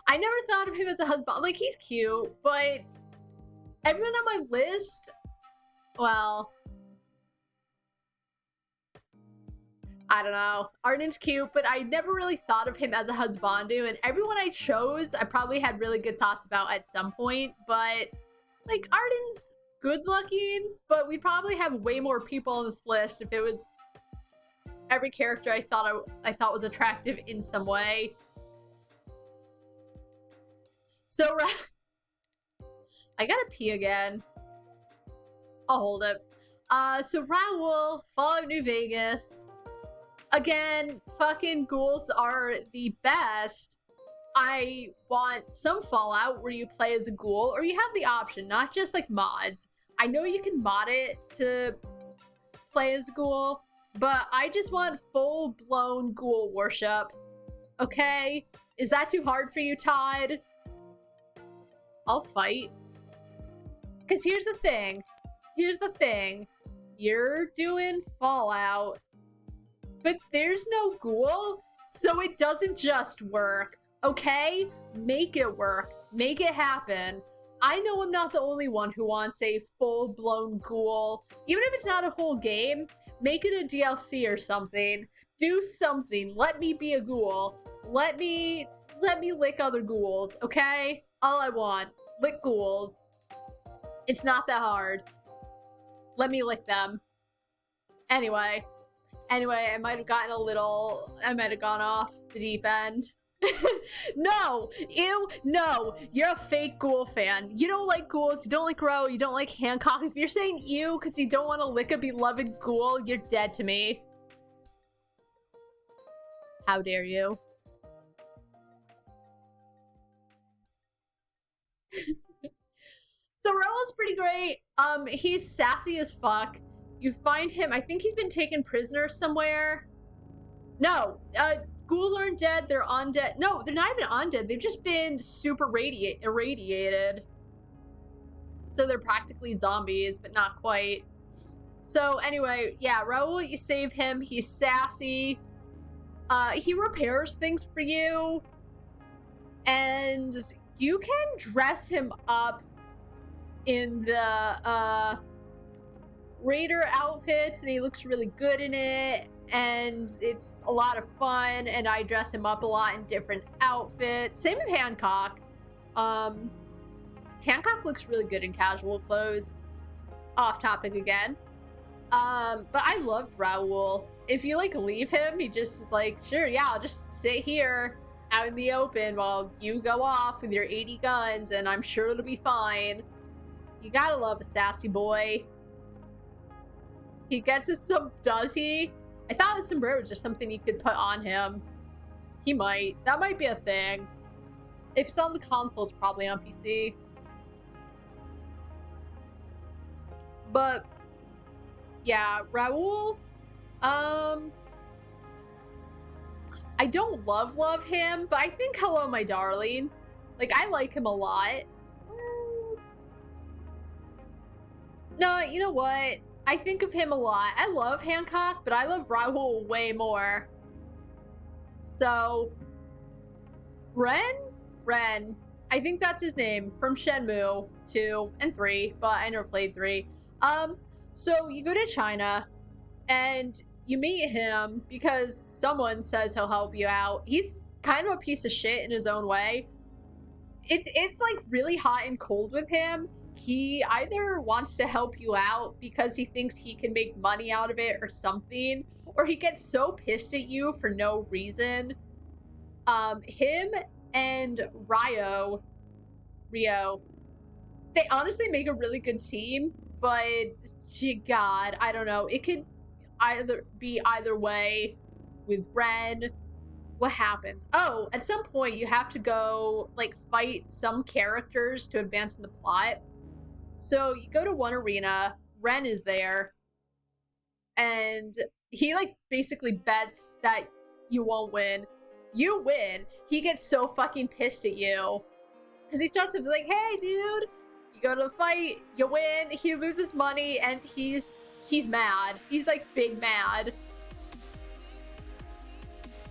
I never thought of him as a husband. Like, he's cute, but everyone on my list, well, I don't know. Arden's cute, but I never really thought of him as a husbandu, and everyone I chose, I probably had really good thoughts about at some point, but, like, Arden's good looking, but we'd probably have way more people on this list if it was every character I thought was attractive in some way. So, I gotta pee again. I'll hold it. So Raoul, Fallout New Vegas. Again, fucking ghouls are the best. I want some Fallout where you play as a ghoul, or you have the option, not just like mods. I know you can mod it to play as a ghoul, but I just want full-blown ghoul worship. Okay? Is that too hard for you, Todd? I'll fight. Because here's the thing. You're doing Fallout, but there's no ghoul, so it doesn't just work. Okay? Make it work. Make it happen. I know I'm not the only one who wants a full-blown ghoul. Even if it's not a whole game, make it a DLC or something. Do something. Let me be a ghoul. Let me lick other ghouls, okay? All I want. Lick ghouls. It's not that hard. Let me lick them. Anyway, Anyway, I might have gone off the deep end. No! Ew! No! You're a fake ghoul fan. You don't like ghouls, you don't like Ro, you don't like Hancock. If you're saying ew because you don't want to lick a beloved ghoul, you're dead to me. How dare you? So Raoul's pretty great. He's sassy as fuck. You find him, I think he's been taken prisoner somewhere. No, ghouls aren't dead, they're undead. No, they're not even undead, they've just been super irradiated. So they're practically zombies, but not quite. So anyway, yeah, Raoul, you save him, he's sassy. He repairs things for you. And you can dress him up in the raider outfits, and he looks really good in it, and it's a lot of fun, and I dress him up a lot in different outfits. Same with Hancock. Hancock looks really good in casual clothes. Off topic again. But I loved Raoul. If you like leave him, he just is like, sure, yeah, I'll just sit here out in the open while you go off with your 80 guns, and I'm sure it'll be fine. You gotta love a sassy boy. He gets his does he? I thought the sombrero was just something you could put on him. He might. That might be a thing. If it's on the console, it's probably on PC. But yeah, Raoul, I don't love him, but I think Hello My Darling. Like, I like him a lot. No, you know what? I think of him a lot. I love Hancock, but I love Raoul way more. So, Ren, I think that's his name, from Shenmue 2 and 3, but I never played 3. So you go to China, and you meet him because someone says he'll help you out. He's kind of a piece of shit in his own way. It's like really hot and cold with him. He either wants to help you out because he thinks he can make money out of it or something, or he gets so pissed at you for no reason. Him and Rio, they honestly make a really good team, but God, I don't know. It could either be either way with Ren. What happens? Oh, at some point you have to go like fight some characters to advance in the plot. So you go to one arena, Ren is there, and he like basically bets that you won't win. You win. He gets so fucking pissed at you because he starts to be like, hey dude, you go to the fight, you win, he loses money, and he's mad. He's like big mad.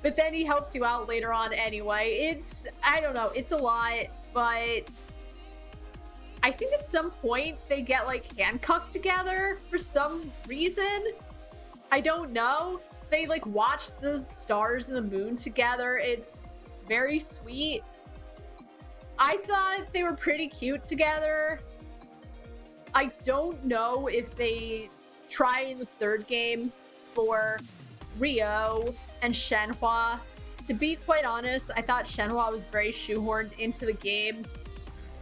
But then he helps you out later on anyway. I don't know, it's a lot, but I think at some point they get like handcuffed together for some reason. I don't know. They like watch the stars and the moon together. It's very sweet. I thought they were pretty cute together. I don't know if they try in the third game for Rio and Shenhua. To be quite honest, I thought Shenhua was very shoehorned into the game,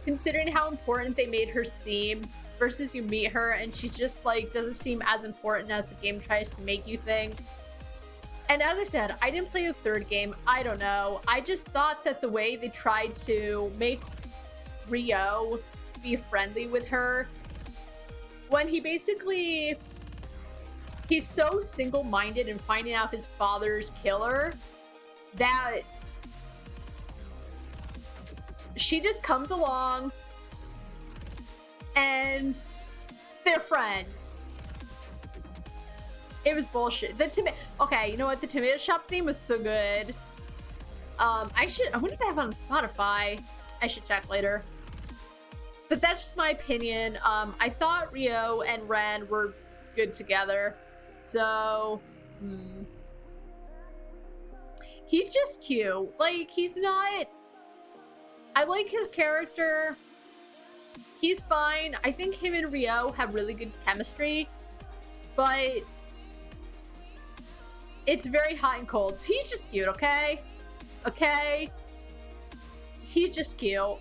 considering how important they made her seem, versus you meet her and she's just like doesn't seem as important as the game tries to make you think. And as I said, I didn't play the third game. I don't know. I just thought that the way they tried to make Rio be friendly with her, when he's so single-minded in finding out his father's killer, that she just comes along and they're friends. It was bullshit. Okay, you know what? The tomato shop theme was so good. I wonder if I have it on Spotify. I should check later. But that's just my opinion. I thought Rio and Ren were good together. So, he's just cute. Like, he's not... I like his character. He's fine. I think him and Rio have really good chemistry. But It's very hot and cold. He's just cute, okay? Okay? He's just cute.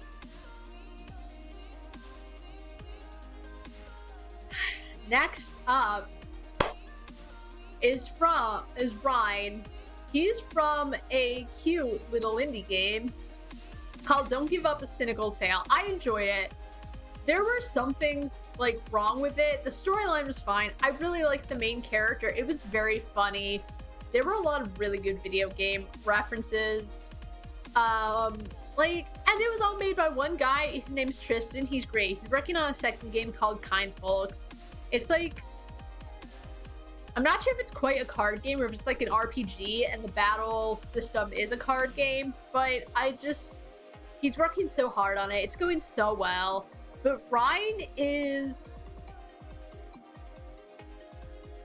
Next up is Ryan. He's from a cute little indie game called Don't Give Up a Cynical Tale. I enjoyed it. There were some things like wrong with it. The storyline was fine. I really liked the main character. It was very funny. There were a lot of really good video game references. And it was all made by one guy. His name's Tristan. He's great. He's working on a second game called Kind Folks. It's like, I'm not sure if it's quite a card game or if it's like an RPG and the battle system is a card game, but he's working so hard on it. It's going so well. But Ryan he's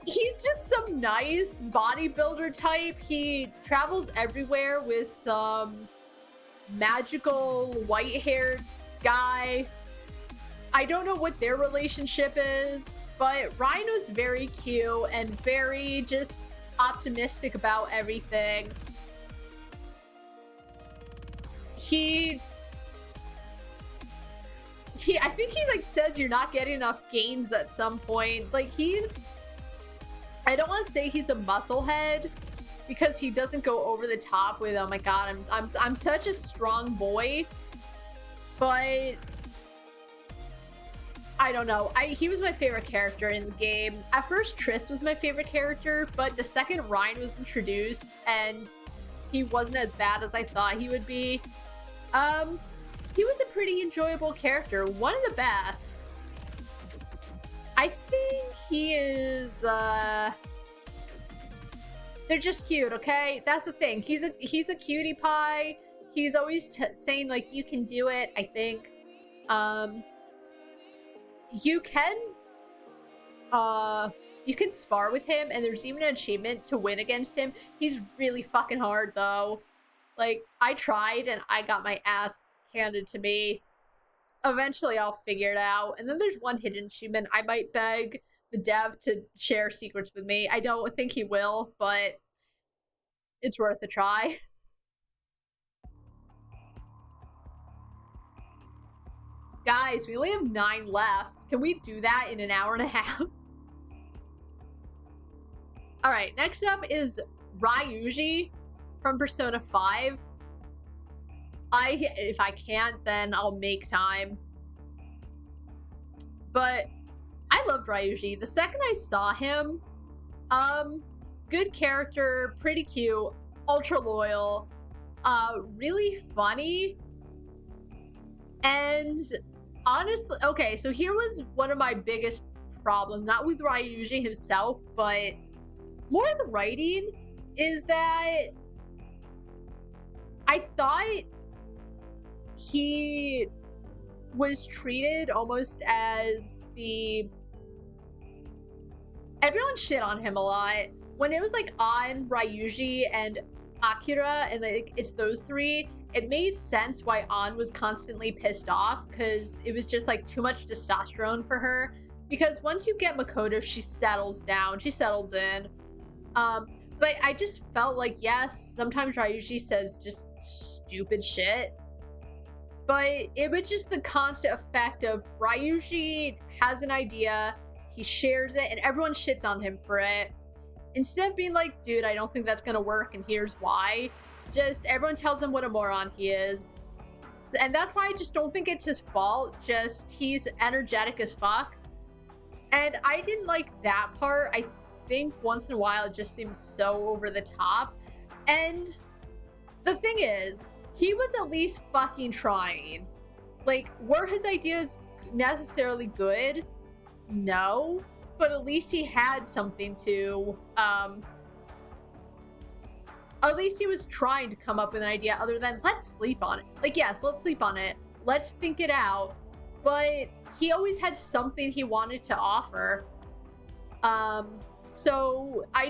just some nice bodybuilder type. He travels everywhere with some magical white-haired guy. I don't know what their relationship is, but Ryan was very cute and very just optimistic about everything. I think he like says you're not getting enough gains at some point. Like I don't want to say he's a musclehead because he doesn't go over the top with, oh my god, I'm such a strong boy, but I don't know. He was my favorite character in the game. At first, Triss was my favorite character, but the second Ryan was introduced and he wasn't as bad as I thought he would be, he was a pretty enjoyable character. One of the best. I think he is, they're just cute, okay? That's the thing. He's a cutie pie. He's always saying, like, you can do it, I think. You can spar with him, and there's even an achievement to win against him. He's really fucking hard, though. Like, I tried, and I got my ass handed to me. Eventually, I'll figure it out. And then there's one hidden achievement. I might beg the dev to share secrets with me. I don't think he will, but it's worth a try. Guys, we only have 9 left. Can we do that in an hour and a half? Alright, next up is Ryuji from Persona 5. If I can't, then I'll make time. But I loved Ryuji. The second I saw him, good character, pretty cute, ultra loyal, really funny, and honestly, okay, so here was one of my biggest problems, not with Ryuji himself, but more the writing, is that I thought he was treated almost as everyone shit on him a lot. When it was like on Ryuji and Akira, and like it's those three, it made sense why An was constantly pissed off, because it was just like too much testosterone for her. Because once you get Makoto, she settles down, she settles in. But I just felt like, yes, sometimes Ryuji says just stupid shit, but it was just the constant effect of Ryuji has an idea, he shares it, and everyone shits on him for it. Instead of being like, dude, I don't think that's gonna work, and here's why, just everyone tells him what a moron he is. And that's why I just don't think it's his fault, just he's energetic as fuck. And I didn't like that part. I think once in a while it just seems so over the top. And the thing is, he was at least fucking trying. Like, were his ideas necessarily good? No. But at least he had something to, at least he was trying to come up with an idea other than, let's sleep on it. Like, yes, let's sleep on it. Let's think it out. But he always had something he wanted to offer. So I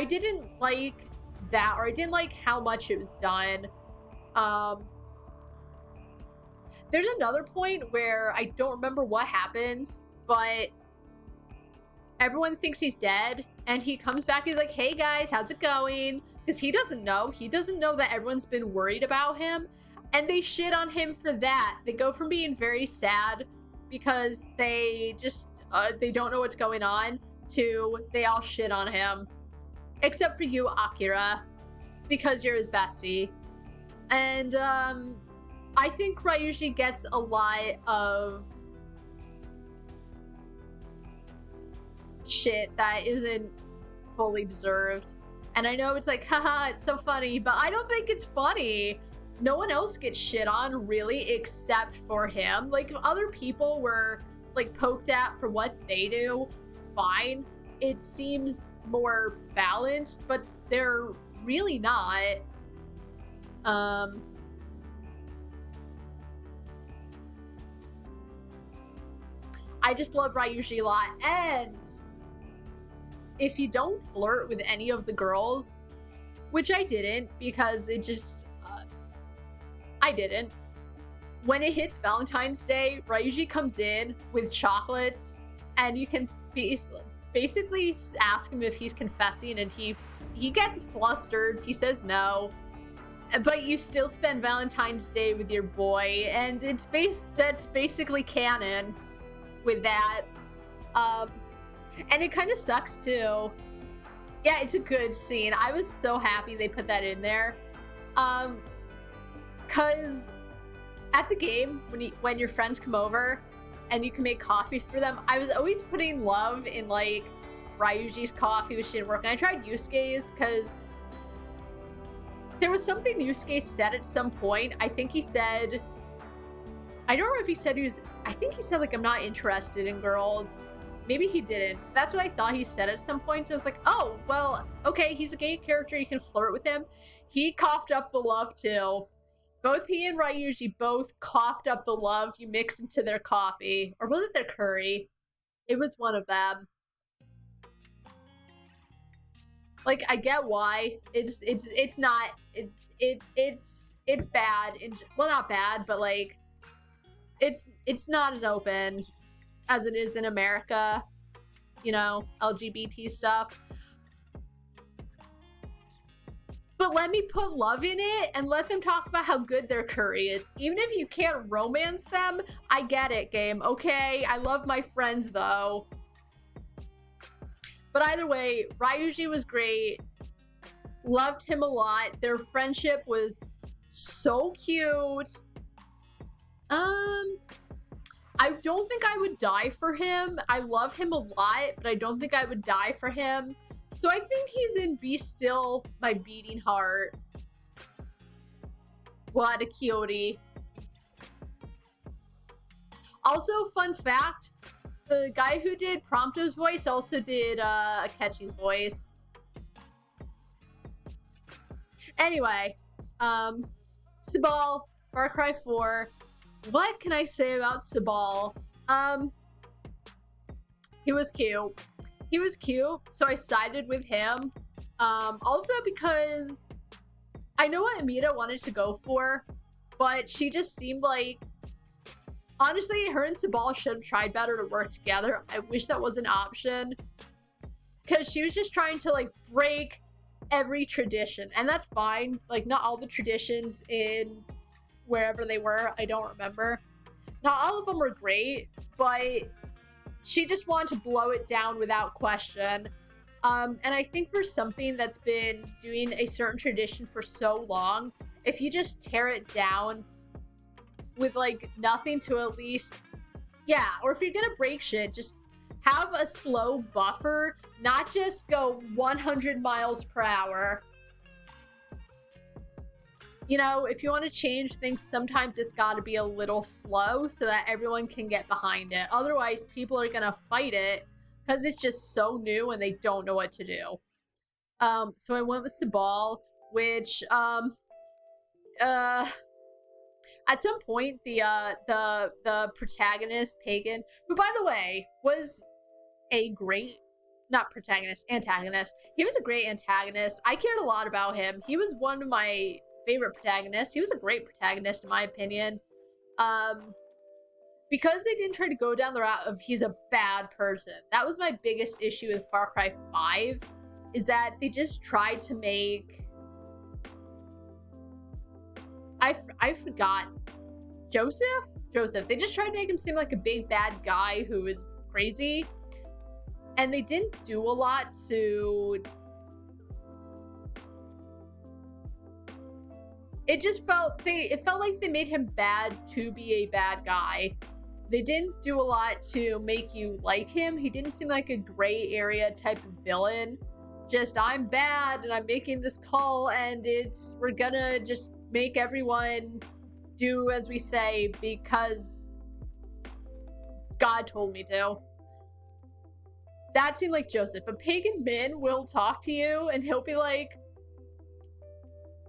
didn't like that, or I didn't like how much it was done. There's another point where I don't remember what happens, but everyone thinks he's dead, and he comes back, he's like, hey guys, how's it going? Because he doesn't know that everyone's been worried about him, and they shit on him for that. They go from being very sad because they just they don't know what's going on to they all shit on him, except for you, Akira, because you're his bestie. And I think Ryuji gets a lot of shit that isn't fully deserved. And I know it's like, haha, it's so funny, but I don't think it's funny. No one else gets shit on, really, except for him. Like, if other people were, like, poked at for what they do, fine. It seems more balanced, but they're really not. I just love Ryuji a lot, and if you don't flirt with any of the girls, which I didn't, because it just, I didn't. When it hits Valentine's Day, Ryuji comes in with chocolates, and you can basically ask him if he's confessing, and he gets flustered. He says no, but you still spend Valentine's Day with your boy, and that's basically canon with that. And it kind of sucks too. Yeah, it's a good scene. I was so happy they put that in there. Cause at the game, when your friends come over and you can make coffees for them, I was always putting love in like Ryuji's coffee, which didn't work. And I tried Yusuke's because there was something Yusuke said at some point. I think he said, I don't remember if he said I think he said like, I'm not interested in girls. Maybe he didn't. That's what I thought he said at some point. So I was like, oh, well, okay, he's a gay character. You can flirt with him. He coughed up the love too. Both he and Ryuji both coughed up the love you mix into their coffee. Or was it their curry? It was one of them. Like, I get why. It's not, it's bad. Well, not bad, but like, it's not as open as it is in America, you know, LGBT stuff. But let me put love in it and let them talk about how good their curry is. Even if you can't romance them, I get it, game. Okay, I love my friends, though. But either way, Ryuji was great. Loved him a lot. Their friendship was so cute. I don't think I would die for him. I love him a lot, but I don't think I would die for him. So I think he's in Be Still, My Beating Heart. What a cutie. Also, fun fact, the guy who did Prompto's voice also did Akechi's voice. Anyway, Sabal, Far Cry 4. What can I say about Sabal? He was cute. He was cute, so I sided with him. Also because I know what Amita wanted to go for, but she just seemed like, honestly, her and Sabal should have tried better to work together. I wish that was an option, because she was just trying to like break every tradition, and that's fine. Like, not all the traditions in wherever they were, I don't remember. Not all of them were great, but she just wanted to blow it down without question. And I think for something that's been doing a certain tradition for so long, if you just tear it down with like nothing to at least, yeah, or if you're gonna break shit, just have a slow buffer, not just go 100 miles per hour. You know, if you want to change things, sometimes it's got to be a little slow so that everyone can get behind it. Otherwise, people are going to fight it because it's just so new and they don't know what to do. So I went with Sabal, which, at some point, the protagonist, Pagan, who, by the way, was a great, not protagonist, antagonist. He was a great antagonist. I cared a lot about him. He was one of my favorite protagonist. He was a great protagonist in my opinion. because they didn't try to go down the route of he's a bad person. That was my biggest issue with Far Cry 5, is that they just tried to make... I forgot. Joseph? They just tried to make him seem like a big bad guy who was crazy. And they didn't do a lot to... It just felt... It felt like they made him bad to be a bad guy. They didn't do a lot to make you like him. He didn't seem like a gray area type of villain. Just, I'm bad and I'm making this call and we're gonna just make everyone do as we say because God told me to. That seemed like Joseph. But Pagan Min will talk to you and he'll be like,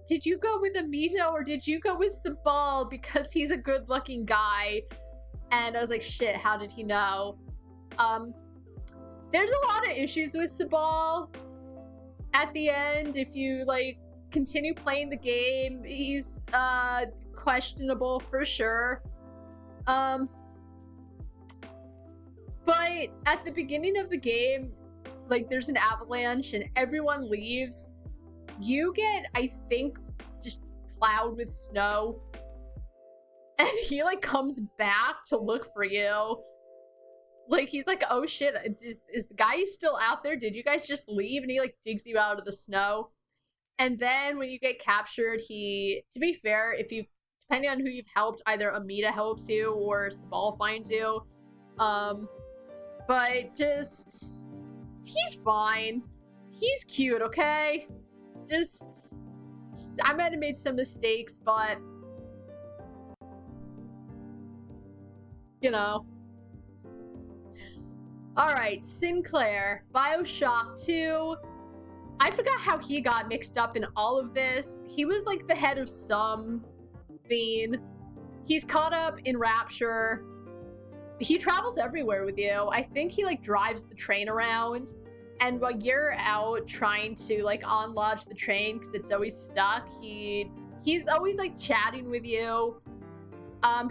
did you go with Amito or did you go with Sabal because he's a good looking guy? And I was like, shit, how did he know? There's a lot of issues with Sabal at the end. If you like continue playing the game, he's questionable for sure. But at the beginning of the game, like there's an avalanche and everyone leaves. You get, I think, just plowed with snow. And he like comes back to look for you. Like he's like, oh shit, is the guy still out there? Did you guys just leave? And he like digs you out of the snow. And then when you get captured, he, to be fair, if you've, depending on who you've helped, either Amita helps you or Sabal finds you. But just, he's fine. He's cute, okay? Just, I might have made some mistakes, but you know. Alright, Sinclair, BioShock 2. I forgot how he got mixed up in all of this. He was like the head of something. He's caught up in Rapture. He travels everywhere with you. I think he like drives the train around. And while you're out trying to like unlodge the train because it's always stuck, he's always like chatting with you.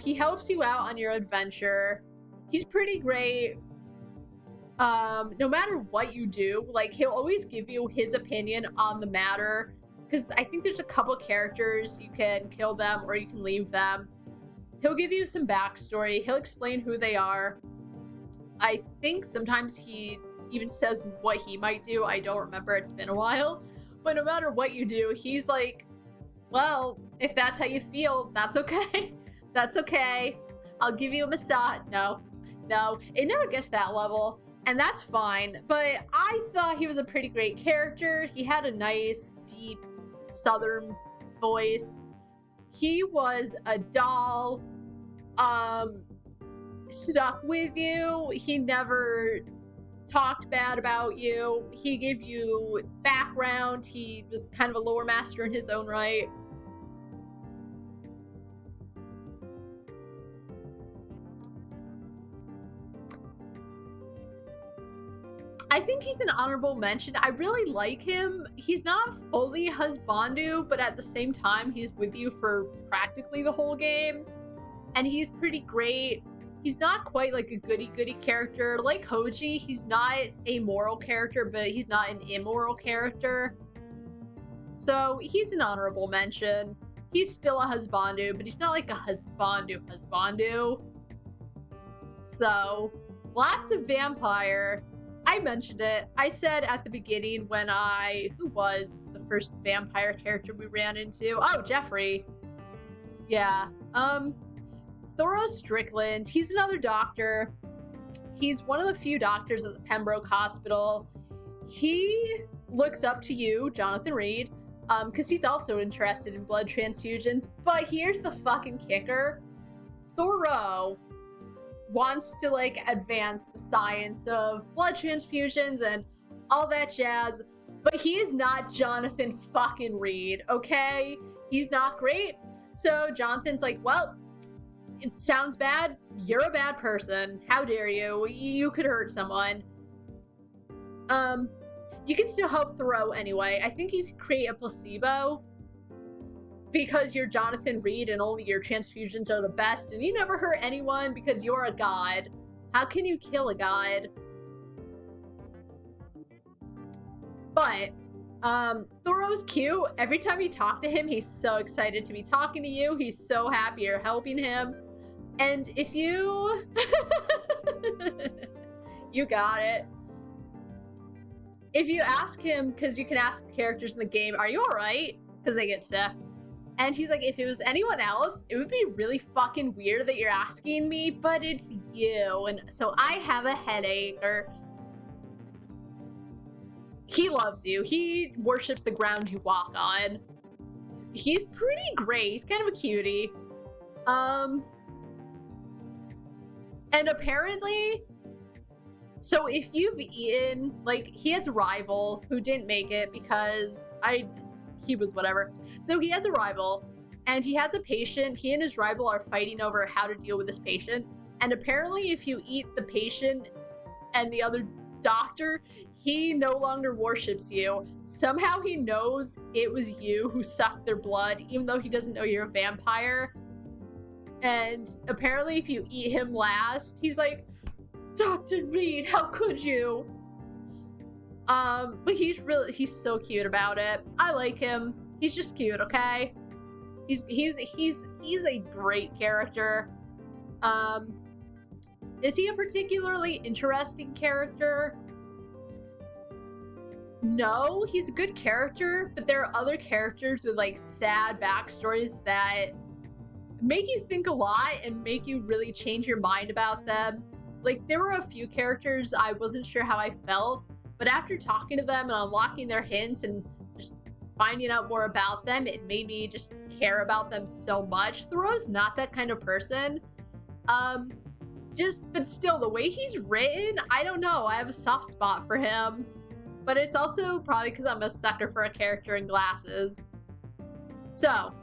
He helps you out on your adventure. He's pretty great. No matter what you do, like he'll always give you his opinion on the matter. Because I think there's a couple characters, you can kill them or you can leave them. He'll give you some backstory. He'll explain who they are. I think sometimes he even says what he might do. I don't remember, it's been a while. But no matter what you do, he's like, well, if that's how you feel, that's okay. That's okay. I'll give you a massage. No, it never gets to that level. And that's fine. But I thought he was a pretty great character. He had a nice, deep, southern voice. He was a doll. Stuck with you. He never talked bad about you. He gave you background. He was kind of a lore master in his own right. I think he's an honorable mention. I really like him. He's not fully Husbandu, but at the same time, he's with you for practically the whole game. And he's pretty great. He's not quite like a goody-goody character. Like Hoji, he's not a moral character, but he's not an immoral character. So he's an honorable mention. He's still a Husbandu, but he's not like a Husbandu. So, lots of vampire. I mentioned it. I said at the beginning when who was the first vampire character we ran into? Oh, Jeffrey. Yeah. Thoreau Strickland. He's another doctor. He's one of the few doctors at the Pembroke Hospital. He looks up to you, Jonathan Reed, because he's also interested in blood transfusions. But here's the fucking kicker. Thoreau wants to like advance the science of blood transfusions and all that jazz, but he is not Jonathan fucking Reed, okay? He's not great. So Jonathan's like, well, it sounds bad. You're a bad person. How dare you? You could hurt someone. You can still help Thoreau anyway. I think you could create a placebo. because you're Jonathan Reed and only your transfusions are the best and you never hurt anyone because you're a god. How can you kill a god? But Thoreau's cute. Every time you talk to him, he's so excited to be talking to you. He's so happy you're helping him. And if you you got it. If you ask him, because you can ask the characters in the game, are you alright? Because they get sick. And he's like, if it was anyone else, it would be really fucking weird that you're asking me, but it's you. And so I have a headache. Or he loves you. He worships the ground you walk on. He's pretty great. He's kind of a cutie. And apparently, so if you've eaten, like, he has a rival who didn't make it because he was whatever. So he has a rival, and he has a patient. He and his rival are fighting over how to deal with this patient. And apparently, if you eat the patient and the other doctor, he no longer worships you. Somehow he knows it was you who sucked their blood, even though he doesn't know you're a vampire. And apparently, if you eat him last, he's like, Dr. Reed, how could you? But he's so cute about it. I like him. He's just cute, okay? He's a great character. Is he a particularly interesting character? No, he's a good character, but there are other characters with like sad backstories that make you think a lot and make you really change your mind about them. Like, there were a few characters I wasn't sure how I felt, but after talking to them and unlocking their hints and just finding out more about them, it made me just care about them so much. Thoreau's not that kind of person. But still, the way he's written, I don't know, I have a soft spot for him. But it's also probably because I'm a sucker for a character in glasses. So,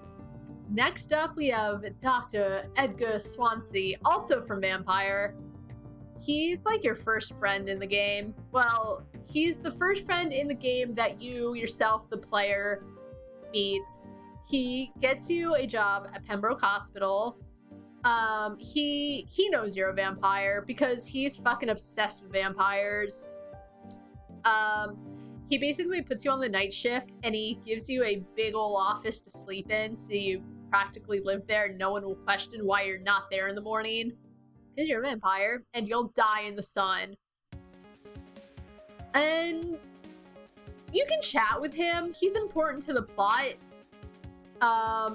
next up we have Dr. Edgar Swansea, also from Vampire. He's like your first friend in the game. Well, he's the first friend in the game that you yourself, the player, meet. He gets you a job at Pembroke Hospital. He knows you're a vampire because he's fucking obsessed with vampires. He basically puts you on the night shift and he gives you a big ol' office to sleep in, so you practically live there and no one will question why you're not there in the morning. Because you're a vampire and you'll die in the sun. And you can chat with him. He's important to the plot.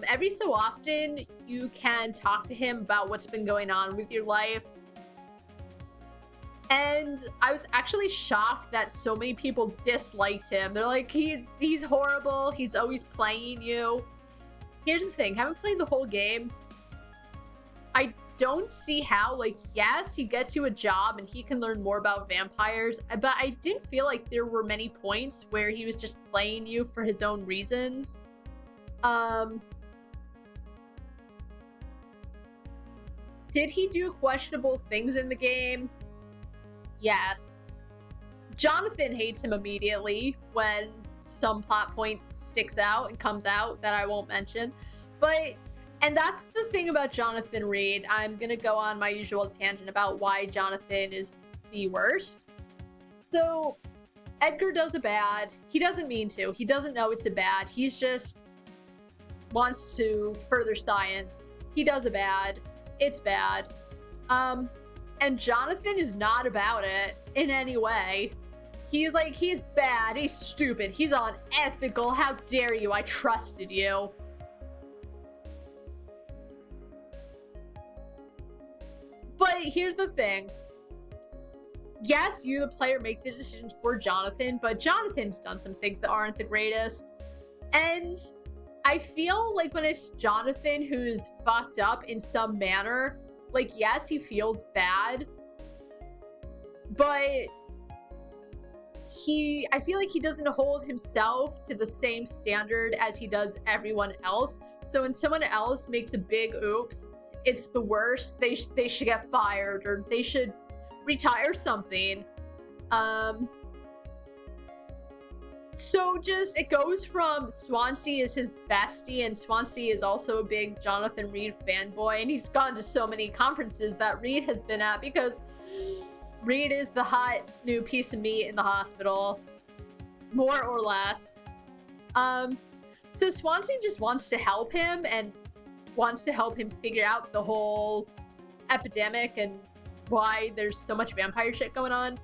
Every so often you can talk to him about what's been going on with your life. And I was actually shocked that so many people disliked him. They're like, he's horrible. He's always playing you. Here's the thing. Haven't played the whole game. I don't see how. Like, yes, he gets you a job and he can learn more about vampires. But I didn't feel like there were many points where he was just playing you for his own reasons. Did he do questionable things in the game? Yes. Jonathan hates him immediately when some plot point sticks out and comes out that I won't mention. And that's the thing about Jonathan Reed. I'm gonna go on my usual tangent about why Jonathan is the worst. So, Edgar does a bad. He doesn't mean to. He doesn't know it's a bad. He's just wants to further science. He does a bad. It's bad. And Jonathan is not about it in any way. He's bad, he's stupid, he's unethical, how dare you, I trusted you. But here's the thing. Yes, you, the player, make the decisions for Jonathan, but Jonathan's done some things that aren't the greatest. And I feel like when it's Jonathan who's fucked up in some manner, like, yes, he feels bad, but I feel like he doesn't hold himself to the same standard as he does everyone else. So when someone else makes a big oops, it's the worst, they should get fired or they should retire something. So just, it goes from Swansea is his bestie, and Swansea is also a big Jonathan Reed fanboy, and he's gone to so many conferences that Reed has been at because Reed is the hot new piece of meat in the hospital, more or less. So Swansea just wants to help him and wants to help him figure out the whole epidemic and why there's so much vampire shit going on.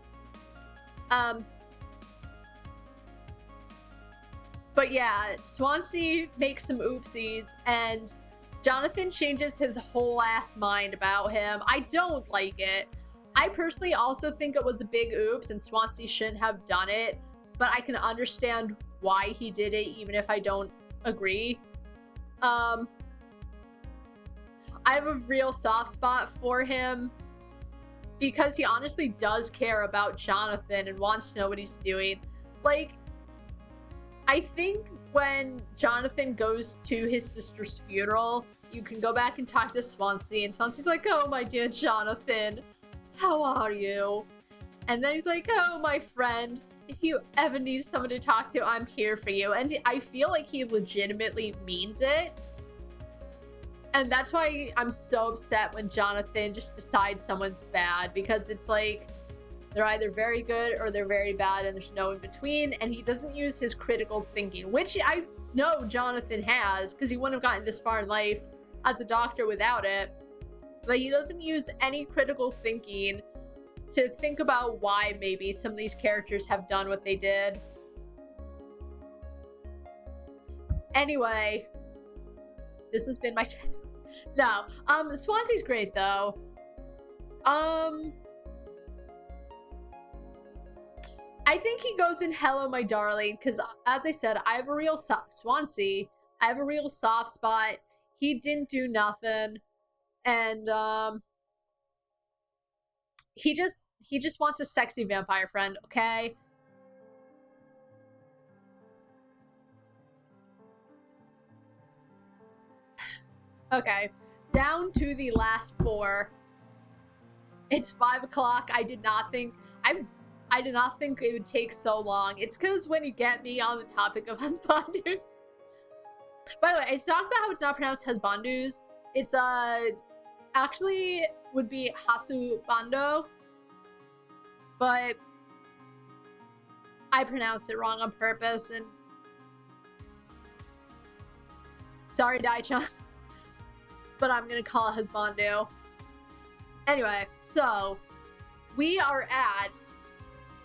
But yeah, Swansea makes some oopsies, and Jonathan changes his whole ass mind about him. I don't like it. I personally also think it was a big oops, and Swansea shouldn't have done it, but I can understand why he did it, even if I don't agree. I have a real soft spot for him because he honestly does care about Jonathan and wants to know what he's doing. Like, I think when Jonathan goes to his sister's funeral, you can go back and talk to Swansea, and Swansea's like, oh, my dear Jonathan, how are you? And then he's like, oh, my friend, if you ever need someone to talk to, I'm here for you. And I feel like he legitimately means it. And that's why I'm so upset when Jonathan just decides someone's bad, because it's like, they're either very good or they're very bad, and there's no in between. And he doesn't use his critical thinking, which I know Jonathan has, because he wouldn't have gotten this far in life as a doctor without it. But he doesn't use any critical thinking to think about why maybe some of these characters have done what they did. Anyway, this has been my no. Swansea's great though. I think he goes in Hello My Darling because, as I said, I have a real Swansea. I have a real soft spot. He didn't do nothing, and he just wants a sexy vampire friend. Okay. Okay. Down to the last 4. It's 5 o'clock. I did not think it would take so long. It's because when you get me on the topic of husbandus. By the way, it's talked about how it's not pronounced husbandus. It's actually would be Husbandu, but I pronounced it wrong on purpose, and sorry, Dai-chan, but I'm gonna call it Husbandu. Anyway, so we are at,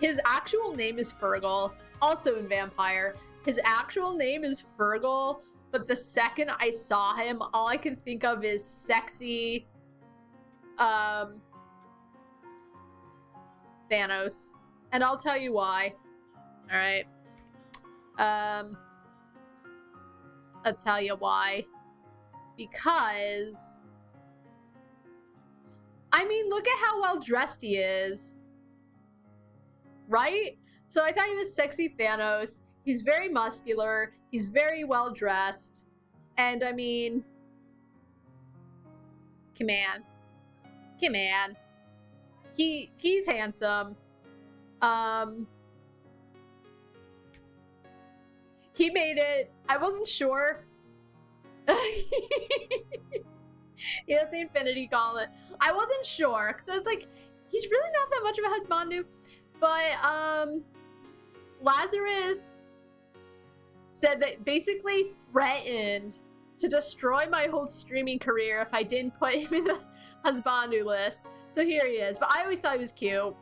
his actual name is Fergal, also in Vampire. His actual name is Fergal, but the second I saw him, all I can think of is sexy Thanos. And I'll tell you why. Alright. I'll tell you why. Because, I mean, look at how well dressed he is. Right? So I thought he was sexy Thanos. He's very muscular. He's very well dressed. And I mean, come on. Come on. He's handsome. He made it. I wasn't sure. He has the Infinity Gauntlet. I wasn't sure, because I was like, he's really not that much of a husbandu. But, Lazarus said that basically threatened to destroy my whole streaming career if I didn't put him in the husbandu list. So here he is. But I always thought he was cute.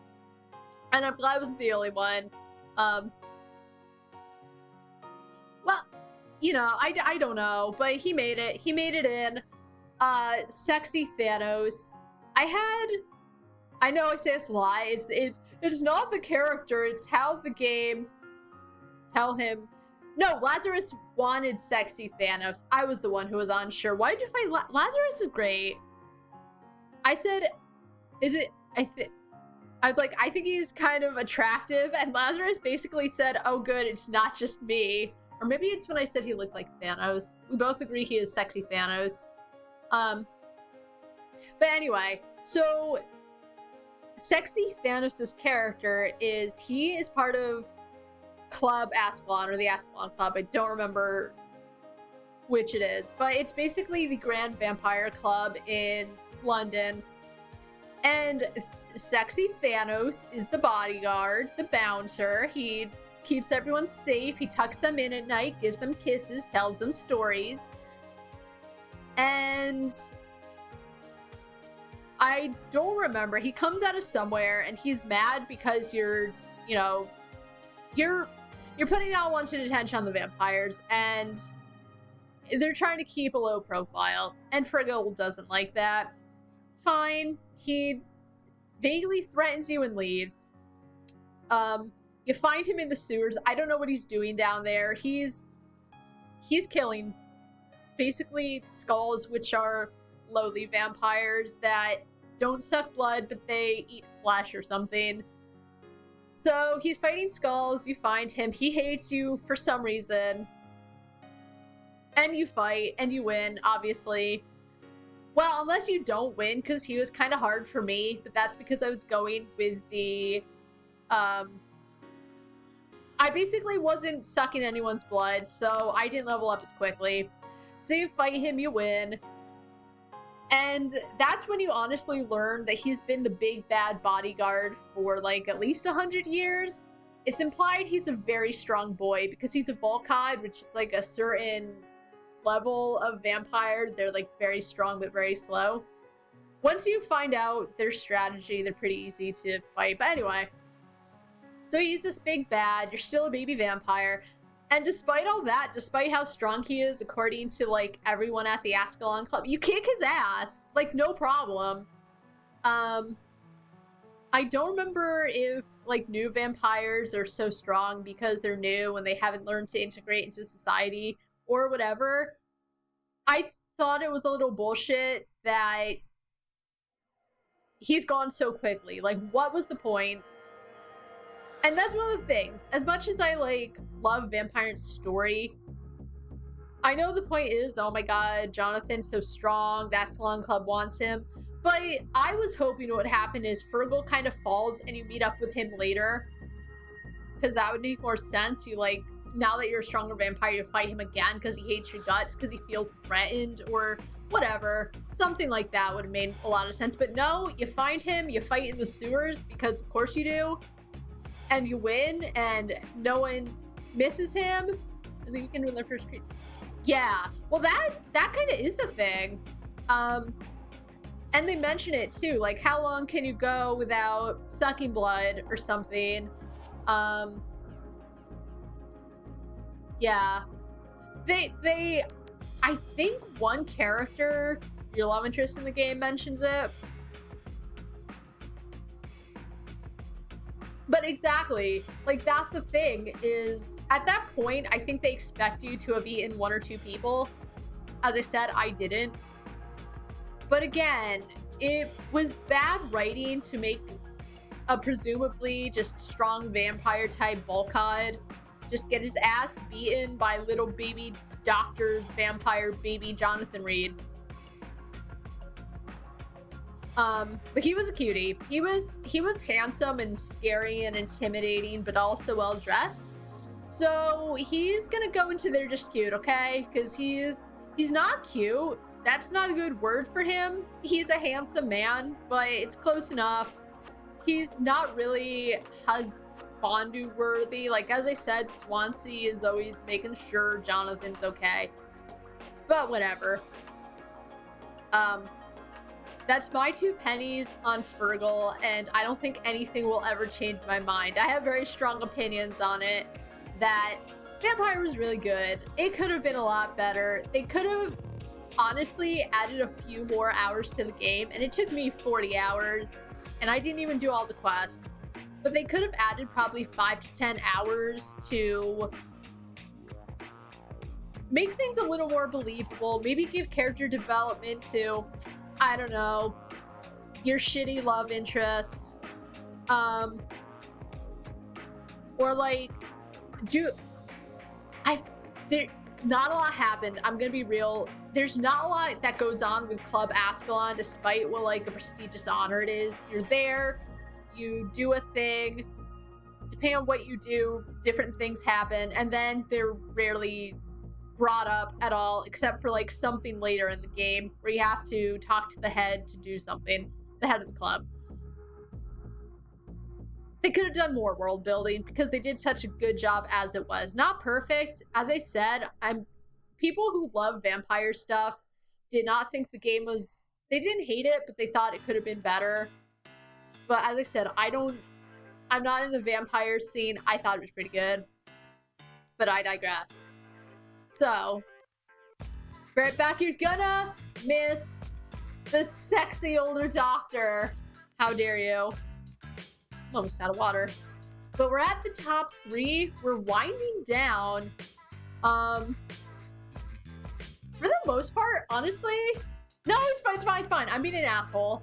And I'm glad I wasn't the only one. Well, you know, I don't know. But he made it. He made it in. Sexy Thanos. I know I say this a lot. It's not the character. It's how the game tell him. No, Lazarus wanted sexy Thanos. I was the one who was unsure. Why did you fight Lazarus is great. I said, is it, I think he's kind of attractive, and Lazarus basically said, oh good, it's not just me. Or maybe it's when I said he looked like Thanos. We both agree he is sexy Thanos. But anyway, so sexy Thanos' character is, he is part of Club Ascalon, or the Ascalon Club. I don't remember which it is, but it's basically the Grand Vampire Club in London. And sexy Thanos is the bodyguard, the bouncer. He keeps everyone safe. He tucks them in at night, gives them kisses, tells them stories. And I don't remember. He comes out of somewhere and he's mad because you're putting out unwanted attention on the vampires, and they're trying to keep a low profile. And Friggle doesn't like that. Fine. He vaguely threatens you and leaves. You find him in the sewers. I don't know what he's doing down there. He's killing basically skulls, which are lowly vampires that don't suck blood, but they eat flesh or something. So he's fighting skulls. You find him. He hates you for some reason. And you fight, and you win, obviously. Well, unless you don't win, because he was kind of hard for me, but that's because I was going with the, I basically wasn't sucking anyone's blood, so I didn't level up as quickly. So you fight him, you win. And that's when you honestly learn that he's been the big bad bodyguard for, like, at least 100 years. It's implied he's a very strong boy, because he's a Volkod, which is, like, a certain level of vampire. They're like very strong but very slow. Once you find out their strategy, they're pretty easy to fight. But anyway, so he's this big bad. You're still a baby vampire, and despite all that, despite how strong he is according to like everyone at the Ascalon Club, you kick his ass like no problem. I don't remember if like new vampires are so strong because they're new and they haven't learned to integrate into society or whatever. I thought it was a little bullshit that he's gone so quickly. Like, what was the point? And that's one of the things. As much as I, like, love Vampire's story, I know the point is, oh my god, Jonathan's so strong, the Ascalon Club wants him. But I was hoping what would happen is Fergal kind of falls and you meet up with him later. Because that would make more sense. You, like, now that you're a stronger vampire, you fight him again because he hates your guts, because he feels threatened, or whatever. Something like that would have made a lot of sense. But no, you find him, you fight in the sewers, because of course you do. And you win, and no one misses him. I think you can win their first creep. Yeah, well that kind of is the thing. And they mention it too, like how long can you go without sucking blood or something. Yeah, they I think one character, your love interest in the game, mentions it. But exactly, like that's the thing, is at that point I think they expect you to have eaten one or two people. As I said, I didn't. But again, it was bad writing to make a presumably just strong vampire type Volkod just get his ass beaten by little baby doctor vampire baby Jonathan Reed. But he was a cutie. He was handsome and scary and intimidating, but also well dressed. So he's gonna go into there just cute, okay? Because he's not cute. That's not a good word for him. He's a handsome man, but it's close enough. He's not really husbandu worthy. Like, as I said, Swansea is always making sure Jonathan's okay. But whatever. That's my 2 pennies on Fergal, and I don't think anything will ever change my mind. I have very strong opinions on it, that Vampire was really good. It could have been a lot better. They could have honestly added a few more hours to the game, and it took me 40 hours, and I didn't even do all the quests. But they could have added probably 5 to 10 hours to make things a little more believable. Maybe give character development to, I don't know, your shitty love interest. Or like, not a lot happened. I'm gonna be real. There's not a lot that goes on with Club Ascalon, despite what like a prestigious honor it is. You're there, you do a thing, depending on what you do, different things happen, and then they're rarely brought up at all, except for like something later in the game where you have to talk to the head to do something, the head of the club. They could have done more world building because they did such a good job as it was. Not perfect. As I said, people who love vampire stuff did not think the game was, they didn't hate it, but they thought it could have been better. But as I said, I'm not in the vampire scene. I thought it was pretty good, but I digress. So, right back, you're gonna miss the sexy older doctor. How dare you? I'm almost out of water. But we're at the top 3. We're winding down. For the most part, honestly. No, it's fine. I'm being an asshole.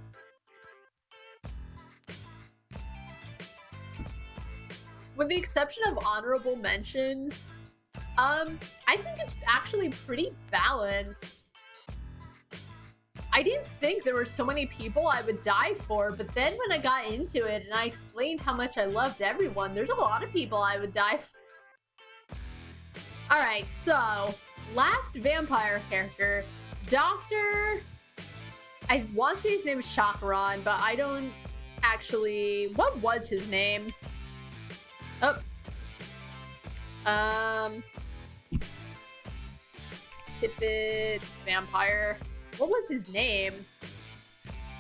With the exception of honorable mentions, I think it's actually pretty balanced. I didn't think there were so many people I would die for, but then when I got into it and I explained how much I loved everyone, there's a lot of people I would die for. Alright, so, last vampire character, Dr. I want to say his name is Chakaran, but I don't actually... What was his name? Tippets, vampire. What was his name?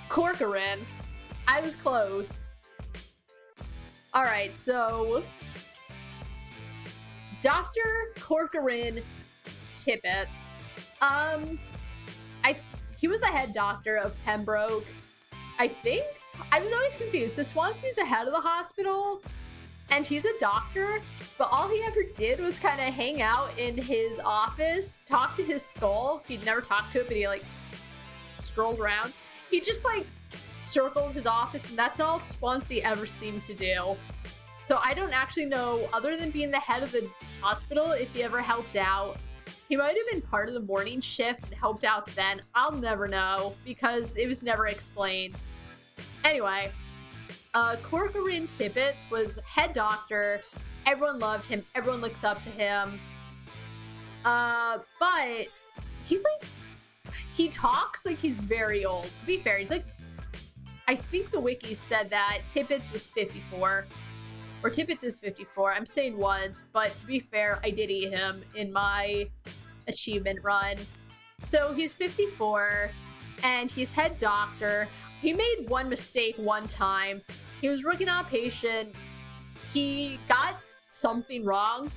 Corcoran. I was close. Alright, so... Dr. Corcoran Tippets. He was the head doctor of Pembroke, I think? I was always confused. So Swansea's the head of the hospital, and he's a doctor, but all he ever did was kind of hang out in his office, talk to his skull. He'd never talked to it, but he, like, strolled around. He just, like, circled his office, and that's all Swansea ever seemed to do. So I don't actually know, other than being the head of the hospital, if he ever helped out. He might have been part of the morning shift and helped out then. I'll never know, because it was never explained. Anyway, Corcoran Tippets was head doctor. Everyone loved him. Everyone looks up to him. But he's like, he talks like he's very old. To be fair, he's like, I think the wiki said that Tippets was 54. Or Tippets is 54. I'm saying was, but to be fair, I did eat him in my achievement run. So he's 54, and he's head doctor. He made one mistake one time. He was working on a patient. He got something wrong,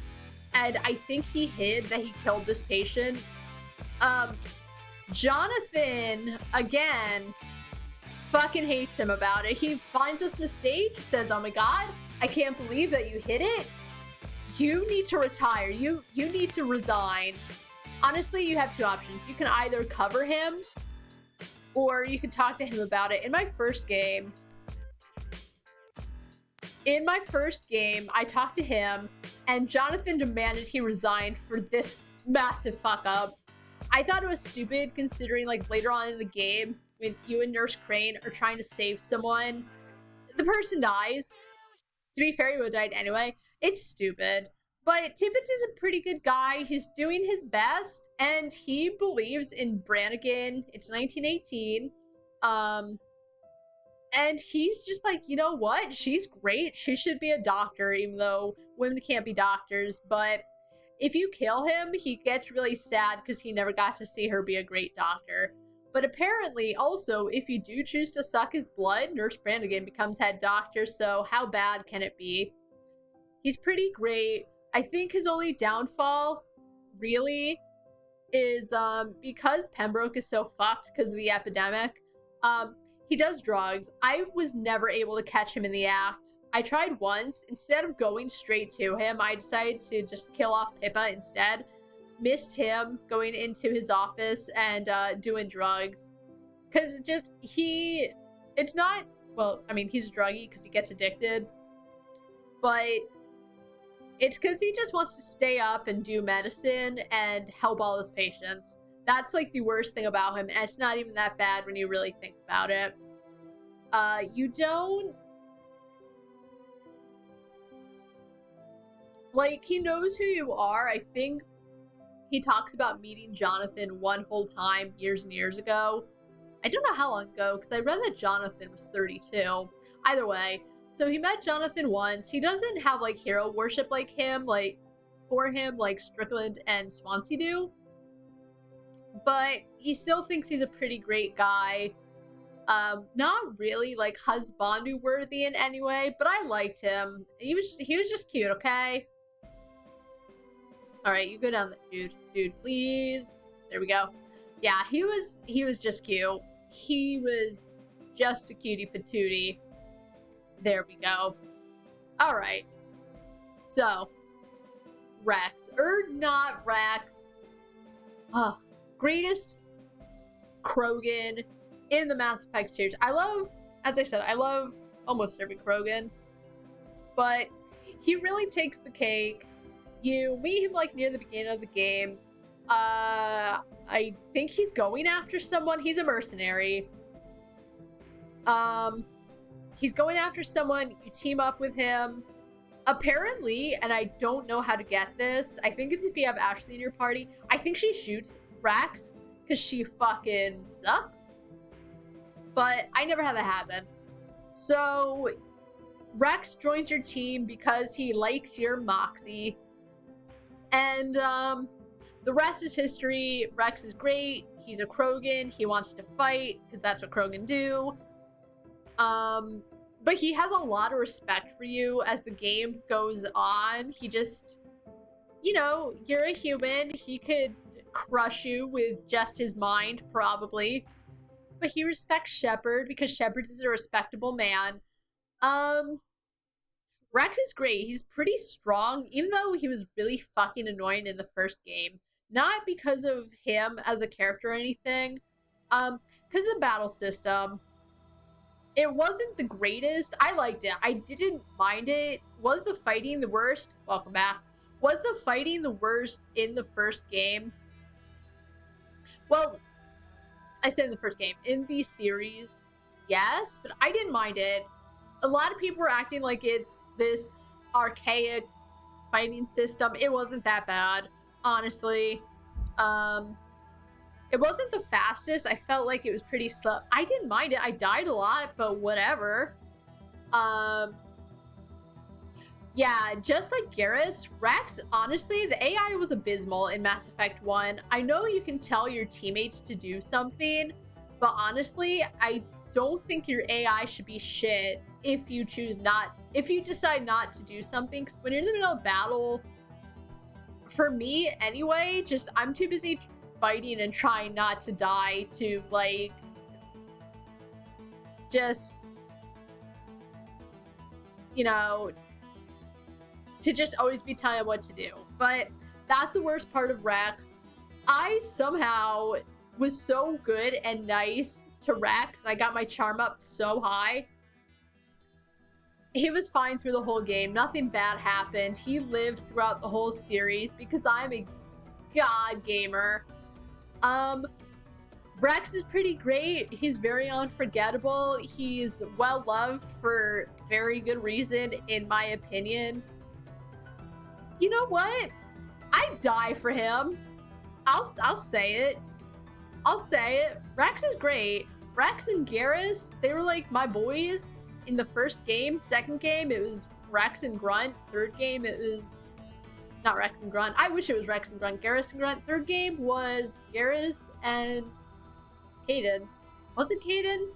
and I think he hid that he killed this patient. Jonathan, again, fucking hates him about it. He finds this mistake, says, oh my god, I can't believe that you hid it. You need to retire. You need to resign. Honestly, you have two options. You can either cover him, or you can talk to him about it. In my first game, I talked to him, and Jonathan demanded he resigned for this massive fuck up. I thought it was stupid, considering, like, later on in the game, when you and Nurse Crane are trying to save someone, the person dies. To be fair, he would have died anyway. It's stupid. But Tippets is a pretty good guy. He's doing his best, and he believes in Brannigan. It's 1918. And he's just like, you know what? She's great. She should be a doctor, even though women can't be doctors. But if you kill him, he gets really sad because he never got to see her be a great doctor. But apparently, also, if you do choose to suck his blood, Nurse Brannigan becomes head doctor, so how bad can it be? He's pretty great. I think his only downfall, really, is because Pembroke is so fucked because of the epidemic, he does drugs. I was never able to catch him in the act. I tried once. Instead of going straight to him, I decided to just kill off Pippa instead. Missed him going into his office and doing drugs. Because it's not, well, I mean, he's a druggie because he gets addicted. But it's because he just wants to stay up and do medicine and help all his patients. That's, like, the worst thing about him, and it's not even that bad when you really think about it. Like, he knows who you are. I think he talks about meeting Jonathan one whole time years and years ago. I don't know how long ago, because I read that Jonathan was 32. Either way, so he met Jonathan once. He doesn't have, like, hero worship like him, like, for him, like Strickland and Swansea do. But he still thinks he's a pretty great guy. Not really, like, Husbandu worthy in any way, but I liked him. He was just cute, okay? Alright, you go down there, dude, please. There we go. Yeah, he was just cute. He was just a cutie patootie. There we go. Alright. So, Rex. Or not Rex. Greatest Krogan in the Mass Effect series. As I said, I love almost every Krogan. But he really takes the cake. You meet him, like, near the beginning of the game. I think he's going after someone. He's a mercenary. He's going after someone. You team up with him. Apparently, and I don't know how to get this, I think it's if you have Ashley in your party, I think she shoots Rex because she fucking sucks. But I never had that happen. So, Rex joins your team because he likes your moxie. And, the rest is history. Rex is great. He's a Krogan. He wants to fight, because that's what Krogan do. But he has a lot of respect for you as the game goes on. He just, you know, you're a human. He could crush you with just his mind, probably. But he respects Shepard, because Shepard is a respectable man. Rex is great. He's pretty strong, even though he was really fucking annoying in the first game. Not because of him as a character or anything. Because of the battle system. It wasn't the greatest. I liked it. I didn't mind it. Was the fighting the worst? Welcome back. Was the fighting the worst in the first game? Well, I said in the first game. In the series, yes, but I didn't mind it. A lot of people were acting like it's this archaic fighting system. It wasn't that bad, honestly. It wasn't the fastest. I felt like it was pretty slow. I didn't mind it. I died a lot, but whatever. Yeah, just like Garrus, Rex, honestly, the AI was abysmal in Mass Effect 1. I know you can tell your teammates to do something, but honestly, I don't think your AI should be shit if you decide not to do something. Because when you're in the middle of battle, for me anyway, I'm too busy fighting and trying not to die to, like, just, you know, to just always be telling him what to do. But that's the worst part of Rex. I somehow was so good and nice to Rex, and I got my charm up so high. He was fine through the whole game. Nothing bad happened. He lived throughout the whole series because I'm a god gamer. Rex is pretty great. He's very unforgettable. He's well loved for very good reason, in my opinion. You know what? I'd die for him. I'll say it. I'll say it. Rex is great. Rex and Garrus, they were like my boys in the first game. Second game, it was Rex and Grunt. Third game, it was not Rex and Grunt. I wish it was Rex and Grunt. Garrus and Grunt. Third game was Garrus and Kaidan. Was it Kaidan?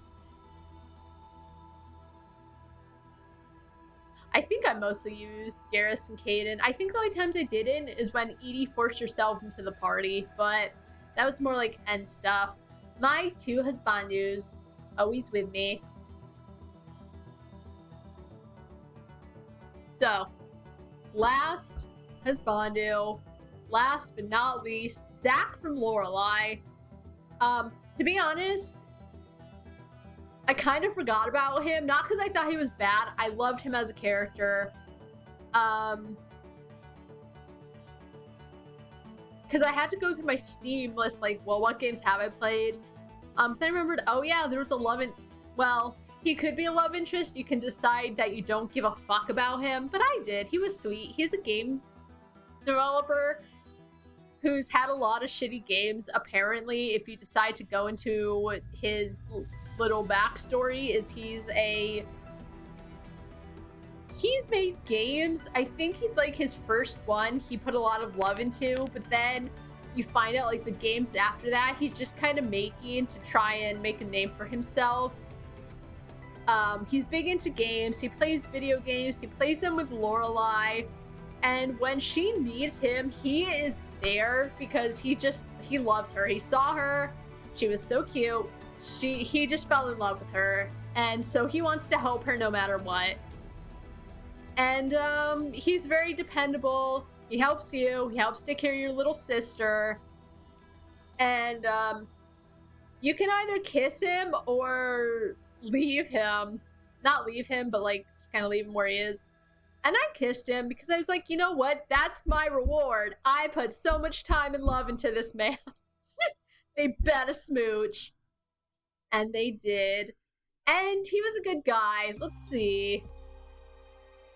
I think I mostly used Garrus and Kaidan. I think the only times I didn't is when Edie forced herself into the party, but that was more like end stuff. My two husbandus, always with me. So, last husbandu, last but not least, Zach from Lorelei. To be honest, I kind of forgot about him, not because I thought he was bad. I loved him as a character. Because I had to go through my Steam list, like, well, what games have I played? Then I remembered, oh yeah, there was 11. Well, He could be a love interest. You can decide that you don't give a fuck about him, but I did. He was sweet. He's a game developer who's had a lot of shitty games. Apparently, if you decide to go into his little backstory, is he's made games. I think he'd like his first one he put a lot of love into, but then you find out like the games after that he's just kind of making to try and make a name for himself. He's big into games. He plays video games. He plays them with Lorelai, and when she needs him, he is there because he loves her. He saw her. She was so cute. He just fell in love with her, and so he wants to help her no matter what. And he's very dependable. He helps you. He helps take care of your little sister. And you can either kiss him or leave him. Not leave him, but like just kind of leave him where he is. And I kissed him because I was like, you know what? That's my reward. I put so much time and love into this man. They better smooch. And they did. And he was a good guy. Let's see.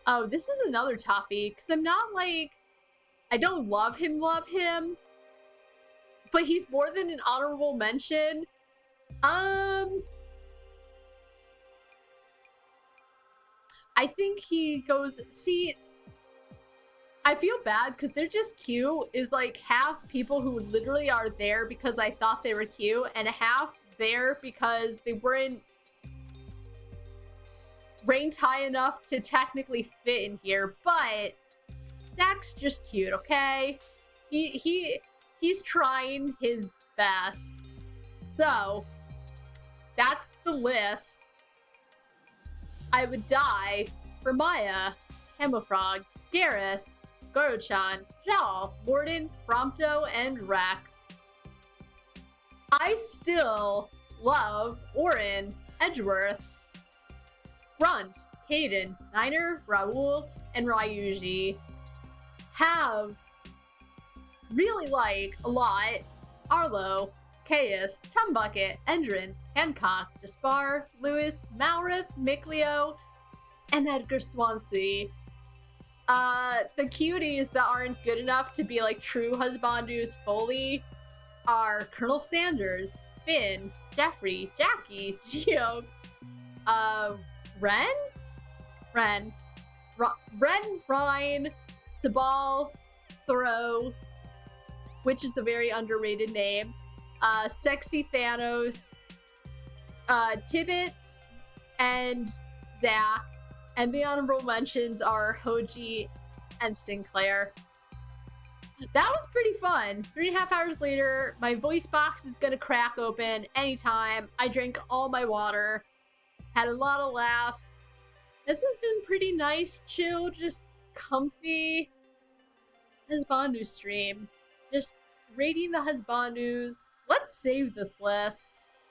Oh, this is another toughie, because I'm not like, I don't love him, but he's more than an honorable mention. I think he goes, see, I feel bad, because they're just cute, is like half people who literally are there because I thought they were cute, and half there because they weren't ranked high enough to technically fit in here, but Zach's just cute, okay? He's trying his best. So, that's the list. I would die for Maya, Hemofrog, Garrus, Goro-chan, Zhao, Morden, Prompto, and Rex. I still love Orin, Edgeworth, Grunt, Kaden, Niner, Raul, and Ryuji. Have really like a lot Arlo, Caius, Chumbucket, Endrins, Hancock, Jaspar, Lewis, Malrith, Mikleo, and Edgar Swansea. The cuties that aren't good enough to be like true husbandus fully are Colonel Sanders, Finn, Jeffrey, Jackie, Geob, Ren, Ryan, Sabal, Thoreau, which is a very underrated name, Sexy Thanos, Tibbets, and Zach. And the honorable mentions are Hoji and Sinclair. That was pretty fun. 3.5 hours later, my voice box is gonna crack open anytime. I drank all my water, had a lot of laughs. This has been pretty nice, chill, just comfy Husbandu stream. Just rating the Husbandus. Let's save this list.